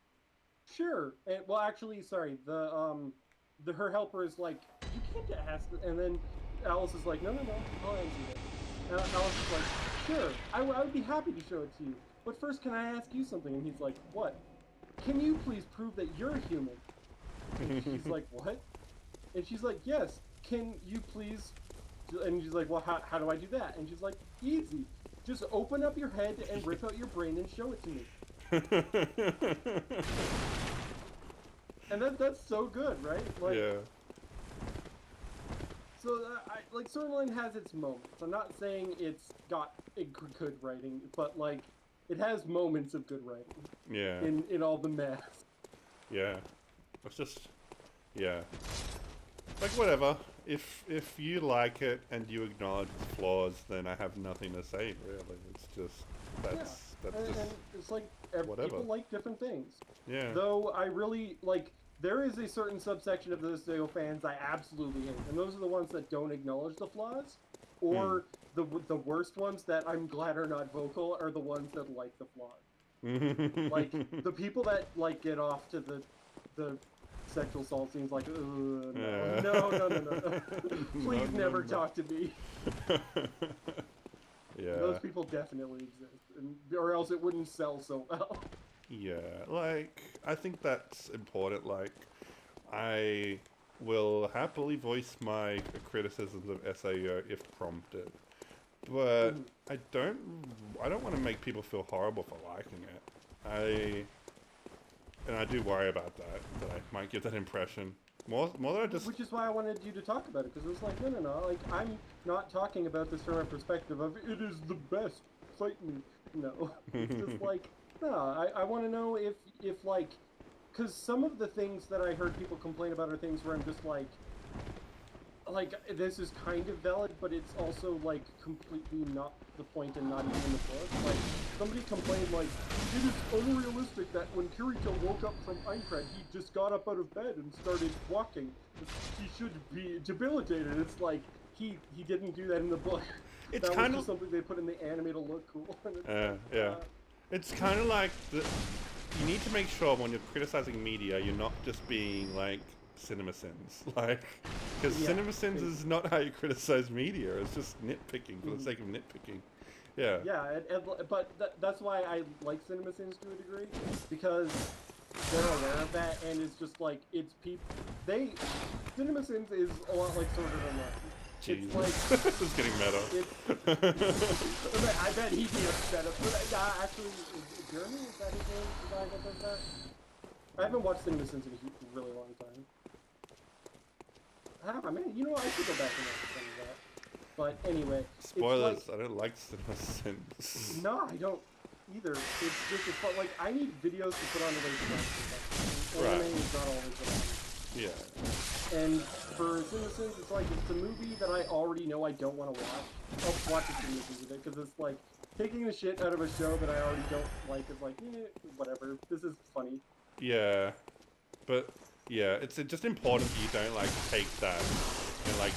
sure. And well, actually, sorry, her helper is like, you can't ask. And then Alice is like, no, I'll answer it. And Alice is like, sure, I would be happy to show it to you. But first, can I ask you something? And he's like, what? Can you please prove that you're human? And she's like, what? And she's like, yes, can you please? And she's like, well, how do I do that? And she's like, easy. Just open up your head and rip out your brain and show it to me. And that's so good, right? Like, yeah. So, like, Sword Art Online has its moments. I'm not saying it's got good writing, but, like, it has moments of good writing. Yeah. In all the mess. Yeah. It's just... Yeah. Like, whatever. If you like it and you acknowledge its flaws, then I have nothing to say, really. It's just... That's just... And it's like, whatever. People like different things. Yeah. Though, I really, like... There is a certain subsection of those Zeo fans I absolutely hate, and those are the ones that don't acknowledge the flaws, or the worst ones that I'm glad are not vocal are the ones that like the flaws. Like the people that like get off to the sexual assault scenes, like, no, Yeah. no. Please No, never no. talk to me. Yeah. Those people definitely exist, or else it wouldn't sell so well. Yeah, like, I think that's important. Like, I will happily voice my criticisms of SAO if prompted. But I don't want to make people feel horrible for liking it. And I do worry about that I might give that impression. More than I just... Which is why I wanted you to talk about it, because it was like, no, like, I'm not talking about this from a perspective of, it is the best, fight me. No, it's just like, no, I want to know if like, because some of the things that I heard people complain about are things where I'm just like, this is kind of valid, but it's also, like, completely not the point and not even in the book. Like, somebody complained, like, it is unrealistic that when Kirito woke up from Aincrad, he just got up out of bed and started walking. He should be debilitated. It's like, he didn't do that in the book. It's that kind was of... just something they put in the anime to look cool. And it's yeah. It's kind of like you need to make sure when you're criticizing media, you're not just being like CinemaSins, like, because CinemaSins is not how you criticize media. It's just nitpicking for the sake of nitpicking. Yeah. Yeah, but that's why I like CinemaSins to a degree, because they're aware of that, and it's just like, it's people. CinemaSins is a lot like Sword Art Online. Jesus. It's like, this is getting meta. I bet he'd be upset. Actually, is Jeremy? Is that his name? The guy that does that? I haven't watched CinemaSins in a really long time. Ah, man, you know what? I should go back and watch some of that. But anyway, Spoilers. it's like, I don't like CinemaSins. no, I don't either. It's just like, I need videos to put on the way. Anime is not always what I need. Yeah. And for CinemaSins, it's like, it's a movie that I already know I don't want to watch. I'll watch a CinemaSins with it, because it's like, taking the shit out of a show that I already don't like is like, whatever, this is funny. Yeah. But, yeah, it's just important that you don't, like, take that and, like,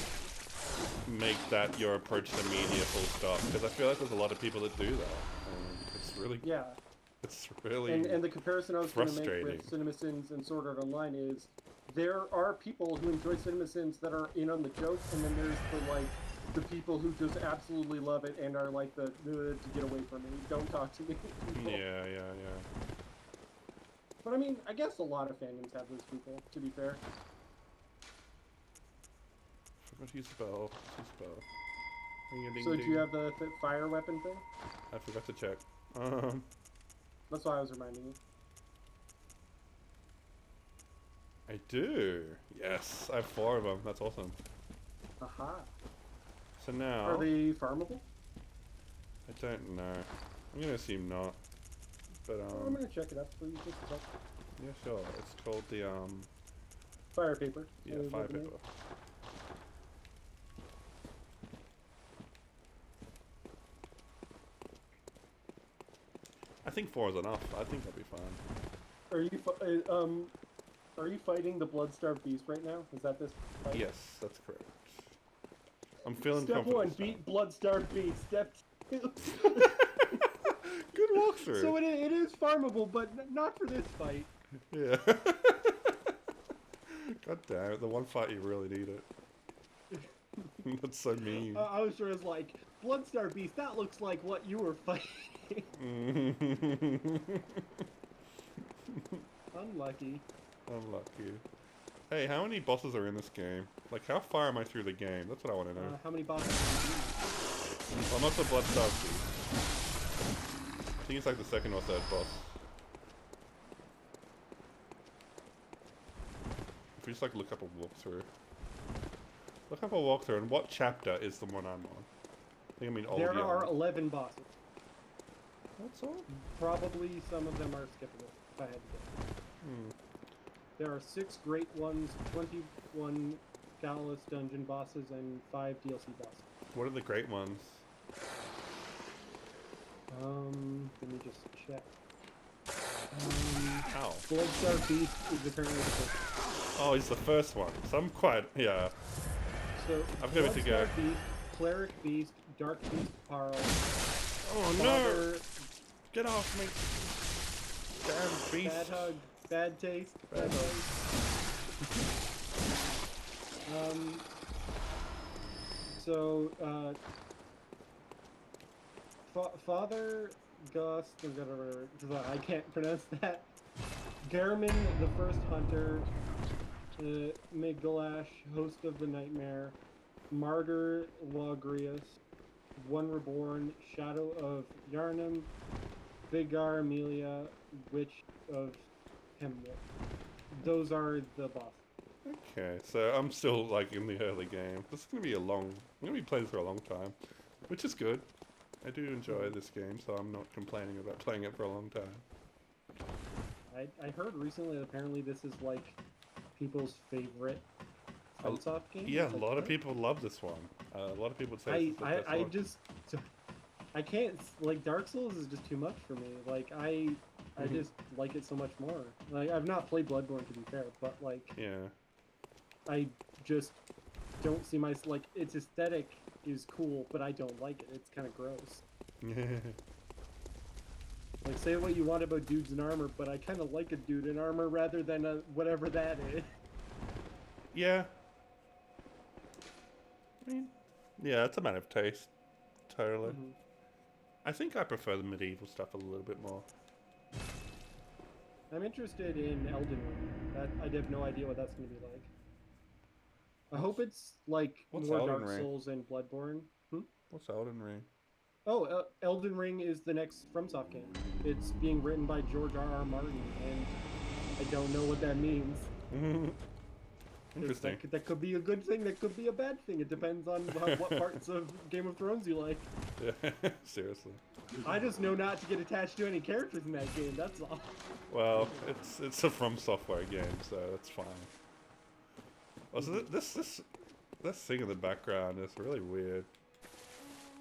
make that your approach to media full stop. Because I feel like there's a lot of people that do that. And it's really... Yeah. It's really And the comparison I was going to make frustrating. with CinemaSins and Sword Art Online is, there are people who enjoy CinemaSins that are in on the joke, and then there's the people who just absolutely love it and are like to get away from me, don't talk to me. People. Yeah. But I mean, I guess a lot of fandoms have those people, to be fair. Forgot to use spell. So do you have the fire weapon thing? I forgot to check. That's why I was reminding you. I do. Yes, I have 4 of them. That's awesome. Aha. So now... Are they farmable? I don't know. I'm gonna assume not. But I'm gonna check it up for you just a sec. yeah, sure. It's called the Fire paper. yeah, fire paper. I think 4 is enough. I think I'll be fine. Are you fighting the Bloodstarved Beast right now? Is that this fight? Yes, that's correct. I'm feeling Step confident. 1, beat Bloodstarved Beast. Step 2. Good walkthrough. So it is farmable, but not for this fight. Yeah. God damn it, the one fight you really need it. That's so mean. I was sure it's like, Bloodstarved Beast, that looks like what you were fighting. Unlucky. Unlucky. Hey, how many bosses are in this game? Like, how far am I through the game? That's what I want to know. How many bosses have you Well, not the Bloodstarved Beast. I think it's like the 2nd or 3rd boss. If we just like look up a walkthrough. Look up a walkthrough, and what chapter is the one I'm on? I think I mean all There of the are 11 bosses. That's all? Probably some of them are skippable, if I had to guess. There are 6 great ones, 21 Gallus dungeon bosses, and 5 DLC bosses. What are the great ones? Let me just check. Ow. Bloodstarved Beast is apparently the first. Oh, he's the first one. So I'm quite, yeah. So, I've got it to go. Bloodstarved Beast, Cleric Beast, Dark Beast Parl, Oh Father, no! Get off me! Damn beast. Bad hug. Bad taste. Bad hug. So, Father Gust, or whatever, because I can't pronounce that. Garmin, the first hunter. Miglash, host of the nightmare. Martyr Logrius. One Reborn, Shadow of Yarnum. Vigar Amelia, Witch of Hemwick. Those are the bosses. Okay, so I'm still like in the early game. This is gonna be I'm gonna be playing for a long time, which is good. I do enjoy this game, so I'm not complaining about playing it for a long time. I heard recently that apparently this is like people's favorite FromSoft game. Yeah, a lot of people love this one. A lot of people say this is the best one. I can't, like, Dark Souls is just too much for me. Like, I just like it so much more. Like, I've not played Bloodborne, to be fair, but, like, yeah, I just don't see like, its aesthetic is cool, but I don't like it. It's kind of gross. Like, say what you want about dudes in armor, but I kind of like a dude in armor rather than whatever that is. Yeah. I mean, yeah, it's a matter of taste. Totally. I think I prefer the medieval stuff a little bit more. I'm interested in Elden Ring. I have no idea what that's going to be like. I hope it's like What's more Elden Dark Ring? Souls and Bloodborne. What's Elden Ring? Oh, Elden Ring is the next FromSoft game. It's being written by George R.R. Martin, and I don't know what that means. Interesting. That could be a good thing, that could be a bad thing. It depends on what parts of Game of Thrones you like. Yeah, seriously. I just know not to get attached to any characters in that game, that's all. Well, it's a From Software game, so that's fine. Also, this thing in the background is really weird.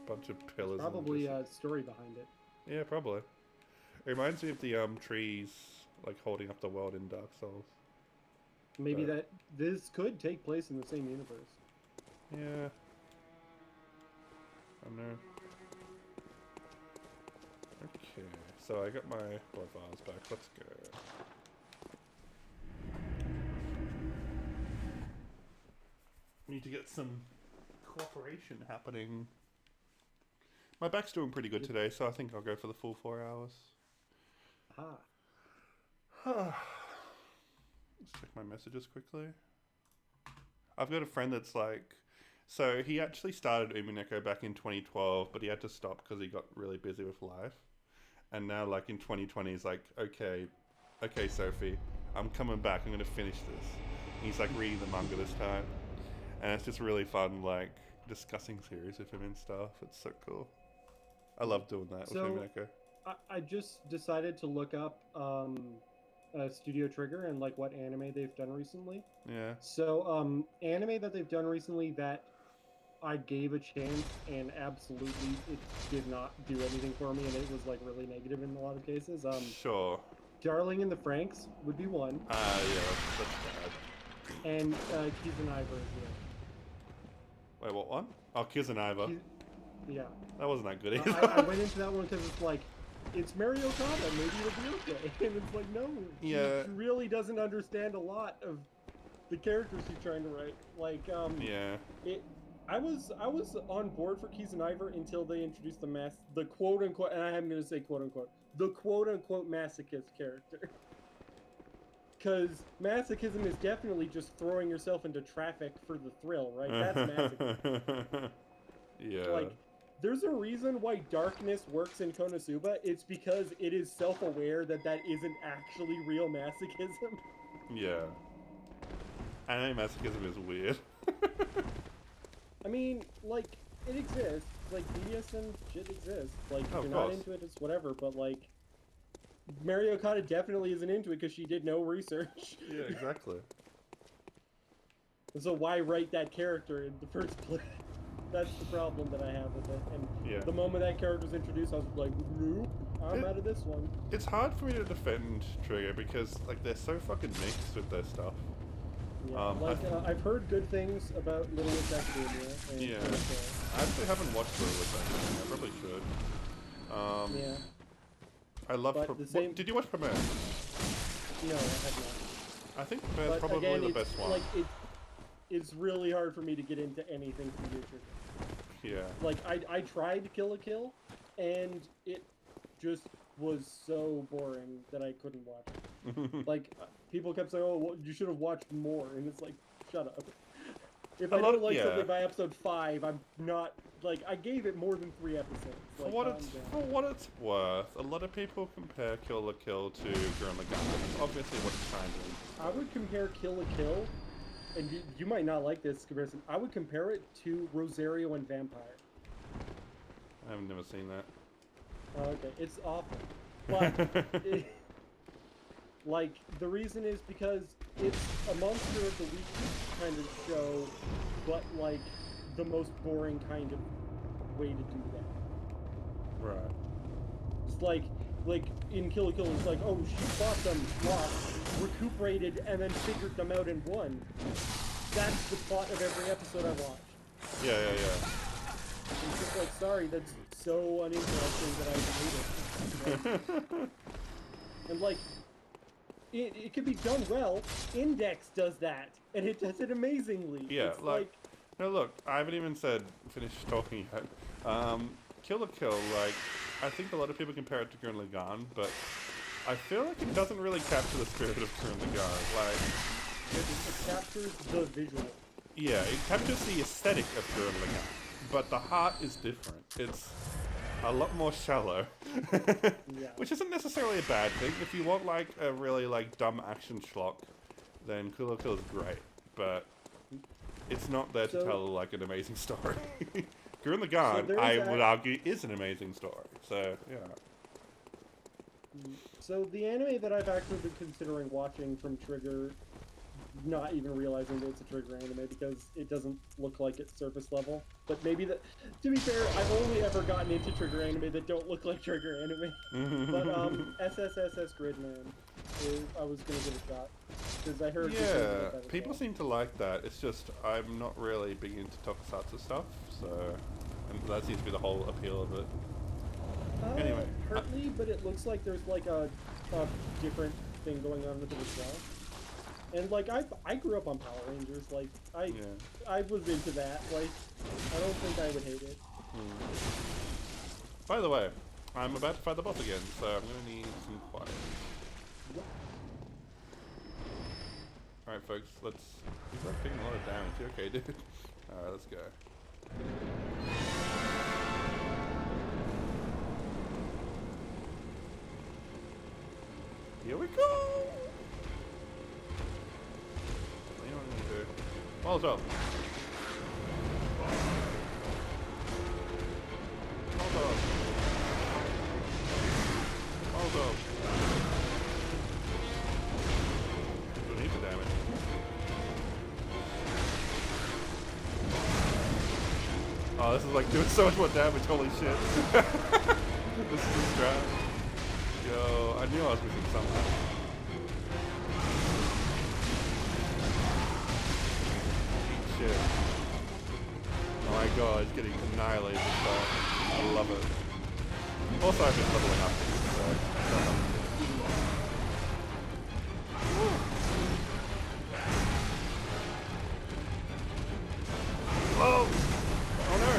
Bunch of pillars. Probably a story behind it. Yeah, probably. It reminds me of the trees, like holding up the world in Dark Souls. Maybe that this could take place in the same universe. Yeah. I know. Okay, so I got my profiles back. Let's go. Need to get some cooperation happening. My back's doing pretty good today, so I think I'll go for the full 4 hours. Let's check my messages quickly. I've got a friend that's like... So he actually started Umineko back in 2012, but he had to stop because he got really busy with life. And now, like, in 2020, he's like, okay, Sophie, I'm coming back. I'm going to finish this. And he's, like, reading the manga this time. And it's just really fun, like, discussing series with him and stuff. It's so cool. I love doing that with Umineko. I just decided to look up Studio Trigger and, like, what anime they've done recently. Yeah. So, anime that they've done recently that I gave a chance, and absolutely it did not do anything for me, and it was, like, really negative in a lot of cases. Sure. Darling in the Franxx would be one. Yeah, that's bad. And Kizunaiva is the other. Wait, what one? Oh, Kizunaiva. Yeah. That wasn't that good either. I went into that one because it's like, it's Mario Kata, maybe it'll be okay. And it's like, no. Yeah. She really doesn't understand a lot of the characters she's trying to write. Like, yeah. I was on board for Kizunaiva until they introduced the quote unquote, and I am going to say quote unquote, the quote unquote masochist character. Because masochism is definitely just throwing yourself into traffic for the thrill, right? That's masochism. Yeah. Like, there's a reason why darkness works in Konosuba. It's because it is self-aware that isn't actually real masochism. Yeah. Anime masochism is weird. I mean, like, it exists. Like, BDSM shit exists. Like, if you're not into it, it's whatever. But, like, Mario Kata definitely isn't into it because she did no research. Yeah, exactly. So why write that character in the first place? That's the problem that I have with it. And the moment that character was introduced, I was like, nope, I'm out of this one. It's hard for me to defend Trigger because, like, they're so fucking mixed with their stuff. Yeah, I've heard good things about Little Witch Academia. And yeah. I actually haven't watched Little Witch Academia. I probably should. Yeah. I love. But the same- Did you watch Premiere? No, I have not. I think Premiere's But probably again, the it's best one. like it's really hard for me to get into anything Studio Trigger. Yeah. Like I tried Kill la Kill, and it just was so boring that I couldn't watch it. Like people kept saying, "Oh, well, you should have watched more," and it's like, shut up. If I don't like something by episode 5, I'm not like I gave it more than 3 episodes. For Like, what it's worth, a lot of people compare Kill la Kill to Gurren Lagann. It's obviously what it's trying to do. I would compare Kill la Kill, and you might not like this comparison. I would compare it to Rosario and Vampire. I've never seen that. Okay, it's awful, but like the reason is because it's a Monster of the Week kind of show, but like the most boring kind of way to do that. Right. It's like in Kill la Kill, it's like, oh, she fought them, lost, recuperated, and then figured them out and won. That's the plot of every episode I watch. Yeah. It's just like, sorry, that's so uninteresting that I hate it. And like, it could be done well. Index does that, and it does it amazingly. Yeah, it's like, no, look, I haven't even finished talking yet. Kill la Kill, like, I think a lot of people compare it to Gurren Lagann, but I feel like it doesn't really capture the spirit of Gurren Lagann. Like, it captures the visual. Yeah, it captures the aesthetic of Gurren Lagann, but the heart is different. It's a lot more shallow, Yeah. which isn't necessarily a bad thing. If you want like a really like dumb action schlock, then Kill la Kill is great, but it's not there to tell like an amazing story. Gurren Lagann, I would argue, is an amazing story. So yeah. So the anime that I've actually been considering watching from Trigger, not even realizing that it's a Trigger anime because it doesn't look like it's surface level. But maybe that, to be fair, I've only ever gotten into Trigger anime that don't look like Trigger anime. But SSSS Gridman, I was gonna give a shot because I heard. Yeah, people seem to like that. It's just I'm not really big into tokusatsu stuff, so and that seems to be the whole appeal of it. Anyway, partly, but it looks like there's like a different thing going on with it as well. And like I grew up on Power Rangers, like I was into that. Like I don't think I would hate it. By the way, I'm about to fight the boss again, so I'm gonna need some quiet. Alright folks, he's like taking a lot of damage. You okay, dude? Alright, let's go. Here we go! What do you want me to do? Molotov! Molotov! Molotov! Don't need the damage. Oh, this is like doing so much more damage, holy shit. This is a strat. Yo, I knew I was missing something. Shit. Oh my god, it's getting annihilated this time. I love it. Also, I've been leveling up, so... Whoa! Oh no!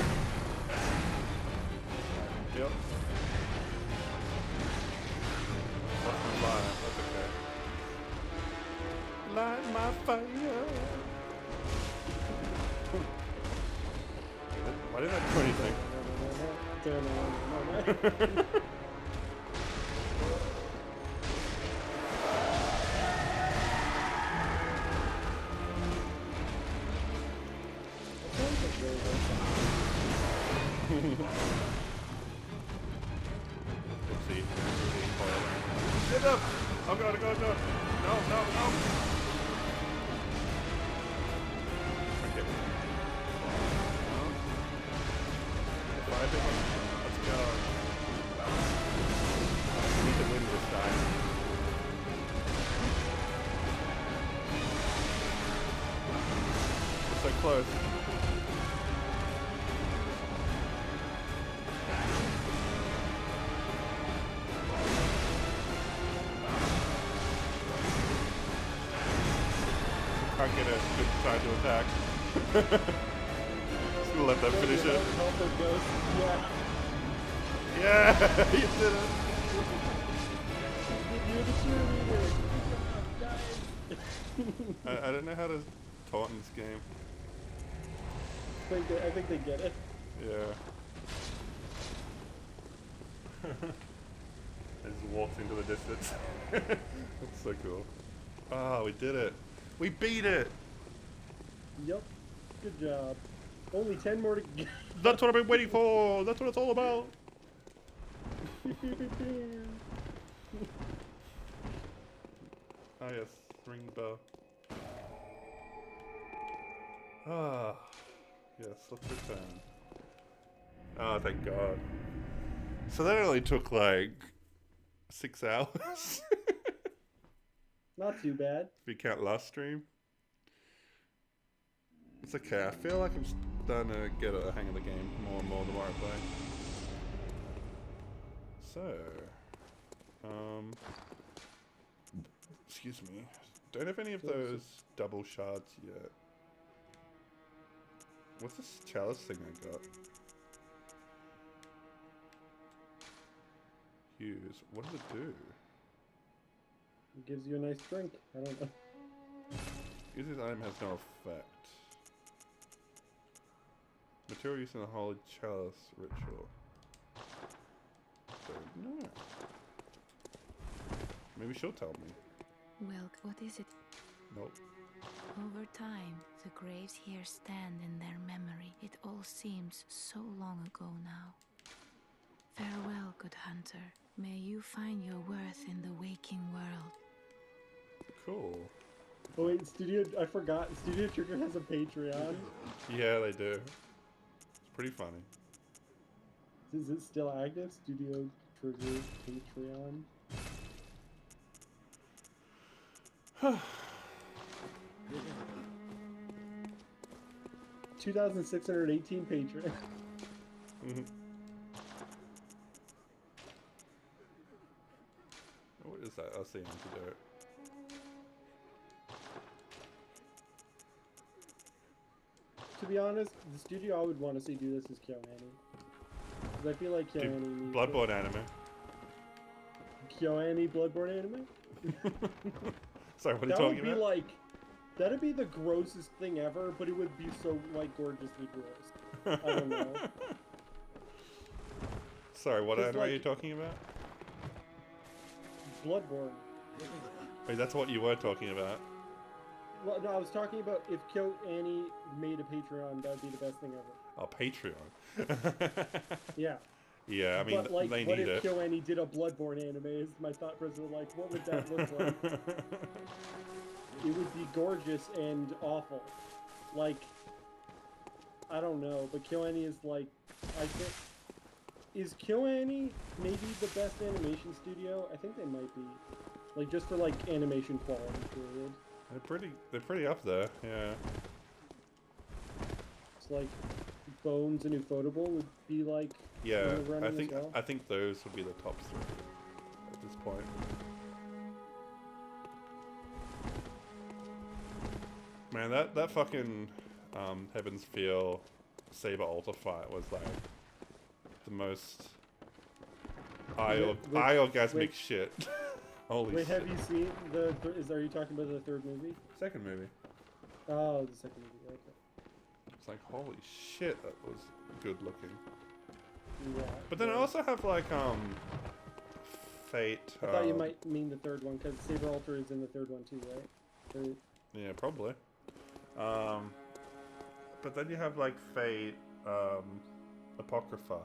Yep. That's okay. Light my fire! Why didn't I do anything? Oopsie. Shit up! Oh god, oh god, no! No, no, no! Okay. No. Let's go. We need to win this time. We're so close. can't get a good time to attack. Just gonna let them finish it. Yeah. Yeah, you did it. You're the cheerleader. Good job, guys. I don't know how to taunt in this game. I think they get it. Yeah. I just walked into the distance. That's so cool. Ah, we did it. We beat it. Yep. Good job. Only 10 more to go. That's what I've been waiting for. That's what it's all about. Ah, yes. Ring the bell. Ah. Yes, let's return. Oh, thank God. So that only took like 6 hours. Not too bad. If you count last stream. It's okay, I feel like I'm starting to get a hang of the game more and more the more I play. So, excuse me. Don't have any of those double shards yet. What's this chalice thing I got? Use. What does it do? It gives you a nice drink. I don't know. Use this item has no effect. Material used in the holy chalice ritual. Don't know. Maybe she'll tell me. Well, what is it? Nope. Over time, the graves here stand in their memory. It all seems so long ago now. Farewell, good hunter. May you find your worth in the waking world. Cool. Oh wait, I forgot. Studio Trigger has a Patreon. Yeah, they do. It's pretty funny. Is it still active? Studio Trigger Patreon? 2,618 patrons. What is that? That's the antidote. To be honest, the studio I would want to see do this is KyoAni. Because I feel like KyoAni needs Bloodborne anime. KyoAni Bloodborne anime? Sorry, what are you That talking would be about? like... That'd be the grossest thing ever, but it would be so, like, gorgeously gross. I don't know. Sorry, what 'Cause, anime are you like- talking about? Bloodborne. Wait, that's what you were talking about. Well, no, I was talking about if KyoAni made a Patreon, that would be the best thing ever. Oh, Patreon. Yeah. Yeah, I mean, But, like, they what need if it. KyoAni did a Bloodborne anime? Is my thought process, like, what would that look like? It would be gorgeous and awful. Like, I don't know, but KyoAni is like, I think, is KyoAni maybe the best animation studio? I think they might be. Like, just for, like, animation quality, period. They're pretty up there, yeah. It's like, Bones and Ufotable would be, like, Yeah, in the running as well. I think those would be the top 3 at this point. Man, that fucking Heaven's Feel Saber Altar fight was like the most eye-orgasmic shit. Holy Wait, shit. have you seen are you talking about the third movie? Second movie. Oh, the second movie, okay. It's like, holy shit, that was good looking. Yeah. But then I also have like Fate. I thought you might mean the third one, because Saber Altar is in the third one too, right? Or, Yeah, probably. But then you have like Fate, Apocrypha.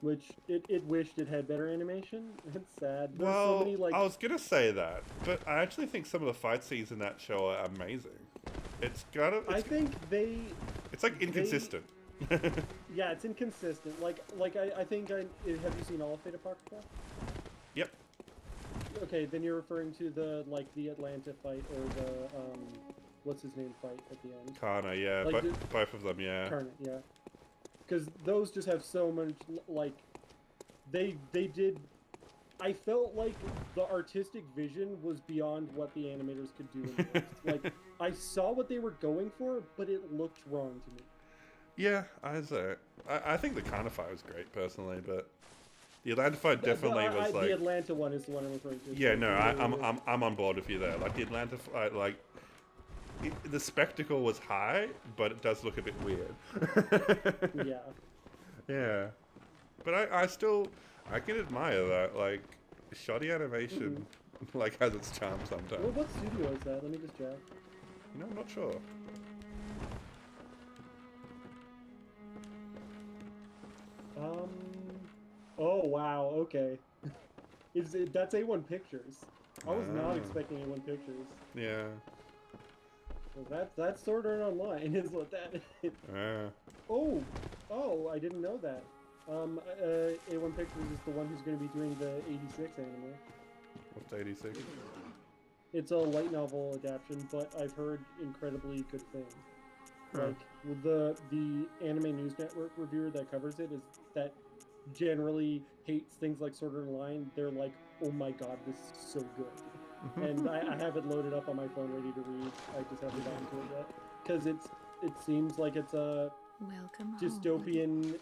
which it wished it had better animation. It's sad. There's Well, so many, like, I was gonna say that, but I actually think some of the fight scenes in that show are amazing. It's got a, I think it's like inconsistent. yeah, it's inconsistent. Like I think have you seen all of Fate Apocrypha? Yep. Okay, then you're referring to the Atlanta fight or the what's his name fight at the end. Kana, yeah, Like, both of them, yeah. Karna, yeah. Because those just have so much, like, they did I felt like the artistic vision was beyond what the animators could do in post. Like, I saw what they were going for, but it looked wrong to me. Yeah, I think the Carnify was great personally, but the Atlantified definitely was like the Atlanta one is the one I'm referring to. yeah, no, I'm on board with you there. Like the Atlantified, like the spectacle was high, but it does look a bit weird. Yeah. Yeah, but I can admire that. Like shoddy animation, like has its charm sometimes. Well, what studio is that? Let me just check. You know, I'm not sure. Oh wow. Okay. That's A1 Pictures? I was not expecting A1 Pictures. Yeah. Well, that's Sword Art Online is what that is. Oh, I didn't know that. A1 Pictures is the one who's going to be doing the 86 anime. What's 86? It's a light novel adaptation, but I've heard incredibly good things. Like the Anime News Network reviewer that covers it is that generally hates things like Sword Art Online. They're like, oh my god, this is so good. And I have it loaded up on my phone ready to read. I just haven't gotten to it yet. Because it seems like it's a Welcome dystopian home.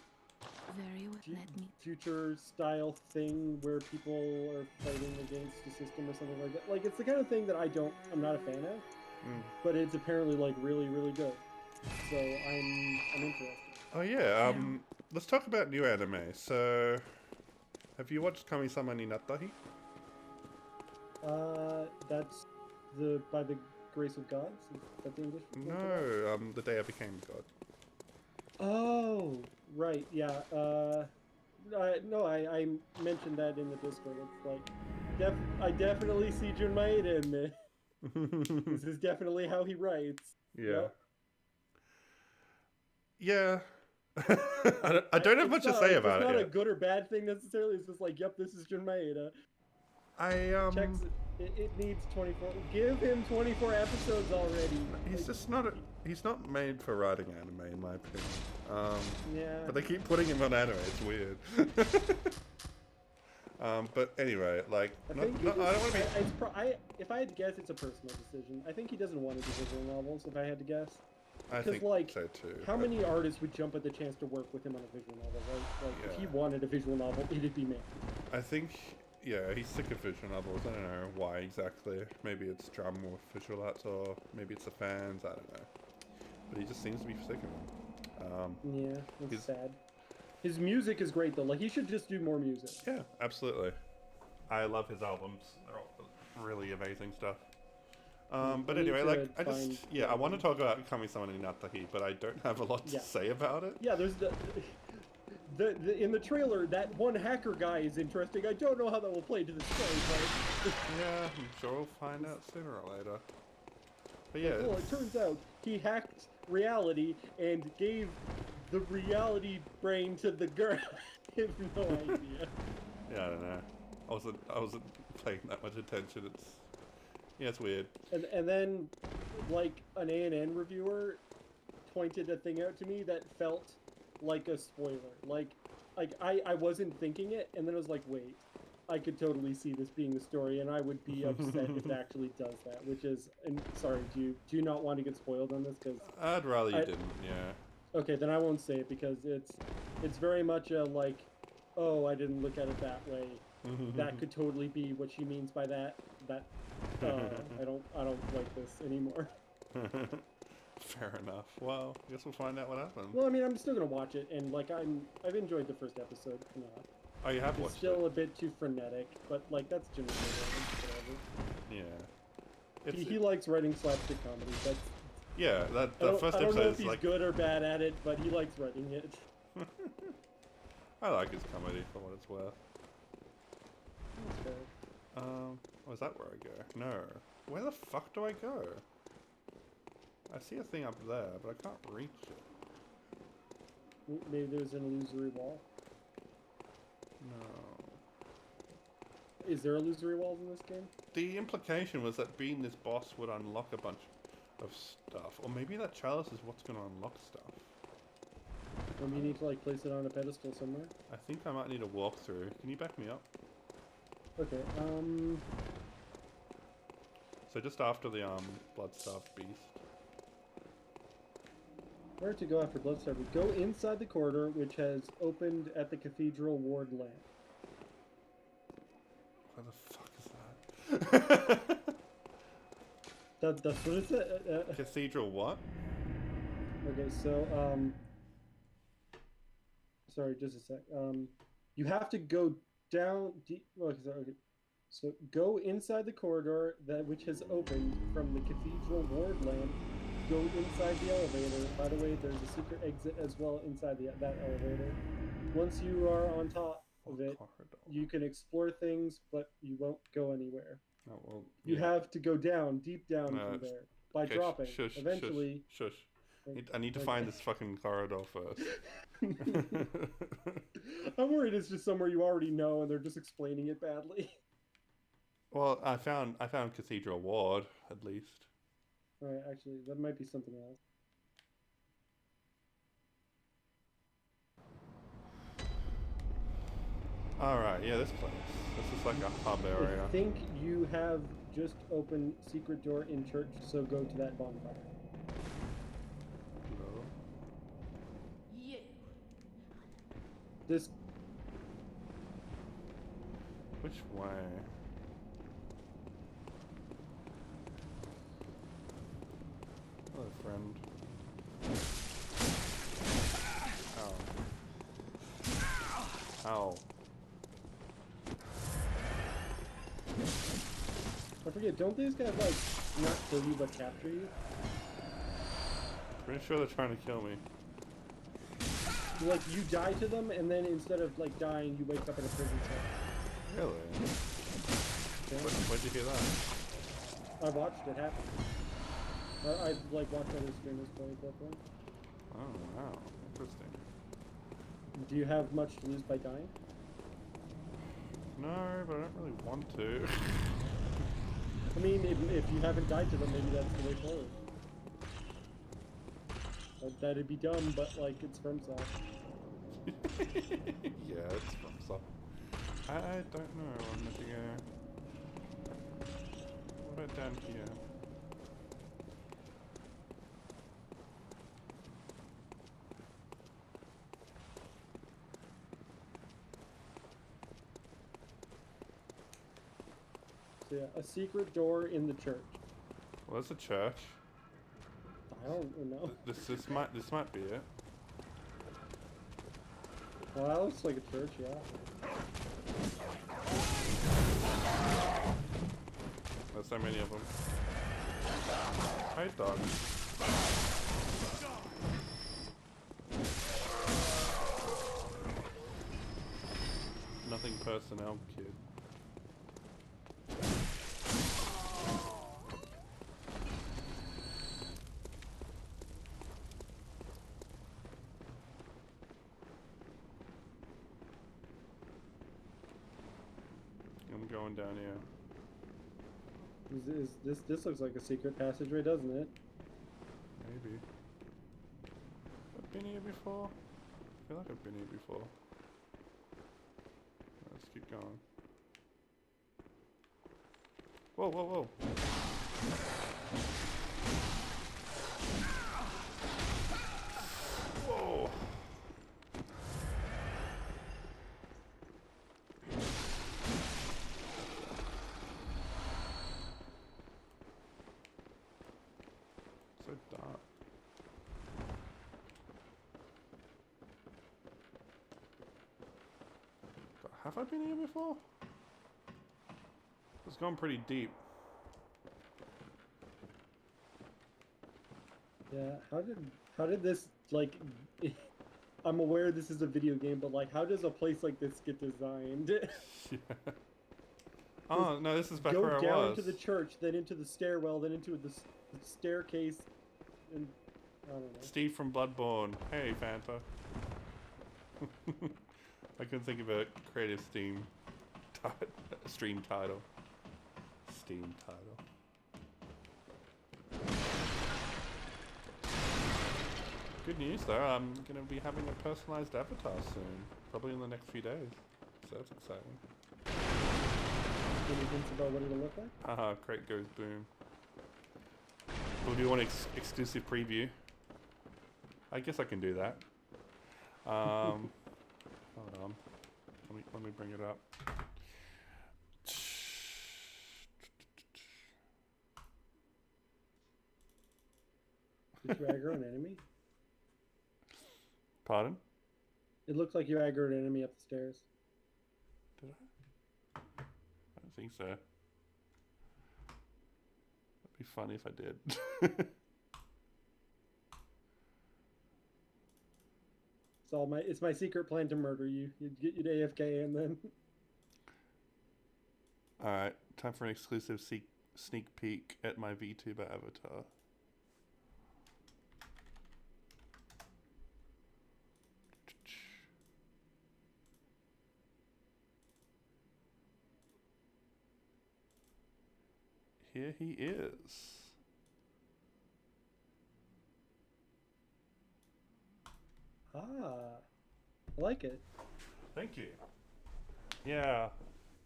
Very well, let me. future style thing where people are fighting against the system or something like that. Like, it's the kind of thing that I'm not a fan of. But it's apparently like really, really good. So I'm interested. Oh yeah, let's talk about new anime. So, have you watched Kami-sama ni Nattahi? That's by the grace of gods. Is that the English? No, The Day I Became God. Oh, right, yeah. No, I mentioned that in the Discord. It's like, I definitely see Jun Maeda in this. This is definitely how he writes. Yeah. Yep. Yeah. I don't have much to say about it. It's not a good or bad thing necessarily. It's just like, yep, this is Jun Maeda. Checks it needs 24. Give him 24 episodes already. He's just not. He's not made for writing anime, in my opinion. Yeah. But they keep putting him on anime. It's weird. But anyway, like, I don't want to be. If I had to guess, it's a personal decision. I think he doesn't want to do visual novels. If I had to guess. I think like, so too. How many artists would jump at the chance to work with him on a visual novel, right? Like, if he wanted a visual novel, it'd be made. I think, yeah, he's sick of visual novels. I don't know why exactly. Maybe it's drama with visual arts, or maybe it's the fans. I don't know. But he just seems to be sick of them. Yeah, it's sad. His music is great though. Like, he should just do more music. Yeah, absolutely. I love his albums. They're all really amazing stuff. But anyway, like, I want to talk about Kami-sama ni Nattahi, but I don't have a lot to say about it. Yeah, there's in the trailer, that one hacker guy is interesting. I don't know how that will play to the story, but yeah, I'm sure we'll find out sooner or later. But yeah, well, it turns out he hacked reality and gave the reality brain to the girl. I have no idea. Yeah, I don't know. I wasn't paying that much attention. It's weird. And then, like, an ANN reviewer pointed a thing out to me that felt like a spoiler. Like I wasn't thinking it, and then I was like, wait, I could totally see this being the story, and I would be upset if it actually does that. Which is, and sorry, do you not want to get spoiled on this? Because I'd rather you didn't. Yeah. Okay, then I won't say it because it's very much a like, oh, I didn't look at it that way. That could totally be what she means by that. I don't like this anymore. Fair enough. Well, I guess we'll find out what happens. Well, I mean, I'm still gonna watch it, and like I've enjoyed the first episode. Oh, you have it's watched it? Still a bit too frenetic, but like that's generally whatever. Yeah. He likes writing slapstick comedy. That's the first episode is like. I don't know if he's good or bad at it, but he likes writing it. I like his comedy for what it's worth. That's fair. Is that where I go? No. Where the fuck do I go? I see a thing up there, but I can't reach it. Maybe there's an illusory wall. No. Is there illusory walls in this game? The implication was that being this boss would unlock a bunch of stuff. Or maybe that chalice is what's going to unlock stuff. Maybe you need to like place it on a pedestal somewhere. I think I might need a walkthrough. Can you back me up? Okay, So just after the blood-starved beast. where to go after Bloodstar? We go inside the corridor, which has opened at the Cathedral Ward lamp. Where the fuck is that? That's what it said. Cathedral what? Okay, so, sorry, just a sec. You have to go down deep. Okay, okay. So go inside the corridor which has opened from the Cathedral Ward lamp. Go inside the elevator. By the way, there's a secret exit as well inside that elevator. Once you are on top of it, Corridor. you can explore things, but you won't go anywhere. Oh, well, You yeah. have to go down, deep down No, from there by Okay, dropping. Shush, Eventually, shush. I need to find this fucking corridor first. I'm worried it's just somewhere you already know and they're just explaining it badly. Well, I found Cathedral Ward at least. Alright, actually, that might be something else. Alright, yeah, this place. This is like a hub area. I think you have just opened secret door in church, so go to that bonfire. Hello? Yeah. This Which way? Hello, friend. Ow. Ow. I forget, don't these guys like not kill you but capture you? Pretty sure they're trying to kill me. Like you die to them and then instead of like dying you wake up in a prison cell. Really? Yeah. Where'd you hear that? I watched it happen. I like watched other streamers play Bloodborne. Oh, wow. Interesting. Do you have much to lose by dying? No, but I don't really want to. I mean, if you haven't died to them, maybe that's the way forward. That'd be dumb, but like it's FromSoft. Yeah, it's from stuff. I don't know. I'm meant to go. What about down here? So yeah, a secret door in the church. Well, there's a church. I don't know. This might be it. Well, that looks like a church, yeah. There's so many of them. Hey, dog. Nothing personnel, kid. I'm going down here. This looks like a secret passageway, doesn't it? Maybe. I've been here before. I feel like I've been here before. Let's keep going. Whoa, whoa, whoa. Whoa. So dark. God, have I been here before? It's gone pretty deep. Yeah. How did this like? I'm aware this is a video game, but like, how does a place like this get designed? Yeah. Oh no, this is back Go where I down was. to the church, then into the stairwell, then into the staircase, and I don't know. Steve from Bloodborne. Hey, Fanta. I couldn't think of a creative stream title. Steam title. Good news though, I'm going to be having a personalized avatar soon. Probably in the next few days. So that's exciting. Any hints about what it'll look like? Haha, crate goes boom. Or do you want exclusive preview? I guess I can do that. Hold on. Let me bring it up. Did you aggro an enemy? Pardon? It looks like you aggroed an enemy up the stairs. Did I? I don't think so. That'd be funny if I did. It's my secret plan to murder you. You'd get you to AFK and then Alright, time for an exclusive sneak peek at my VTuber avatar. Here he is. I like it. Thank you. Yeah,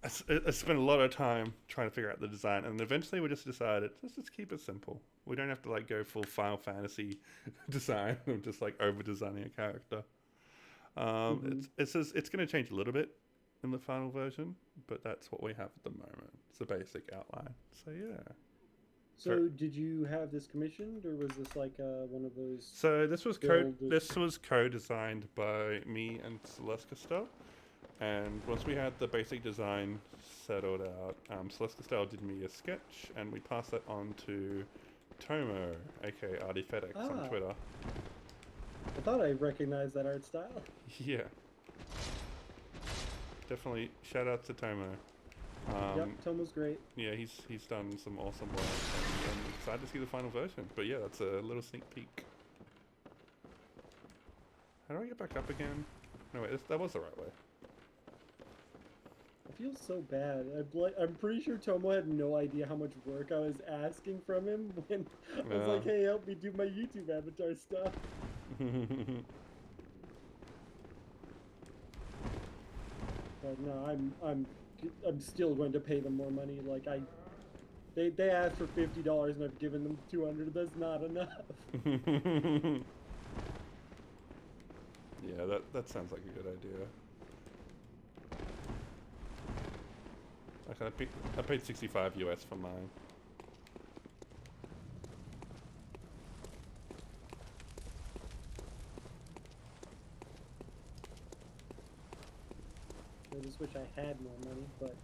I spent a lot of time trying to figure out the design, and eventually we just decided let's just keep it simple. We don't have to like go full Final Fantasy design of just like over designing a character. It's going to change a little bit in the final version, but that's what we have at the moment. It's a basic outline. So yeah. So did you have this commissioned, or was this like one of those? So this was co-designed by me and Celeste Castell, and once we had the basic design settled out, Celeste Castell did me a sketch, and we passed that on to Tomo, aka ArtyFedEx on Twitter. I thought I recognized that art style. Yeah, definitely shout out to Tomo. Yep, Tomo's great. Yeah, he's done some awesome work, and I'm excited to see the final version. But yeah, that's a little sneak peek. How do I get back up again? No, wait, that was the right way. I feel so bad. I'm pretty sure Tomo had no idea how much work I was asking from him when I was like, hey, help me do my YouTube avatar stuff. But no, I'm still going to pay them more money. Like they asked for $50 and I've given them $200. That's not enough. Yeah, that sounds like a good idea. Okay, I paid $65 US for mine. I just wish I had more money, but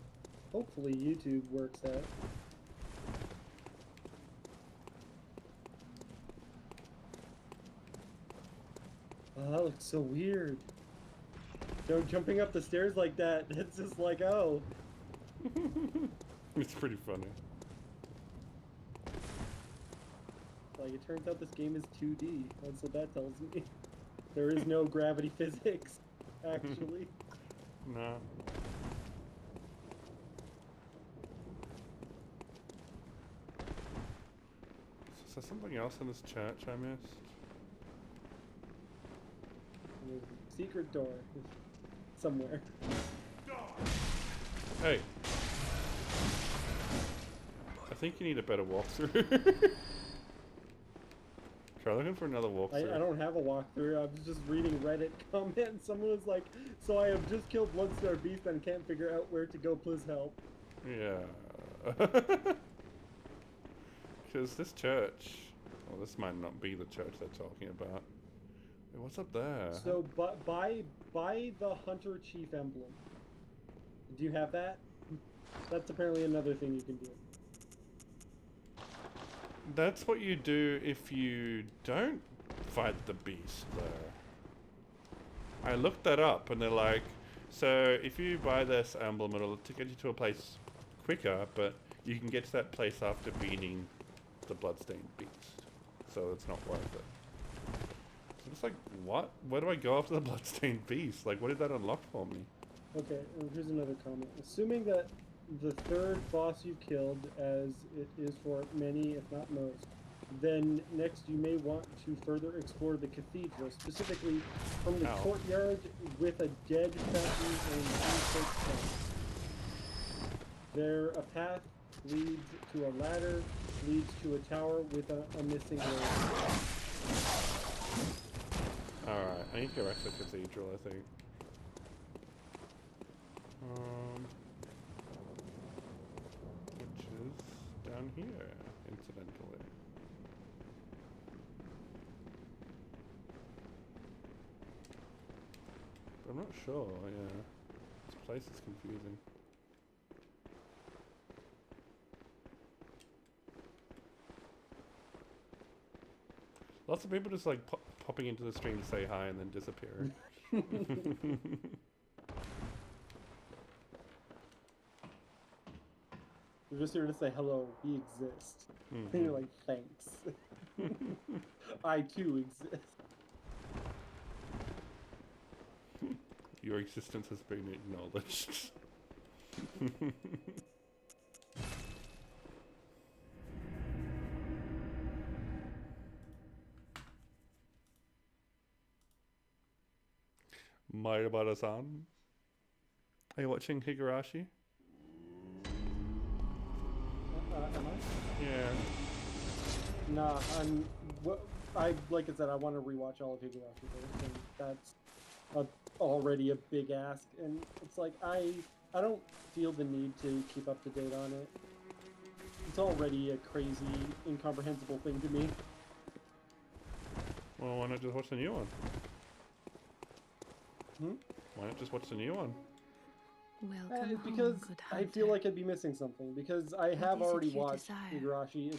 hopefully YouTube works out. Oh, that looks so weird. Jumping up the stairs like that, it's just like, oh. It's pretty funny. Like, it turns out this game is 2D. That's what that tells me. There is no gravity physics, actually. No. Is there something else in this church I missed? There's a secret door somewhere. Hey. I think you need a better walkthrough. Try looking for another walkthrough. I don't have a walkthrough. I was just reading Reddit comment. Someone was like, so I have just killed Bloodstar Beast and can't figure out where to go. Please help. Yeah. Because this church... Well, this might not be the church they're talking about. Wait, what's up there? So, buy the Hunter Chief emblem. Do you have that? That's apparently another thing you can do. That's what you do if you don't fight the beast, though. I looked that up, and they're like, so if you buy this emblem, it'll get you to a place quicker, but you can get to that place after beating the bloodstained beast. So it's not worth it. So it's like, what? Where do I go after the bloodstained beast? Like, what did that unlock for me? Okay, here's another comment. Assuming that the third boss you've killed, as it is for many, if not most, then next you may want to further explore the cathedral, specifically from the courtyard with a dead fountain and There a path leads to a ladder, leads to a tower with a missing road. Alright, I need to go back to the cathedral, I think. Which is down here, incidentally. But I'm not sure, yeah. This place is confusing. Lots of people just like popping into the stream to say hi and then disappearing. We're just here to say hello, we exist. Mm-hmm. And you're like, thanks. I too exist. Your existence has been acknowledged. Mayabara-san? Are you watching Higurashi? Am I? Yeah. Nah, like I said, I want to rewatch all of Higurashi first, and that's already a big ask. And it's like I don't feel the need to keep up to date on it. It's already a crazy, incomprehensible thing to me. Well, why not just watch the new one? Hmm? Why not just watch the new one? Welcome Because home, good I hunter. feel like I'd be missing something. Because I have is it already you watched desire? Higurashi.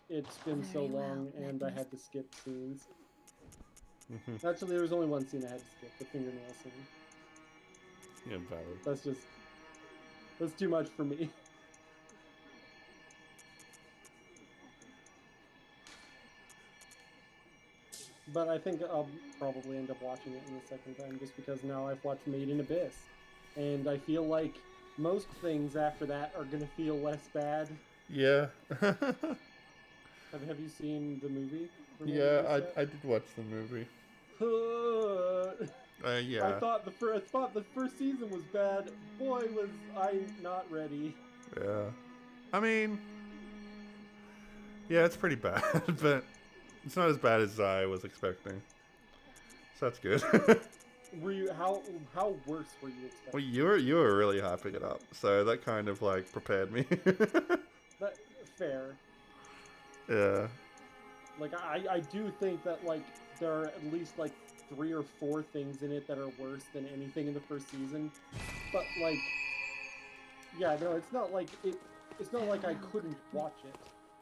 It's been so Very well, long, let and I me had to skip scenes. Mm-hmm. Actually, there was only one scene I had to skip, the fingernail scene. Yeah, valid. That's too much for me. But I think I'll probably end up watching it in the second time, just because now I've watched Made in Abyss, and I feel like most things after that are gonna feel less bad. Yeah. Have you seen the movie? for Made in Yeah, Abyss I did watch the movie. yet? Yeah. I thought the first season was bad. Boy, was I not ready. Yeah. I mean, yeah, it's pretty bad, but it's not as bad as I was expecting. So that's good. Were you how worse were you expecting? Well, you were really hyping it up, so that kind of like prepared me. That, fair. Yeah. Like I do think that like there are at least like 3 or 4 things in it that are worse than anything in the first season. But like, yeah, no, it's not like I couldn't watch it.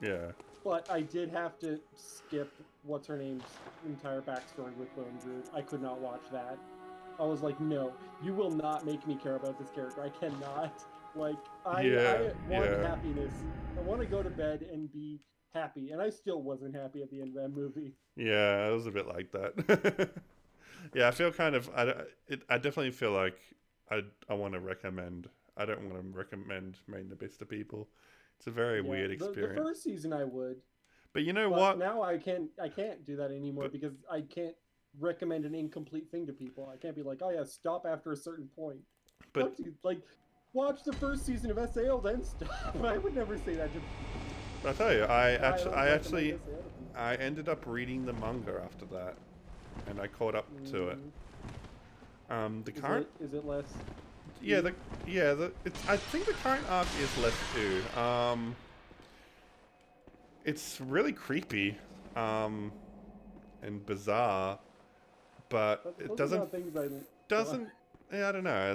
Yeah. But I did have to skip what's her name's entire backstory with Bone Brute. I could not watch that. I was like, no, you will not make me care about this character. I cannot. Like, I want happiness. I want to go to bed and be happy. And I still wasn't happy at the end of that movie. Yeah, it was a bit like that. Yeah, I feel kind of. I definitely feel like I want to recommend. I don't want to recommend Made in Abyss to people. It's a very weird experience. The first season I would. But you know But what? now I can't do that anymore because I can't recommend an incomplete thing to people. I can't be like, oh yeah, stop after a certain point. But Like, watch the first season of SAO, then stop. I would never say that to people. I tell you, I recommend actually SAO to people. I ended up reading the manga after that, and I caught up to it. The current Is it less? I think the current arc is less too. It's really creepy, and bizarre, but it Those are not things doesn't. Yeah, I don't know.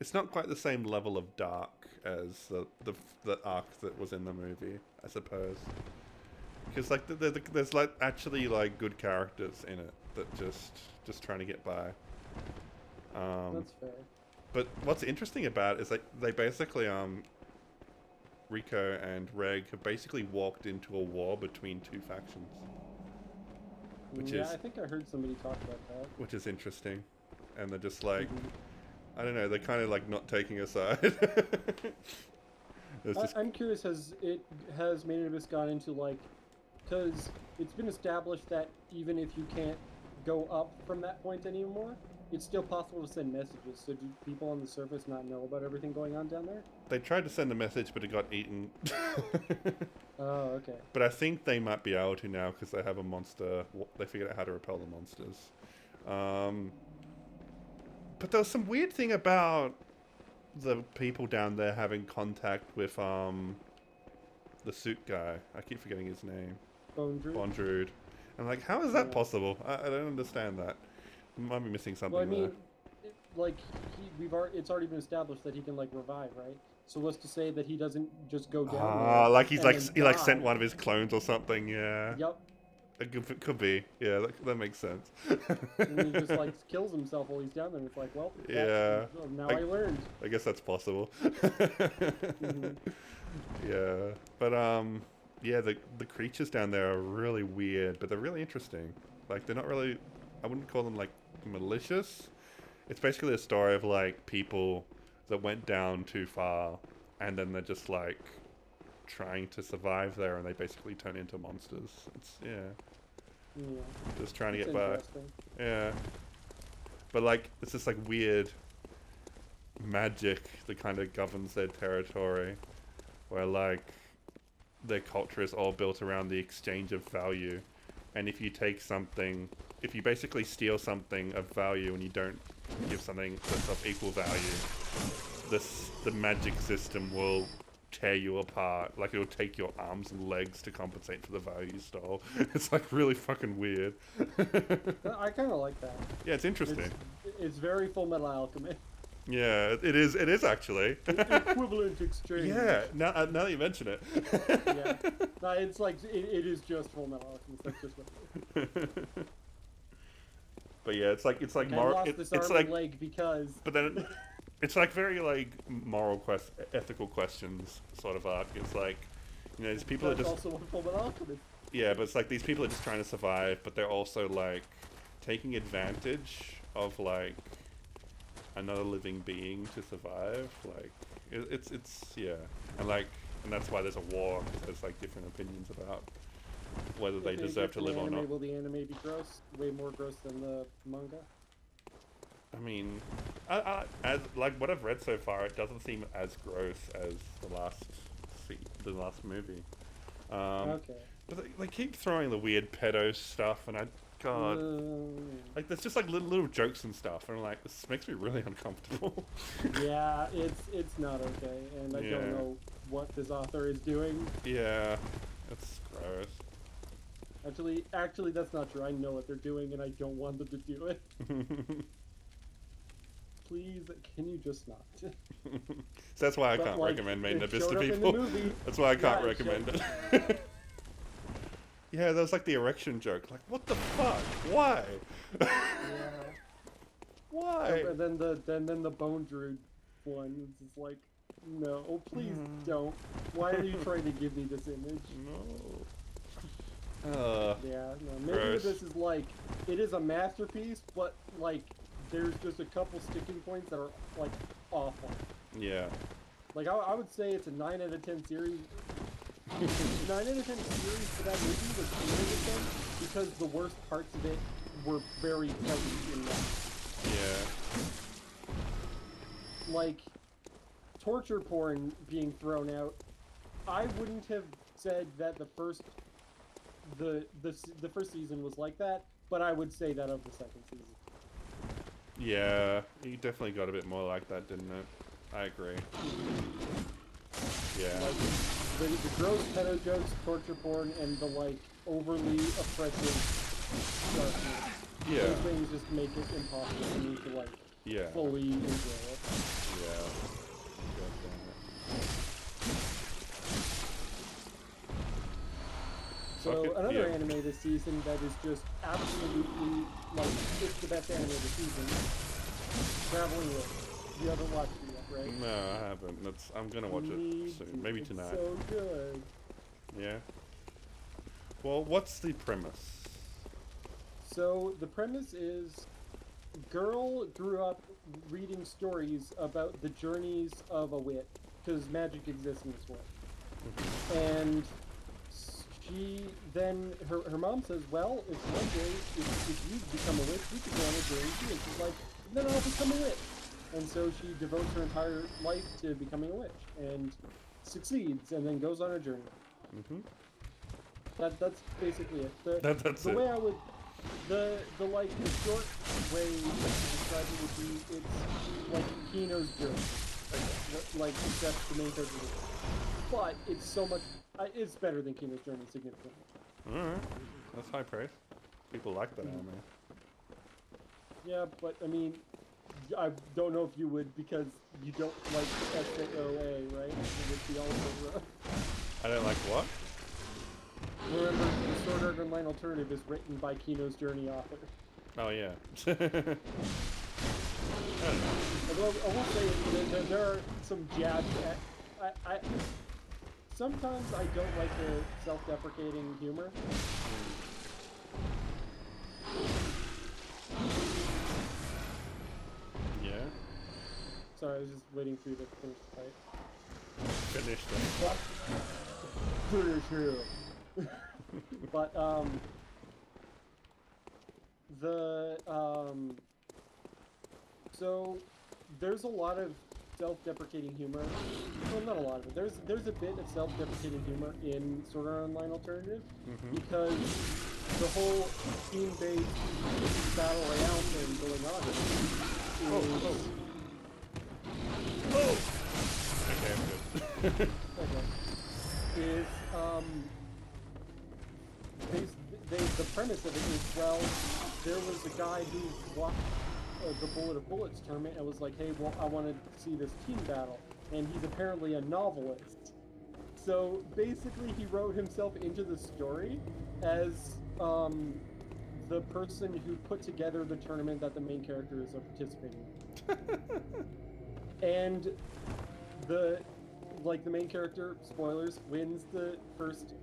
It's not quite the same level of dark as the arc that was in the movie, I suppose. Because like there's like actually like good characters in it that just trying to get by. That's fair. But what's interesting about it is like they basically Rico and Reg have basically walked into a war between two factions. I think I heard somebody talk about that. Which is interesting. And they're just like, I don't know, they're kind of like not taking a side. I'm curious, has Made in Abyss gone into like, because it's been established that even if you can't go up from that point anymore, it's still possible to send messages. So do people on the surface not know about everything going on down there? They tried to send a message, but it got eaten. Oh, okay. But I think they might be able to now because they have a monster. They figured out how to repel the monsters. But there was some weird thing about the people down there having contact with the suit guy. I keep forgetting his name. Bondrude. I'm like, how is that possible? I don't understand that. I might be missing something. Well, I mean, it's already been established that he can like revive, right? So what's to say that he doesn't just go down there? Like he die? sent one of his clones or something. Yeah. Yep. It could be. Yeah, that makes sense. And he just like kills himself while he's down there. And it's like, well, yeah. Now I learned. I guess that's possible. Mm-hmm. Yeah, but yeah, the creatures down there are really weird, but they're really interesting. Like they're not really. I wouldn't call them like malicious. It's basically a story of like people that went down too far, and then they're just like trying to survive there, and they basically turn into monsters. It's just trying to get by. Yeah, but like it's just like weird magic that kind of governs their territory, where like their culture is all built around the exchange of value, and if you take something, if you basically steal something of value and you don't give something that's of equal value, the magic system will tear you apart. Like it'll take your arms and legs to compensate for the value you stole. It's like really fucking weird. I kind of like that. Yeah, it's interesting. It's very Full Metal Alchemist. Yeah, it is actually. Equivalent exchange. Yeah, now that you mention it. Yeah. No, it's like, it is just Full Metal Alchemist. That's just what it is. But yeah, it's like I moral. lost this arm It's and like, leg because. but then it's like very like ethical questions sort of arc. It's like, you know, these people are That's just. also what Full Metal Alchemist. Yeah, but it's like these people are just trying to survive, but they're also like taking advantage of like another living being to survive. Like it's yeah, and that's why there's a war, because there's like different opinions about whether they deserve to live or not. Will the anime be gross? Way more gross than the manga? I mean, as like what I've read so far, it doesn't seem as gross as the last movie. Okay. But they keep throwing the weird pedo stuff, and like there's just like little jokes and stuff, and I'm like, this makes me really uncomfortable. Yeah, it's not okay, and I don't know what this author is doing. Yeah, it's gross. Actually, that's not true. I know what they're doing, and I don't want them to do it. Please, can you just not? So that's why I can't recommend Made in Abyss to people. That's why I can't recommend it. Yeah, that was like the erection joke. Like, what the fuck? Why? Yeah. Why? And then the Bone Druid one. It's just like, no, please don't. Why are you trying to give me this image? No. Yeah, no. Maybe this is like, it is a masterpiece, but like, there's just a couple sticking points that are like awful. Yeah. Like I would say it's a 9 out of 10 series. 9 out of 10 series for that movie was 8 out of 10 because the worst parts of it were very heavy in that. Yeah. Like torture porn being thrown out. I wouldn't have said that the first season was like that, but I would say that of the second season. Yeah, he definitely got a bit more like that, didn't it? I agree. Yeah. Like, the gross pedo jokes, torture porn, and the like overly oppressive darkness. Yeah. Those things just make it impossible for me to like fully enjoy it. Yeah. God damn it. So another anime this season that is just absolutely like it's the best anime this season. Traveling Wilds. You haven't watched it yet, right? No, I haven't. I'm gonna watch it soon. Maybe tonight. So good. Yeah. Well, what's the premise? So the premise is, girl grew up reading stories about the journeys of a wit, because magic exists in this world. And she then her mom says, well, if one day if you become a witch, we could go on a journey too. And she's like, then I'll become a witch. And so she devotes her entire life to becoming a witch and succeeds, and then goes on a journey. Mm-hmm. That's basically it. That's the it. way I would, the short way to describe it would be it's like Kino's journey, like that's the main character. But it's so much, it's better than Kino's journey significantly. All right, that's high praise. People like that anime. Yeah, but I mean, I don't know if you would because you don't like SAOA, right? It would be all over. I don't like what? Remember, the Sword Art Online Alternative is written by Kino's Journey author. Oh yeah. Although I will say there are some jabs at. I sometimes I don't like the self-deprecating humor. Yeah. Sorry, I was just waiting for you to finish the fight. Finished it. Pretty true. But so there's a lot of self-deprecating humor. Well, not a lot of it. There's a bit of self-deprecating humor in Sword Art Online Alternative because the whole team-based battle royale thing going on is Okay, I'm good. is the premise of it is, well, there was a guy who watched the Bullet of Bullets tournament and was like, hey, well, I want to see this team battle, and he's apparently a novelist. So basically he wrote himself into the story as the person who put together the tournament that the main characters are participating in. And the main character, spoilers, wins the first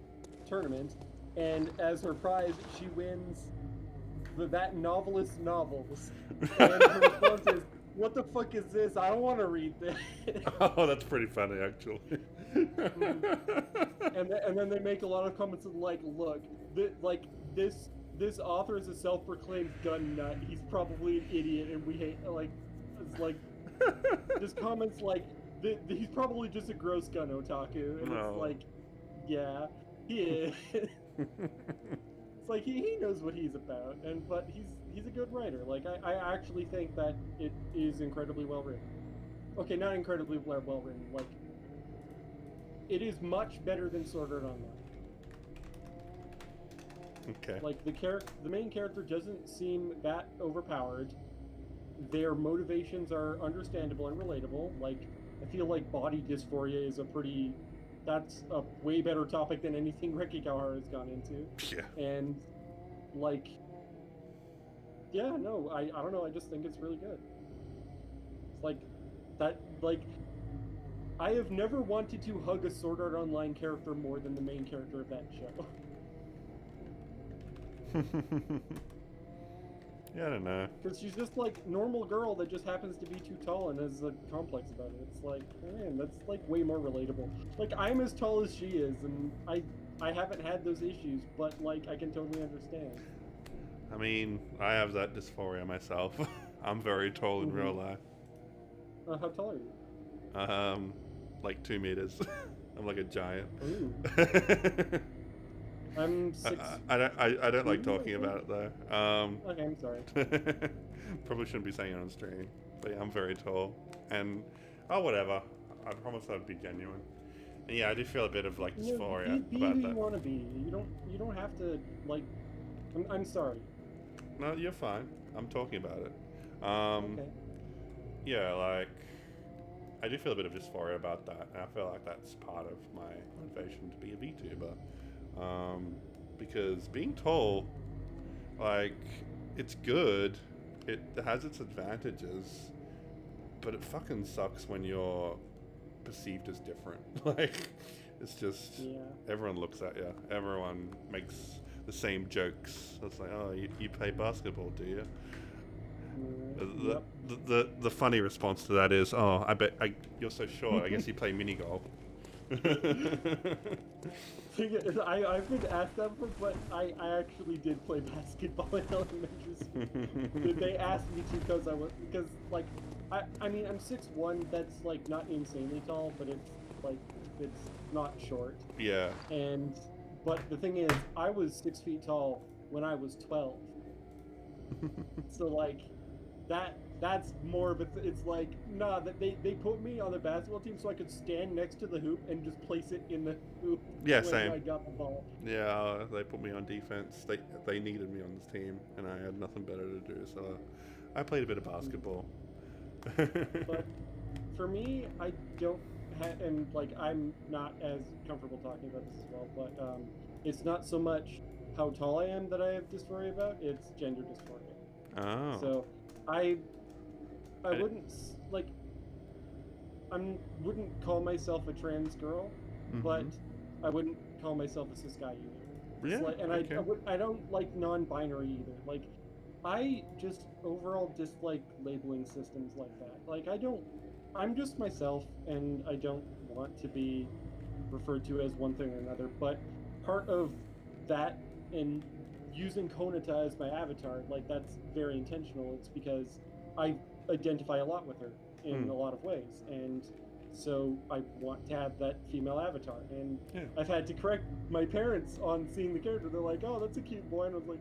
tournament, and as her prize, she wins that novelist's novels. And her response is, what the fuck is this? I don't want to read this. Oh, that's pretty funny, actually. And then they make a lot of comments of like, look, this author is a self-proclaimed gun nut. He's probably an idiot, and we hate, like, it's like, just comments like, he's probably just a gross gun otaku, and No. it's like, yeah, he is. It's like he knows what he's about, but he's a good writer. Like I actually think that it is incredibly well written. Okay, not incredibly well written. Like it is much better than Sword Art Online. Okay. Like the main character doesn't seem that overpowered. Their motivations are understandable and relatable. Like I feel like body dysphoria is that's a way better topic than anything Reki Kawahara has gone into. Yeah. And like, yeah, no, I don't know. I just think it's really good. It's like that. Like, I have never wanted to hug a Sword Art Online character more than the main character of that show. Yeah, I don't know. Because she's just like normal girl that just happens to be too tall and has a complex about it. It's like, man, that's like way more relatable. Like I'm as tall as she is, and I haven't had those issues, but like I can totally understand. I mean, I have that dysphoria myself. I'm very tall in real life. How tall are you? Like 2 meters. I'm like a giant. Ooh. I'm 6. I don't like talking about it though. Okay, I'm sorry. Probably shouldn't be saying it on stream, but yeah, I'm very tall, and whatever. I promise I'd be genuine. And yeah, I do feel a bit of like dysphoria be about who that. you want to be. You don't have to like. I'm sorry. No, you're fine. I'm talking about it. Okay. Yeah, like I do feel a bit of dysphoria about that, and I feel like that's part of my motivation to be a VTuber. Because being tall, like, it's good, it has its advantages, but it fucking sucks when you're perceived as different. Like, it's just, everyone looks at you, everyone makes the same jokes. It's like, oh, you play basketball, do you? The funny response to that is, oh, I bet you're so short, I guess you play mini golf. thing is, I've been asked that before, but I actually did play basketball in elementary school. They asked me to because like I mean I'm 6'1", that's like not insanely tall, but it's not short. Yeah. But the thing is, I was 6 feet tall when I was 12. So like that's more of it's like that they put me on the basketball team so I could stand next to the hoop and just place it in the hoop. Yeah, when same. I got the ball. Yeah, they put me on defense. They needed me on this team, and I had nothing better to do, so I played a bit of basketball. But for me, I don't and like I'm not as comfortable talking about this as well, but it's not so much how tall I am that I have dysphoria about, it's gender dysphoria. Oh. So I wouldn't like wouldn't call myself a trans girl, but I wouldn't call myself a cis guy either. Yeah, and okay. I don't like non-binary either. Like I just overall dislike labeling systems like that. Like I'm just myself, and I don't want to be referred to as one thing or another. But part of that and using Konata as my avatar, like that's very intentional. It's because I identify a lot with her in a lot of ways, and so I want to have that female avatar. And I've had to correct my parents on seeing the character. They're like, "Oh, that's a cute boy," and I was like,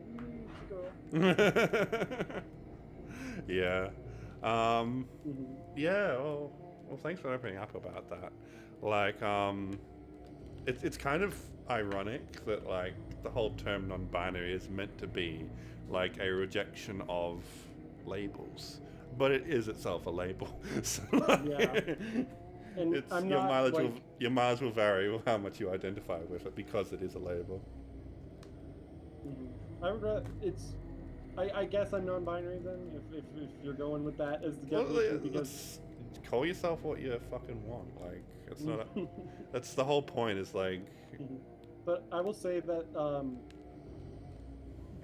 "It's a girl." Yeah. Yeah. Well, thanks for opening up about that. Like, it's kind of ironic that like the whole term non-binary is meant to be like a rejection of labels, but it is itself a label. So, like, yeah. And it's, I'm your not, mileage like, your mileage will vary with how much you identify with it because it is a label. I would rather, I guess I'm non-binary then, if you're going with that as the definition, because call yourself what you fucking want. Like, it's not. That's the whole point. Is like. But I will say that.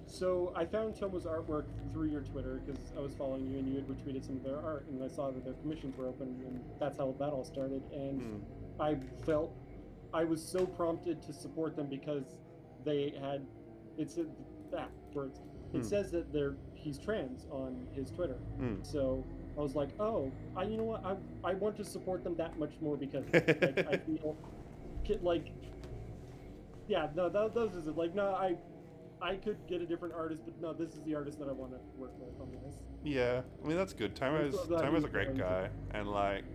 So I found Tomo's artwork through your Twitter because I was following you and you had retweeted some of their art, and I saw that their commissions were open, and that's how that all started. And I felt I was so prompted to support them because they had it says that he's trans on his Twitter. So I was like, oh, you know what? I want to support them that much more because like, I feel like, yeah, no, those is it. Like, no, I could get a different artist, but no, this is the artist that I want to work with on this. Yeah, I mean that's good. Tomo's a great guy, and like,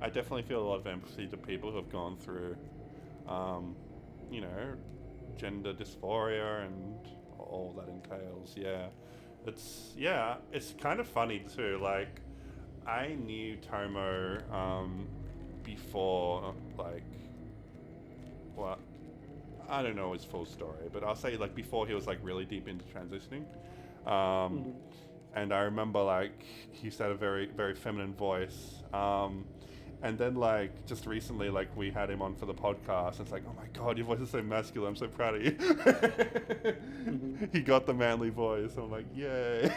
I definitely feel a lot of empathy to people who have gone through, you know, gender dysphoria and all that entails. Yeah, it's kind of funny too. Like, I knew Tomo before, like, what? I don't know his full story, but I'll say like before he was like really deep into transitioning. And I remember like he used to have a very, very feminine voice. And then like just recently, like we had him on for the podcast. And it's like, oh my God, your voice is so masculine. I'm so proud of you. He got the manly voice. I'm like, yay.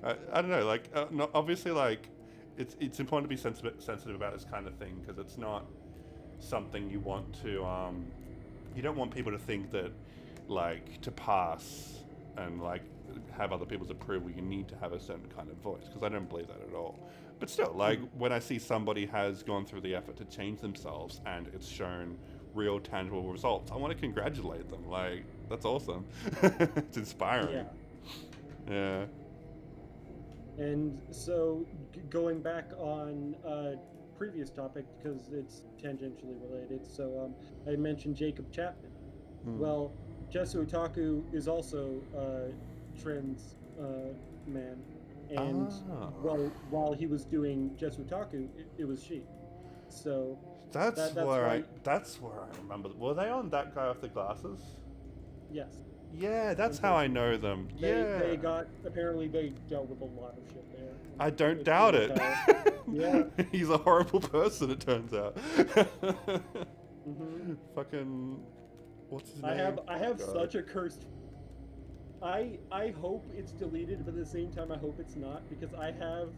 I don't know, like no, obviously like it's important to be sensitive about this kind of thing because it's not something you want to, you don't want people to think that like to pass and like have other people's approval you need to have a certain kind of voice, because I don't believe that at all. But still, like when I see somebody has gone through the effort to change themselves and it's shown real tangible results, I want to congratulate them. Like, that's awesome. It's inspiring. Yeah. And so going back on previous topic because it's tangentially related. So I mentioned Jacob Chapman. Well, Jesu Otaku is also a trans man, and while he was doing Jesu Otaku, it was she. So that's where I remember. Were they on That Guy with the Glasses? Yes. Yeah, that's how I know them. They apparently they dealt with a lot of shit there. I don't doubt it. Yeah. He's a horrible person, it turns out. Fucking, what's his name? I have such a cursed. I hope it's deleted, but at the same time, I hope it's not, because I have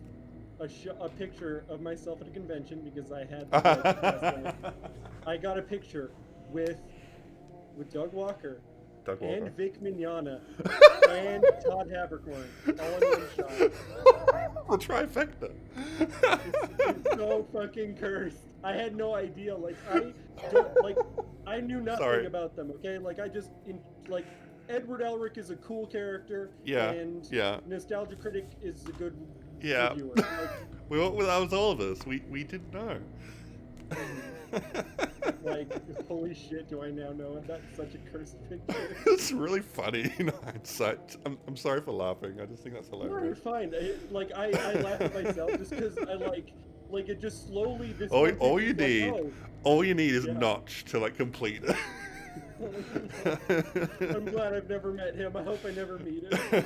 a picture of myself at a convention because I had. I got a picture with Doug Walker Doug Walker. and Vic Mignogna and Todd Habercorn all in one shot. The trifecta. It's so fucking cursed. I had no idea. I knew nothing Sorry. about them. Okay, Edward Elric is a cool character. Yeah, And yeah. Nostalgia Critic is a good Yeah. reviewer. That was all of us. We didn't know. Holy shit, do I now know? That's such a cursed picture. It's really funny in hindsight. I'm sorry for laughing. I just think that's No, you're hilarious. fine. I laugh at myself just because I it just slowly. This All one you picture's like, need, oh. all you need is Yeah. Notch to complete it. I'm glad I've never met him. I hope I never meet him.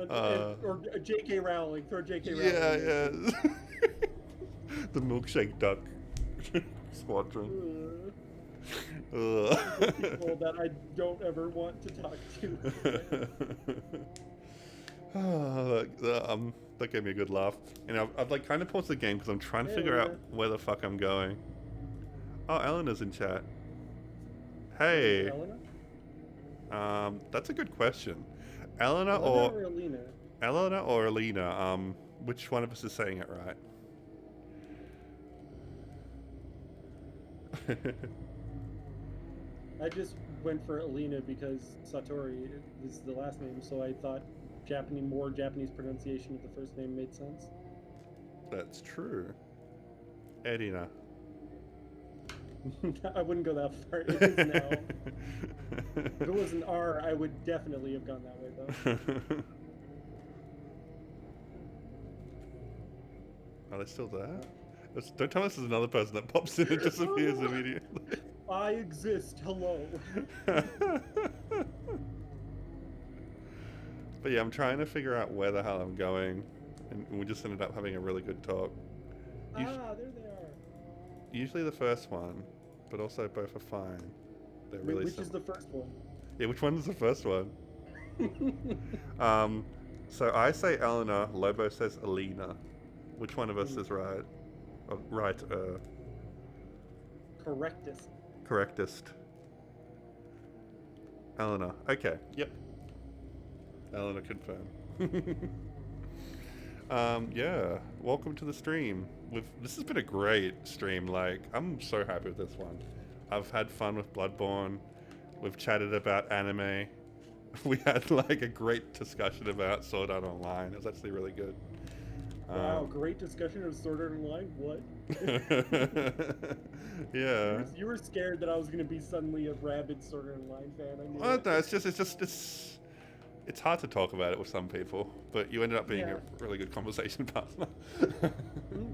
Or J.K. Rowling. Throw J.K. Rowling. Yeah. The milkshake duck squadron. People that I don't ever want to talk to. That gave me a good laugh. And I've kind of paused the game because I'm trying to figure out where the fuck I'm going. Oh, Eleanor's in chat. Hey. Elena? That's a good question. Eleanor Elena or Alina? Eleanor or Alina? Which one of us is saying it right? I just went for Alina because Satori is the last name, so I thought more Japanese pronunciation of the first name made sense. That's true. Edina. I wouldn't go that far. It is now. If it was an R, I would definitely have gone that way, though. Are they still there? Don't tell us there's another person that pops in and disappears immediately. I exist. Hello. But yeah, I'm trying to figure out where the hell I'm going, and we just ended up having a really good talk. There they are. Usually the first one, but also both are fine. They're really Which is the first one? Yeah, which one is the first one? So I say Eleanor, Lobo says Alina. Which one of us is right? Correctest. Eleanor. Okay. Yep. Eleanor confirm. Yeah. Welcome to the stream. This has been a great stream. I'm so happy with this one. I've had fun with Bloodborne. We've chatted about anime. We had a great discussion about Sword Art Online. It was actually really good. Wow, great discussion of Sword Art Online. What? Yeah. You were scared that I was going to be suddenly a rabid Sword Art Online fan. I knew Well, it. no, it's hard to talk about it with some people, but you ended up being a really good conversation partner.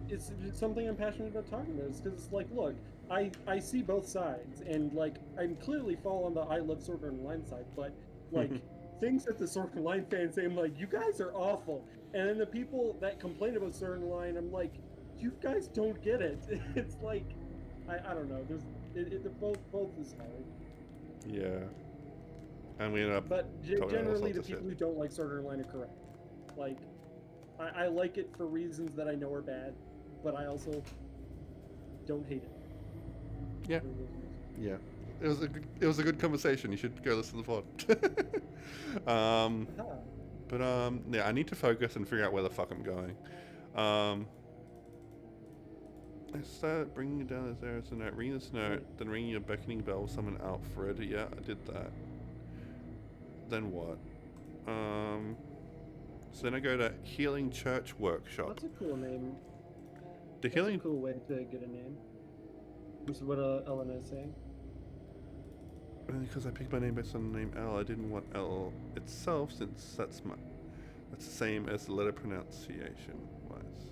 It's something I'm passionate about talking about. It's because look, I see both sides, and I'm clearly fall on the I love Sword Art Online side, but things that the Sword Art Online fans say, I'm you guys are awful, and then the people that complain about Sword Art Online, I'm you guys don't get it. It's I don't know. Both is hard. Yeah. And we ended up. But talking generally, all the sorts of people shit. who don't like Sword Art Online are correct. I like it for reasons that I know are bad, but I also don't hate it. Yeah. Yeah. It was a good conversation. You should go listen to the pod. But yeah, I need to focus and figure out where the fuck I'm going. I start bringing you down as there is a note. Ring this note, then ring your beckoning bell. Summon Alfred. Yeah, I did that. Then what? So then I go to Healing Church Workshop. That's a cool name. The That's Healing. a cool way to get a name. This is what Elena is saying. Because I picked my name based on the name L, I didn't want L itself, since that's the same as the letter pronunciation wise.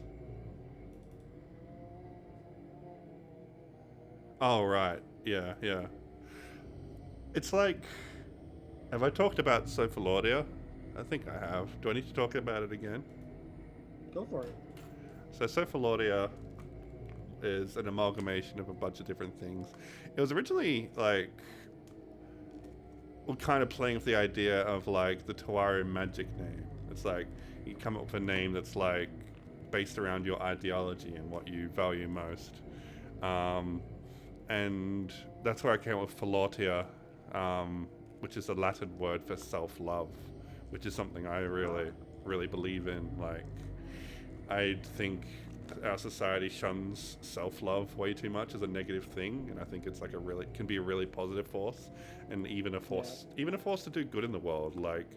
Oh right, yeah. It's have I talked about Sophilaudia? I think I have. Do I need to talk about it again? Go for it. So Sophilaudia is an amalgamation of a bunch of different things. It was originally we're kind of playing with the idea of the Tawari magic name. It's you come up with a name that's based around your ideology and what you value most. and that's where I came up with philautia, which is a Latin word for self-love, which is something I really believe in. Like, I think our society shuns self-love way too much as a negative thing, and I think it's like can be a really positive force, and even a force to do good in the world. Like,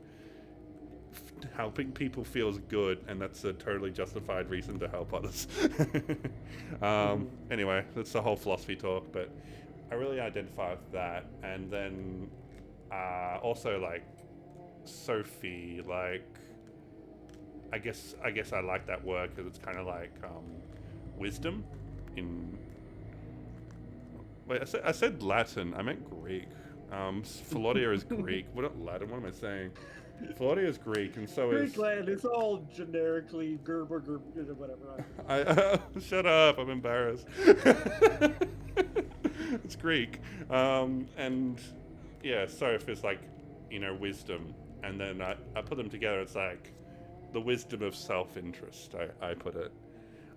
helping people feels good, and that's a totally justified reason to help others. Anyway, that's the whole philosophy talk, but I really identify with that. And then also, like, Sophie, like, I guess I like that word because it's kind of like wisdom in... Wait, I said Latin. I meant Greek. Philautia is Greek. What, not Latin? What am I saying? Philautia is Greek, and so is... Greek land. It's all generically Gerber, whatever. Shut up! I'm embarrassed. It's Greek, and yeah, Soph is like, wisdom, and then I put them together. It's like the wisdom of self-interest. I put it.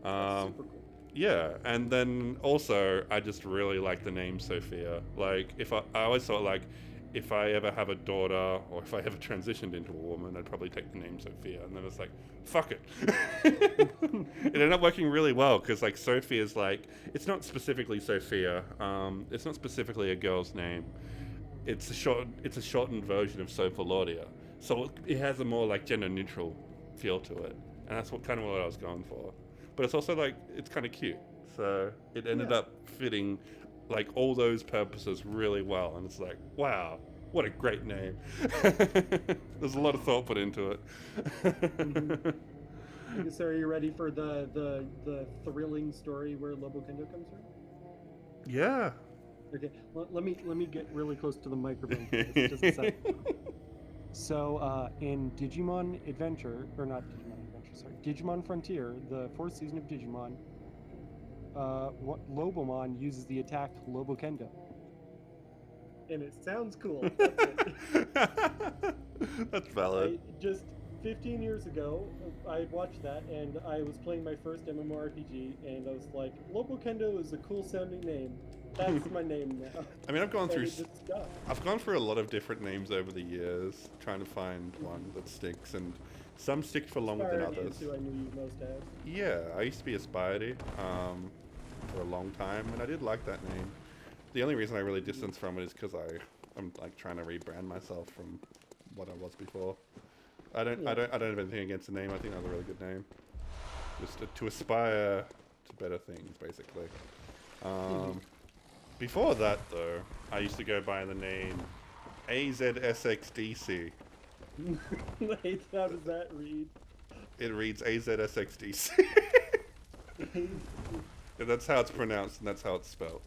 That's super cool. Yeah, and then also I just really like the name Sophia. Like, I always thought, like, if I ever have a daughter or if I ever transitioned into a woman, I'd probably take the name Sophia. And then it's like, fuck it. It ended up working really well because, like, Sophia is like, it's not specifically Sophia. It's not specifically a girl's name. It's a shortened version of Sophilautia. So it has a more like gender neutral feel to it, and that's kind of what I was going for. But it's also like, it's kind of cute. So it ended up fitting like all those purposes really well, and it's like, wow, what a great name. There's a lot of thought put into it. So are you ready for the thrilling story where Lobo Kendo comes from? Yeah. Okay, let me get really close to the microphone for this, just a second. So in Digimon Adventure, or not Digimon Adventure, sorry, Digimon Frontier, the 4th season of Digimon, Lobomon uses the attack Lobo Kendo. And it sounds cool. That's it. That's valid. Just 15 years ago, I watched that, and I was playing my first MMORPG, and I was like, Lobo Kendo is a cool sounding name. That's my name now. I mean, I've gone through a lot of different names over the years, trying to find one that sticks, and some stick for longer than others. Who I knew you most as. Yeah, I used to be a Spidey for a long time, and I did like that name. The only reason I really distanced from it is because I'm like trying to rebrand myself from what I was before. I don't have anything against the name. I think that was a really good name. Just to aspire to better things, basically. Before that, though, I used to go by the name AZSXDC. Wait, how does that read? It reads AZSXDC. And that's how it's pronounced, and that's how it's spelled.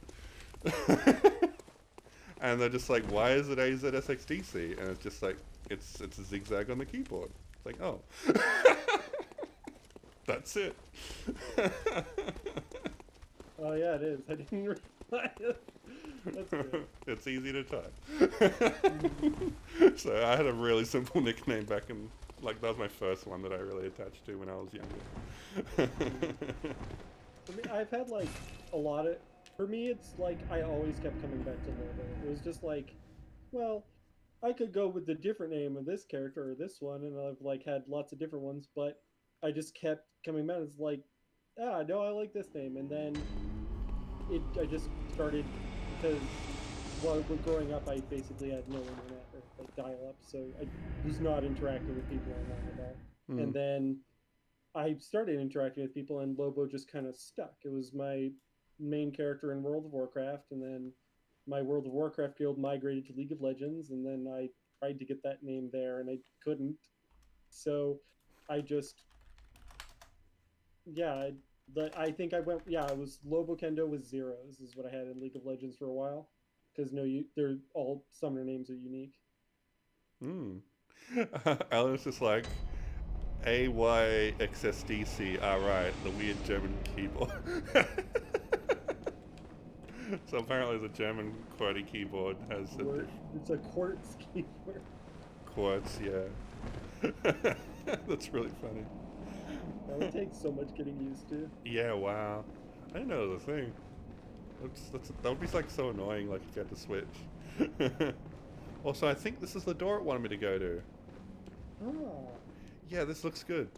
And they're just like, why is it AZSXDC? And it's just like, it's a zigzag on the keyboard. It's like, oh. That's it. Oh yeah, it is. I didn't realize it. That's good. It's easy to type. So I had a really simple nickname back in, like, that was my first one that I really attached to when I was younger. For me, I've had like a lot of, for me it's like I always kept coming back to Lobo. It was just like, well, I could go with the different name of this character or this one, and I've like had lots of different ones, but I just kept coming back. It's like, no, I like this name, and then I just started, because when growing up, I basically had no internet or like dial-up, so I was not interacting with people online at all. And then I started interacting with people, and Lobo just kind of stuck. It was my main character in World of Warcraft, and then my World of Warcraft guild migrated to League of Legends, and then I tried to get that name there, and I couldn't. So I just, I think I went, it was Lobo Kendo with zeros is what I had in League of Legends for a while, because they're all summoner names are unique. Alan's just like, AYXSDC, alright, the weird German keyboard. So apparently the German QWERTY keyboard has it's a quartz keyboard. Quartz, yeah. That's really funny. That would take so much getting used to. Yeah, wow. I didn't know it was a thing. That would be like so annoying, like if you had to switch. Also, I think this is the door it wanted me to go to. Oh. Yeah, this looks good.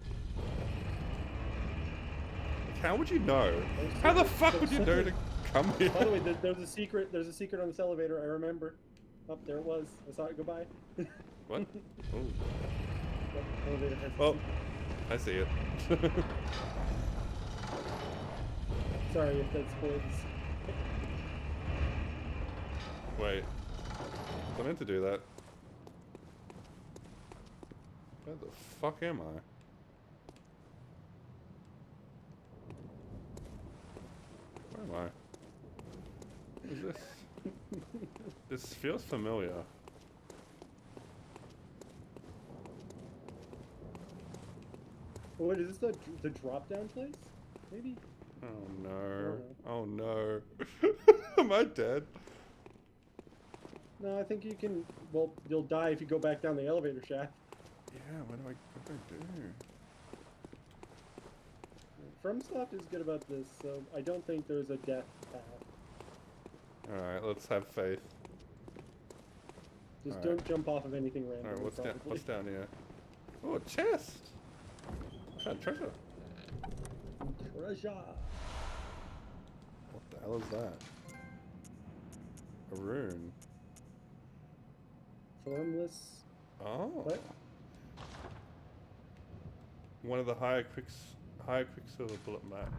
Like, how would you know? How the fuck would you know to come here? By the way, there's a secret. There's a secret on this elevator. I remember. Up there it was. I saw it go by. What? Oh. Yep, elevator has a Oh, secret. I see it. Sorry if that spoils. Wait. I meant to do that. Where the fuck am I? Where am I? Is this? This feels familiar. What is this? The drop down place? Maybe. Oh no. Oh no. Am I dead? No, I think you can. Well, you'll die if you go back down the elevator shaft. Yeah, what do I do? FromSoft is good about this, so I don't think there's a death path. Alright, let's have faith. Just Alright. don't jump off of anything random. Alright, what's down here? Oh, a chest! What treasure? Treasure. What the hell is that? A rune. Formless. Oh. What? One of the higher quicksilver bullet max.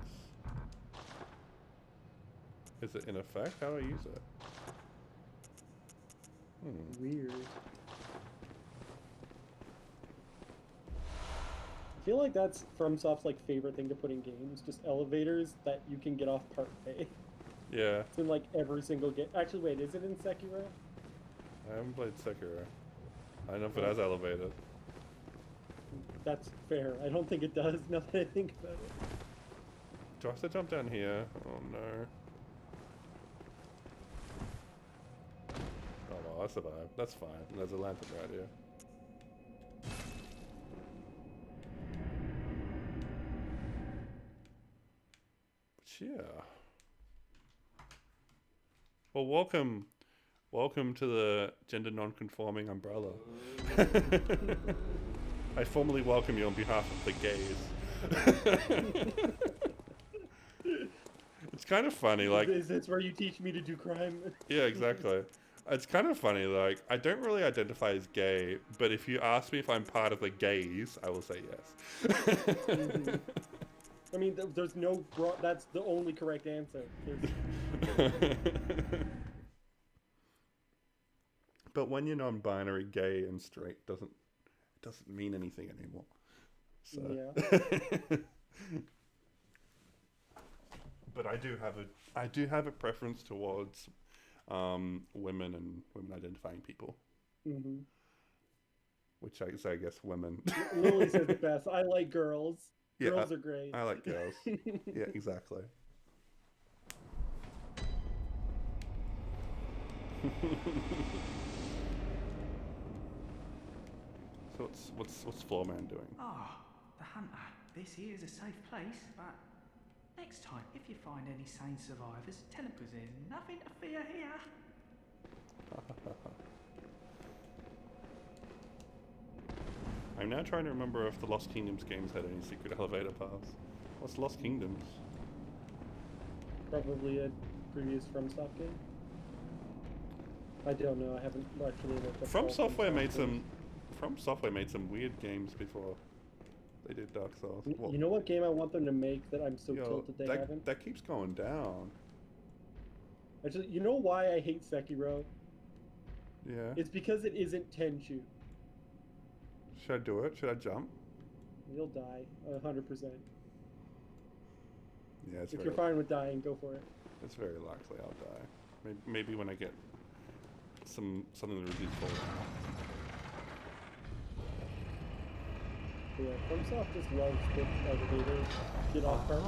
Is it in effect? How do I use it? Weird. I feel like that's FromSoft's like favorite thing to put in games, just elevators that you can get off part A. Yeah. It's in like every single game. Actually, wait, is it in Sekiro? I haven't played Sekiro. I don't know if it has elevator. That's fair. I don't think it does, now that I think about it. Do I have to jump down here? Oh no. Oh well, I survived. That's fine. There's a lantern right here. But yeah. Well, welcome to the gender non-conforming umbrella. I formally welcome you on behalf of the gays. It's kind of funny, like... It's where you teach me to do crime. Yeah, exactly. It's kind of funny, like, I don't really identify as gay, but if you ask me if I'm part of the gays, I will say yes. Mhm. I mean, there's no... that's the only correct answer. But when you're non-binary, gay and straight doesn't mean anything anymore. So. Yeah. But I do have a preference towards women and women identifying people. Mm-hmm. Which I guess women. Lily says the best. I like girls. Yeah, Girls are great. I like girls. Yeah, exactly. So what's Floorman doing? Ah, the hunter. This here is a safe place, but next time, if you find any sane survivors, tell them there's nothing to fear here. I'm now trying to remember if the Lost Kingdoms games had any secret elevator paths. What's Lost Kingdoms? Probably a previous FromSoft game. I don't know. I haven't actually looked up. From all Software made games. From Software made some weird games before they did Dark Souls. You know what game I want them to make that I'm so Yo, tilted they haven't? that keeps going down. Actually, you know why I hate Sekiro? Yeah. It's because it isn't Tenchu. Should I do it? Should I jump? You'll die 100%. Yeah, it's If very, you're fine with dying, go for it. it's very likely I'll die. Maybe when I get something to reduce fall. But yeah, FromSoft just loves the elevator get off part.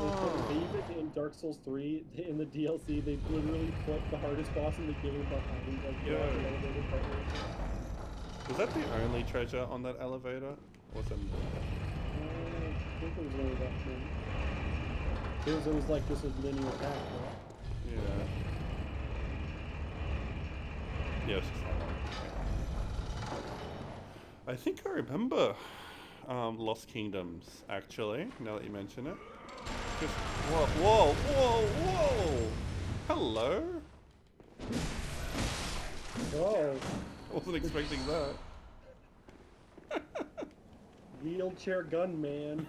They even in Dark Souls 3 in the DLC they literally put the hardest boss in the game behind like the Yeah. elevator part. Was that the only treasure on that elevator? Or was it? I think it was only that one. It was like just a linear path, right? Yeah. Yes. I think I remember Lost Kingdoms, actually, now that you mention it. Just, whoa! Hello? Whoa. I wasn't expecting that. Wheelchair gunman.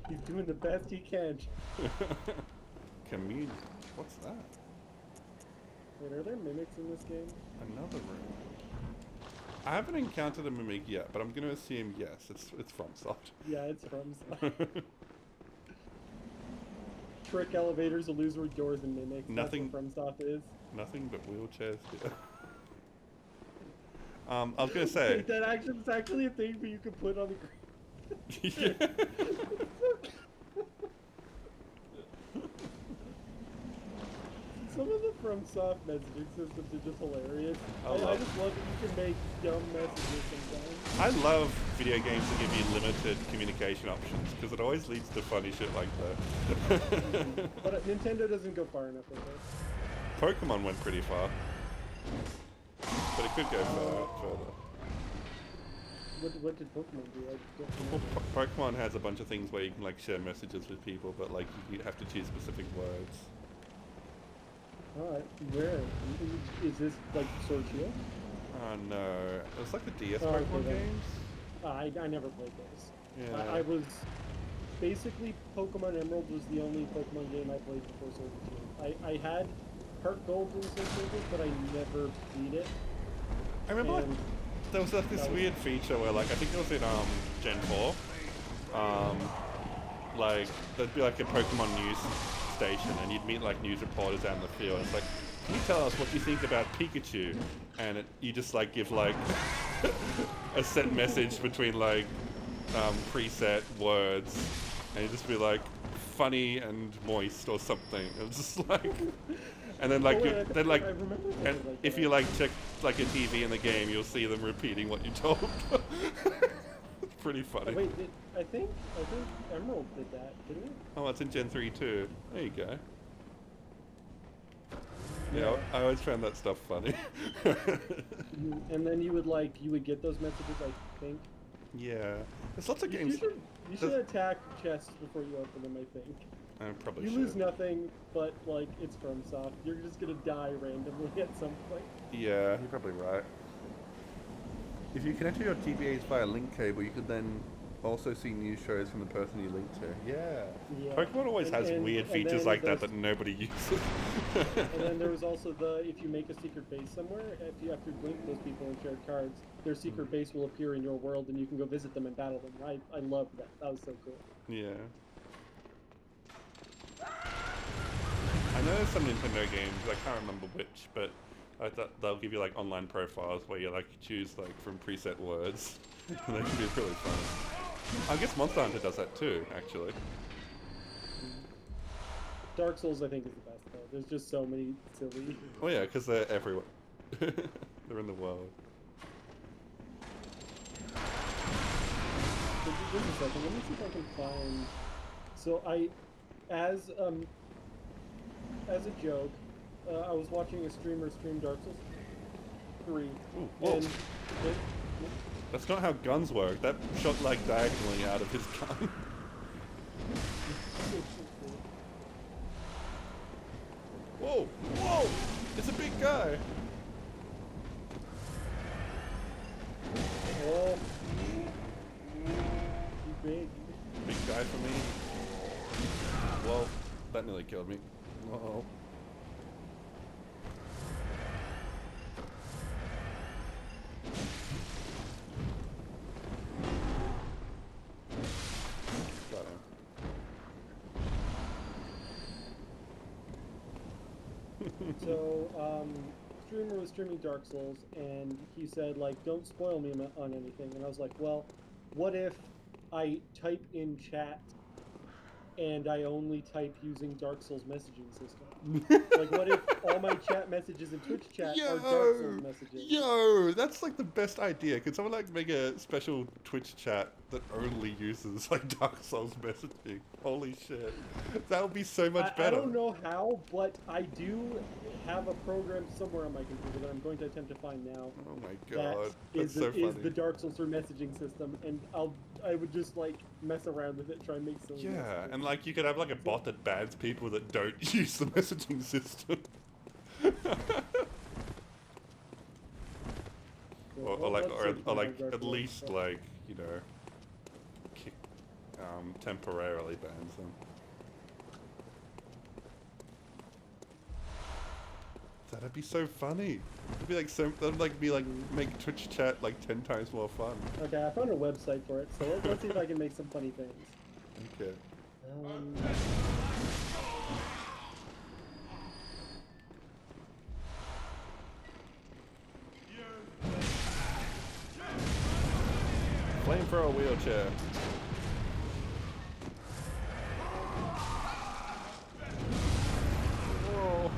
He's doing the best he can. Communion. What's that? Wait, are there mimics in this game? Another room. I haven't encountered a mimic yet, but I'm going to assume yes. It's FromSoft. Yeah, it's from Trick elevators, illusory doors, and mimics. Nothing. That's what FromSoft is. Nothing but wheelchairs here. I was going to say. Wait, it's actually a thing where you can put on the ground. Yeah. Some of the FromSoft messaging systems are just hilarious. I just love that you can make dumb messages sometimes. I love video games that give you limited communication options because it always leads to funny shit like that. But Nintendo doesn't go far enough with it. Pokemon went pretty far, but it could go further. What did Pokemon do? I don't Well, remember. Pokemon has a bunch of things where you can like share messages with people, but like you have to choose specific words. Alright, where? Is this like Sword Shield? Oh no, it was like the DS Oh, okay, Pokemon then. games. I never played those. Yeah. I was basically Pokemon Emerald was the only Pokemon game I played before Sword and Shield. I had Heart Gold and Sword and Shield, but I never beat it. I remember like, And there was like this weird feature where like I think it was in Gen 4. Like there'd be like a Pokemon news station and you'd meet like news reporters out in the field. It's like, can you tell us what you think about Pikachu? And you just like give like a set message between like preset words, and you just be like funny and moist or something. It's just like, and then like I remember and something like if that. you like check like a TV in the game, you'll see them repeating what you told. It's pretty funny. Wait, I think Emerald did that, didn't it? Oh, it's in Gen 3 too. There you go. Yeah, I always found that stuff funny. And then you would get those messages, I think. Yeah, there's lots of games. You should attack chests before you open them, I think. I probably You should. lose nothing, but like it's FromSoft. You're just gonna die randomly at some point. Yeah, you're probably right. If you connect to your TBAs via link cable, you could then also see news shows from the person you link to. Yeah. Yeah. Pokemon always has weird and features then like that there's- that nobody uses. And then there was also if you make a secret base somewhere, if you have to link those people and share cards, their secret base will appear in your world and you can go visit them and battle them. I loved that. That was so cool. Yeah. I know there's some Nintendo games, I can't remember which, but I thought they'll give you like online profiles where you like choose like from preset words. And they can be really fun. I guess Monster Hunter does that too, actually. Dark Souls, I think, is the best though. There's just so many silly. Oh yeah, because they're everywhere. They're in the world. Just a second. Let me see if I can find. So as a joke, I was watching a streamer stream Dark Souls 3, Ooh, whoa. and That's not how guns work. That shot like diagonally out of his gun. Whoa! Whoa! It's a big guy! oh, you big. Big guy for me. Whoa. That nearly killed me. Whoa. Got him. So, streamer was streaming Dark Souls, and he said, like, don't spoil me on anything. And I was like, well, what if I type in chat and I only type using Dark Souls messaging system? Like, what if all my chat messages in Twitch chat are Dark Souls messages? Yo! That's like the best idea. Could someone like make a special Twitch chat that only uses like Dark Souls messaging. Holy shit. That would be so much better. I don't know how, but I do have a program somewhere on my computer that I'm going to attempt to find now. Oh my god. That That's so funny. is the Dark Souls for messaging system, and I would just like mess around with it, try and make some. Yeah, and like you could have like a bot that bans people that don't use the messaging system. or like at least like, you know, kick, temporarily bans them. That'd be so funny. It'd be like that'd like be like make Twitch chat like 10 times more fun. Okay, I found a website for it, so let's see if I can make some funny things. Okay. Flamethrower wheelchair. Whoa.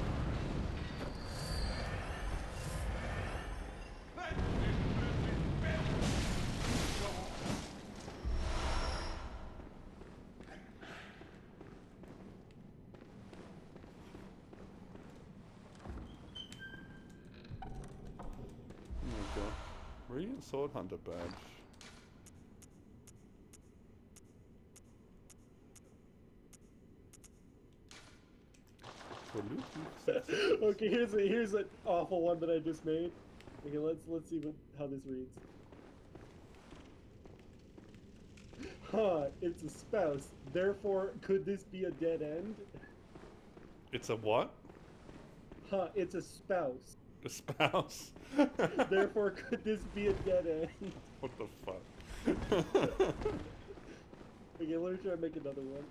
Oh my god. Radiant Sword Hunter badge. Okay, here's an awful one that I just made. Okay, let's see how this reads. Huh, it's a spouse. Therefore, could this be a dead end? It's a what? Huh, it's a spouse. A spouse? Therefore, could this be a dead end? What the fuck? Okay, let me try to make another one.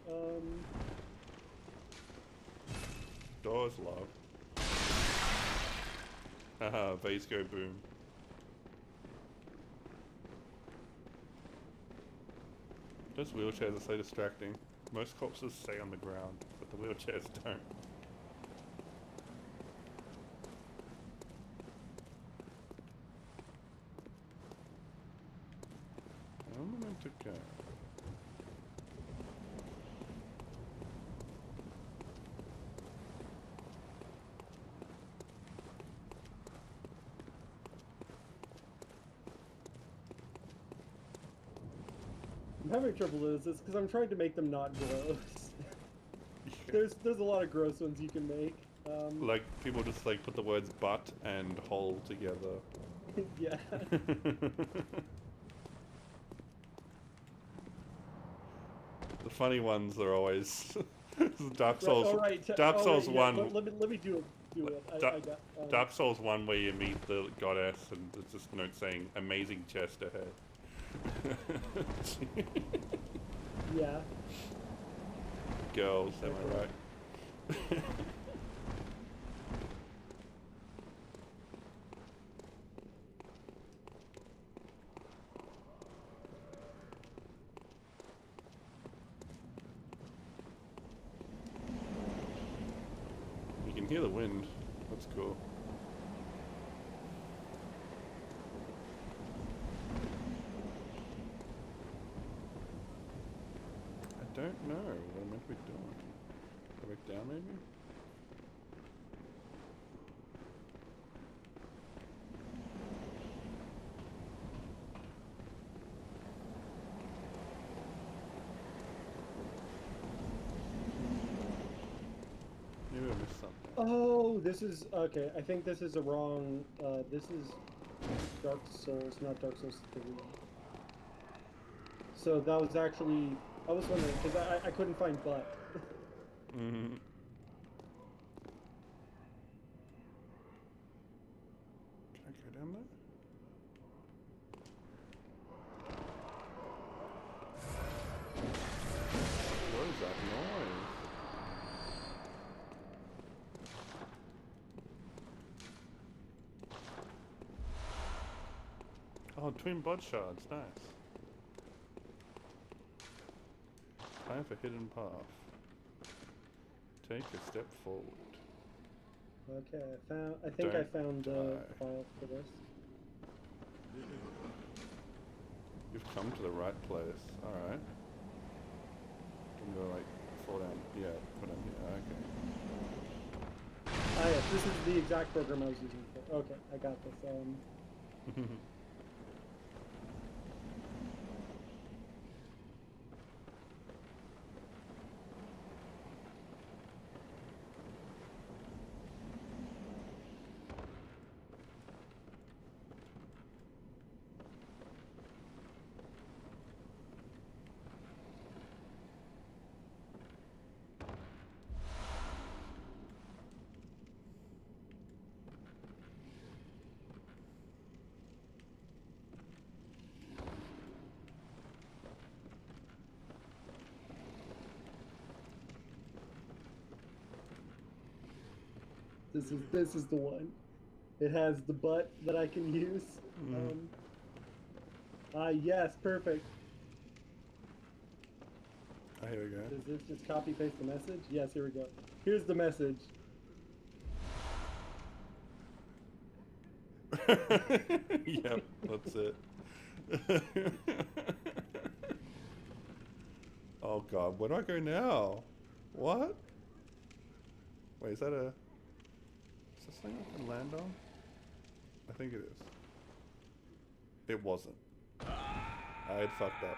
Doors love. Haha, vase go boom. Those wheelchairs are so distracting. Most corpses stay on the ground, but the wheelchairs don't. Where am I meant to go? I'm having trouble with this because I'm trying to make them not gross. There's a lot of gross ones you can make. Like, people just like put the words butt and hole together. Yeah. The funny ones are always Dark Souls. Right, Dark Souls yeah, 1. let me do it. I got, Dark Souls 1 where you meet the goddess and it's just a note saying amazing chest ahead. Yeah. Girls, am I right? You can hear the wind. That's cool. I don't know what I'm meant to be doing. Go back down maybe? Maybe I missed something. Oh, this is okay. I think this is a wrong. This is Dark Souls, not Dark Souls 3. So that was actually. I was wondering because I couldn't find butt. Mm-hmm. Can I go down there? What is that noise? Oh, twin blood shards, nice. Time for hidden path. Take a step forward. Okay, I think I found the die. file for this. You've come to the right place. Alright. I'm gonna like fall down. Yeah, put down here. Okay. Ah, yes, this is the exact program I was using for. Okay, I got this. This is the one. It has the butt that I can use. Yes, perfect. Oh, here we go. Does this just copy paste the message? Yes, here we go. Here's the message. Yep, that's it. Oh god, where do I go now? What? Wait, is that a... Is this thing I can land on? I think it is. It wasn't. I had fucked up.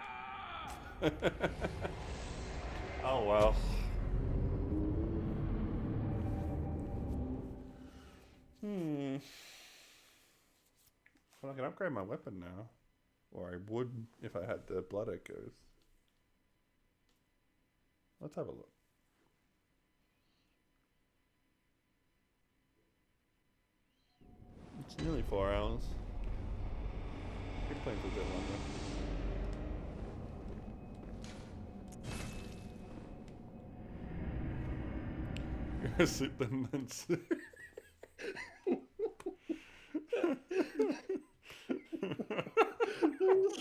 Oh well. Well, I can upgrade my weapon now. Or I would if I had the blood echoes. Let's have a look. It's nearly 4 hours. Keep playing for a bit longer. You're gonna sit them and sit.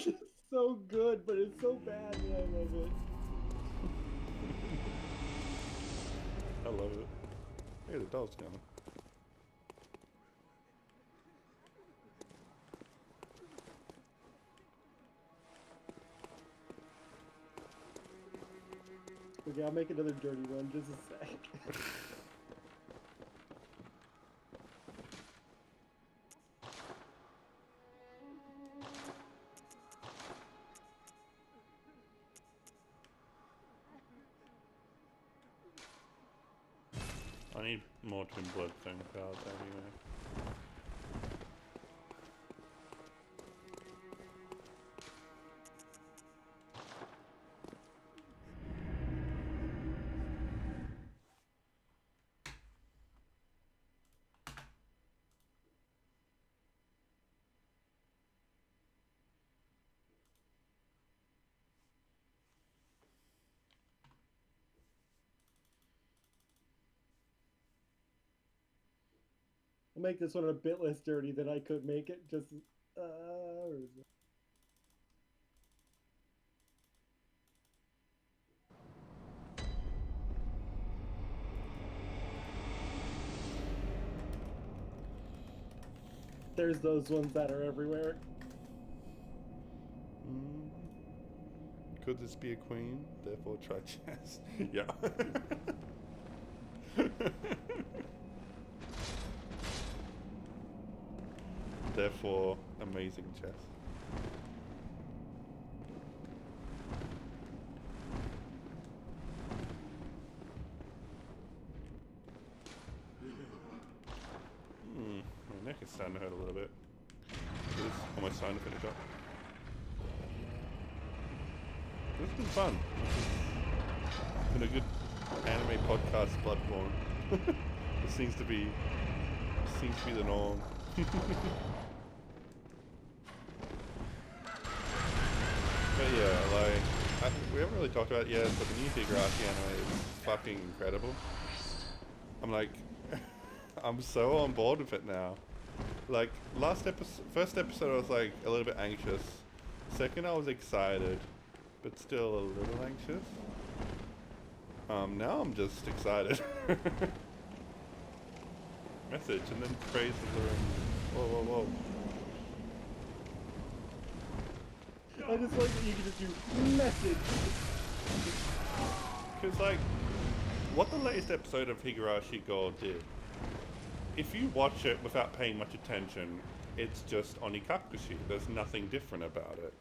It's so good, but it's so bad, and I love it. I love it. Hey, the dog's coming. Okay, I'll make another dirty one, just a sec. I need more twin blood thing cards anyway. I'll make this one a bit less dirty than I could make it. Just, where is it? There's those ones that are everywhere. Could this be a queen? Therefore try chess. Yeah. Therefore amazing chess. My neck is starting to hurt a little bit. It's almost time to finish up. This has been fun. It's been a good anime podcast, Bloodborne. It seems to be the norm. But yeah, like, we haven't really talked about it yet, but the new Higurashi anime is fucking incredible. I'm like, I'm so on board with it now. Like, first episode I was like a little bit anxious. Second I was excited, but still a little anxious. Now I'm just excited. Message, and then phrases are in... Whoa, whoa, I just like that you can just do message. Because, like, what the latest episode of Higurashi Go did, if you watch it without paying much attention, it's just Onikakushi. There's nothing different about it.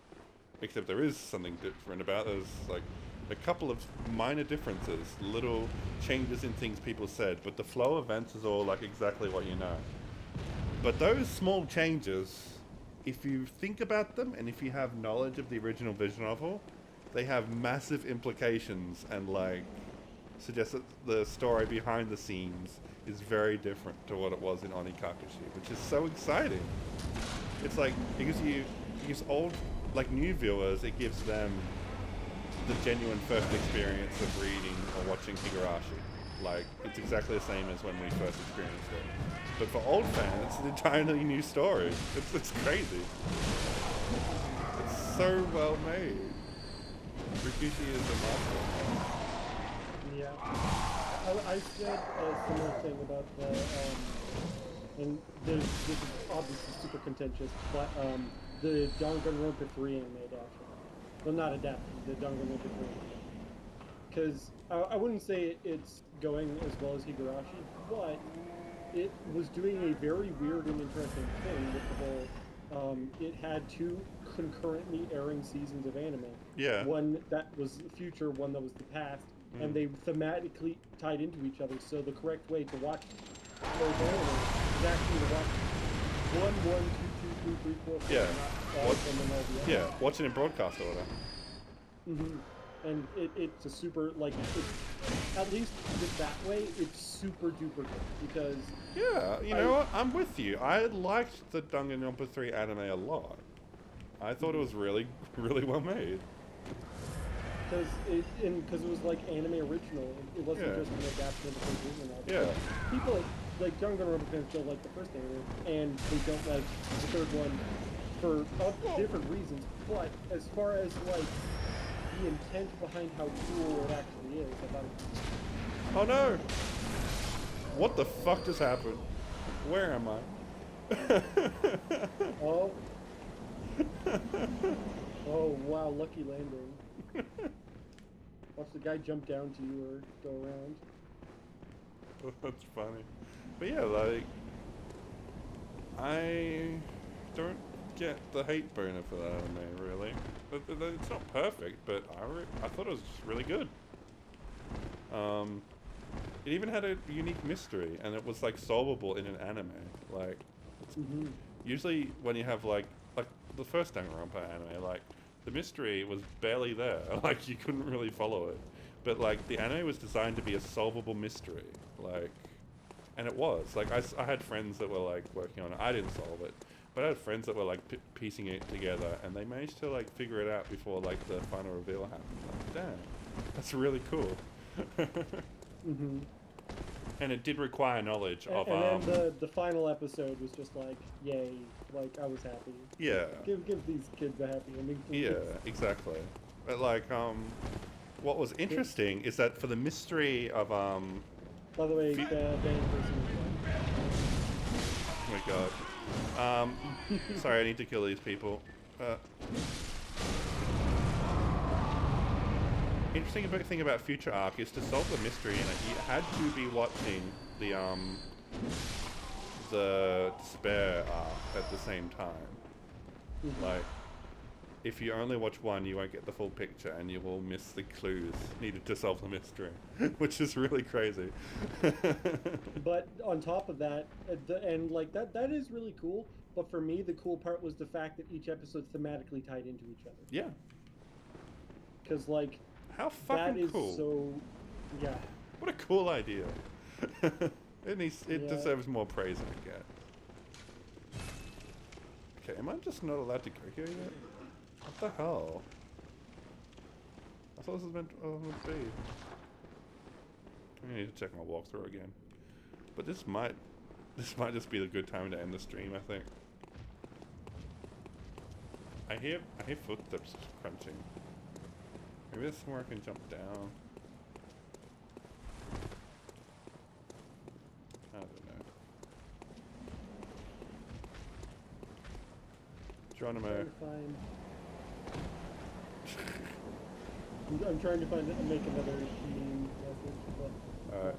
Except there is something different about it. There's, like, a couple of minor differences, little changes in things people said, but the flow of events is all, like, exactly what you know. But those small changes, if you think about them, and if you have knowledge of the original visual novel, they have massive implications and, like, suggest that the story behind the scenes is very different to what it was in Onikakushi, which is so exciting. It's like, it gives old, like, new viewers, it gives them the genuine first experience of reading or watching Higurashi. Like, it's exactly the same as when we first experienced it. But for old fans, it's an entirely new story. It's crazy. It's so well made. Rikushi is a master. Yeah. I said a similar thing about the, and this is obviously super contentious, but the Danganronpa 3 anime adaptation. Well, not adaptation, the Danganronpa 3 anime. Because I wouldn't say it's going as well as Higurashi, but it was doing a very weird and interesting thing with the whole, it had two concurrently airing seasons of anime. Yeah. One that was the future, one that was the past, and they thematically tied into each other, so the correct way to watch those anime is actually to watch 1, 2, 2, 3, 4, 4, Yeah. not all of them and all the others. Yeah, watch it in broadcast order. Mm-hmm. And it's a super, like, it's, at least with that way, it's super duper good, because... Yeah, you know what? I'm with you. I liked the Danganronpa 3 anime a lot. I thought it was really, really well made. Because it was like anime original. It wasn't just an adaptation of the first season. Yeah. People like Danganronpa fans don't like the first anime, and they don't like the third one for different reasons. But as far as like the intent behind how cool it actually is, I thought it was... Oh no! What the fuck just happened? Where am I? Oh. Oh wow, lucky landing. Watch the guy jump down to you or go around. That's funny. But yeah, like, I don't get the hate boner for that anime, really. It's not perfect, but I thought it was really good. It even had a unique mystery, and it was, like, solvable in an anime. Like, it's usually when you have, like the first Danganronpa anime, like, the mystery was barely there. Like, you couldn't really follow it. But, like, the anime was designed to be a solvable mystery. Like, and it was. Like, I had friends that were, like, working on it. I didn't solve it. But I had friends that were, like, piecing it together, and they managed to, like, figure it out before, like, the final reveal happened. Like, damn. That's really cool. And it did require knowledge of, and then the final episode was just like, yay, like, I was happy. Yeah. Give these kids a happy ending. Please. Yeah, exactly. But, like, what was interesting is that for the mystery of, By the way, the band person oh my god. Sorry, I need to kill these people. Interesting thing about Future Arc is to solve the mystery in it, you had to be watching the Despair arc at the same time. Like, if you only watch one, you won't get the full picture, and you will miss the clues needed to solve the mystery, which is really crazy. But on top of that, and like that is really cool. But for me, the cool part was the fact that each episode thematically tied into each other. Yeah. Because like, how fucking that is cool! So, yeah. What a cool idea. It deserves more praise than it gets. Okay, am I just not allowed to go here yet? What the hell? I thought this was meant to be. I need to check my walkthrough again. But this might just be the good time to end the stream, I think. I hear footsteps crunching. Maybe there's somewhere I can jump down. I don't know. Geronimo. Fine. I'm trying to make another meme message,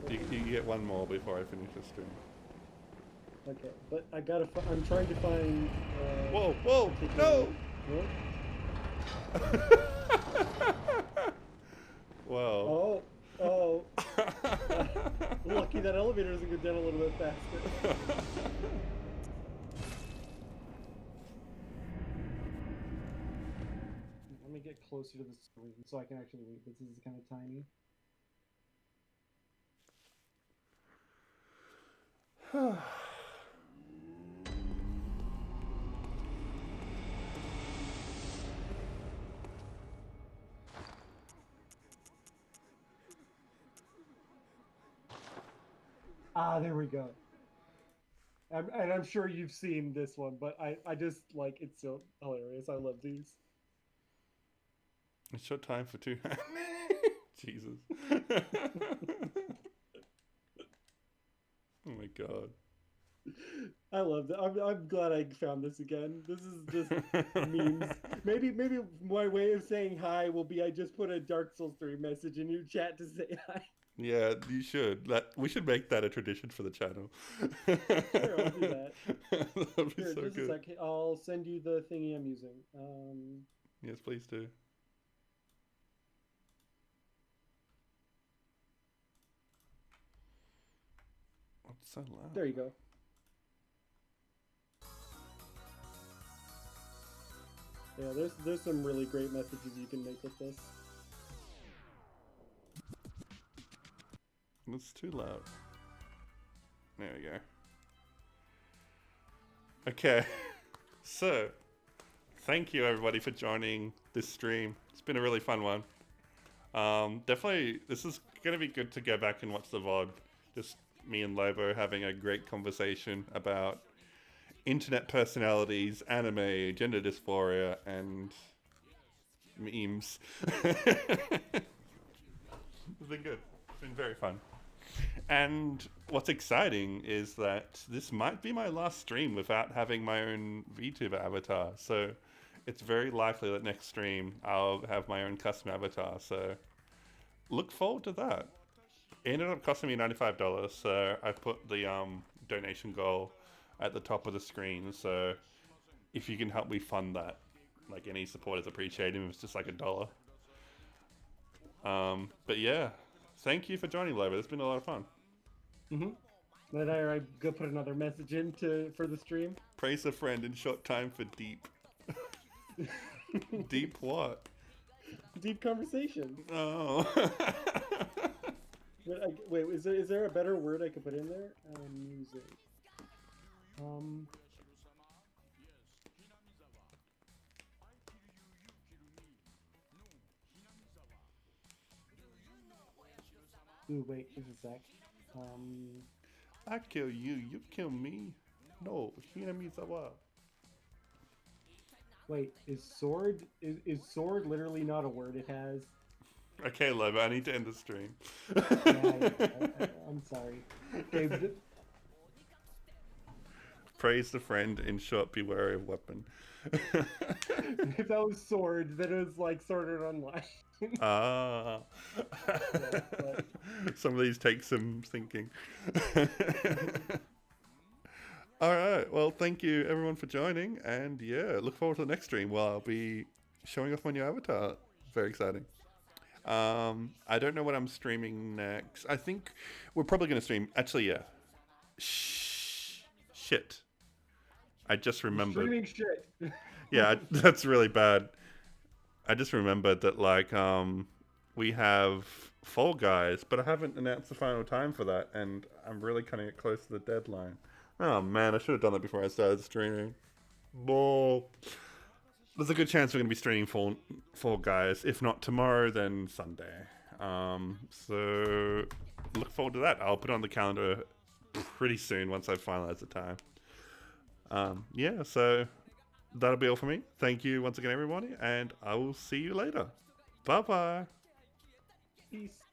but You get one more before I finish this stream. okay. But I gotta. I'm trying to find. Whoa! Whoa! particular- No! What? Well. Oh. Lucky that elevator doesn't go down a little bit faster. Let me get closer to the screen so I can actually read. This is kind of tiny. There we go. And I'm sure you've seen this one, but I just like it's so hilarious. I love these. It's short time for two. Jesus. Oh my god. I love that. I'm glad I found this again. This is just memes. Maybe my way of saying hi will be I just put a Dark Souls 3 message in your chat to say hi. Yeah, you should. We should make that a tradition for the channel. Sure, I'll do that. That'd be Here, so just good. a sec. I'll send you the thingy I'm using. Yes, please do. What's so loud? There you go. Yeah, there's some really great messages you can make with this. It's too loud. There we go. Okay. So, thank you everybody for joining this stream. It's been a really fun one. Definitely, this is going to be good to go back and watch the VOD. Just me and Lobo having a great conversation about internet personalities, anime, gender dysphoria, and memes. It's been good. It's been very fun. And what's exciting is that this might be my last stream without having my own VTuber avatar. So it's very likely that next stream I'll have my own custom avatar. So look forward to that. It ended up costing me $95, so I put the donation goal at the top of the screen. So if you can help me fund that, like any support is appreciated. It's just like $1. But yeah, thank you for joining, Lover. It's been a lot of fun. Then I go put another message in for the stream. Praise a friend in short time for deep. Deep what? Deep conversation. Oh. Wait, is there a better word I could put in there? Music. Ooh, wait, just a sec. I kill you, you kill me. No, Hinamizawa. Wait, is sword sword literally not a word? It has. Okay, Lobo, I need to end the stream. I'm sorry. Okay, Praise the friend, in short, be wary of weapon. if that was sword, then it was like Sword Art Online. Ah. but- Some of these take some thinking. Alright, well, thank you everyone for joining, and yeah, look forward to the next stream where I'll be showing off my new avatar. Very exciting. I don't know what I'm streaming next. I think we're probably going to stream... Actually, yeah. Shit. I just remembered. Streaming shit. Yeah, that's really bad. I just remembered that, like, we have Fall Guys, but I haven't announced the final time for that, and I'm really cutting it close to the deadline. Oh, man, I should have done that before I started streaming. Bull. There's a good chance we're going to be streaming Fall Guys. If not tomorrow, then Sunday. So look forward to that. I'll put it on the calendar pretty soon once I finalize the time. Yeah, so that'll be all for me. Thank you once again, everybody, and I will see you later. Bye-bye. Peace.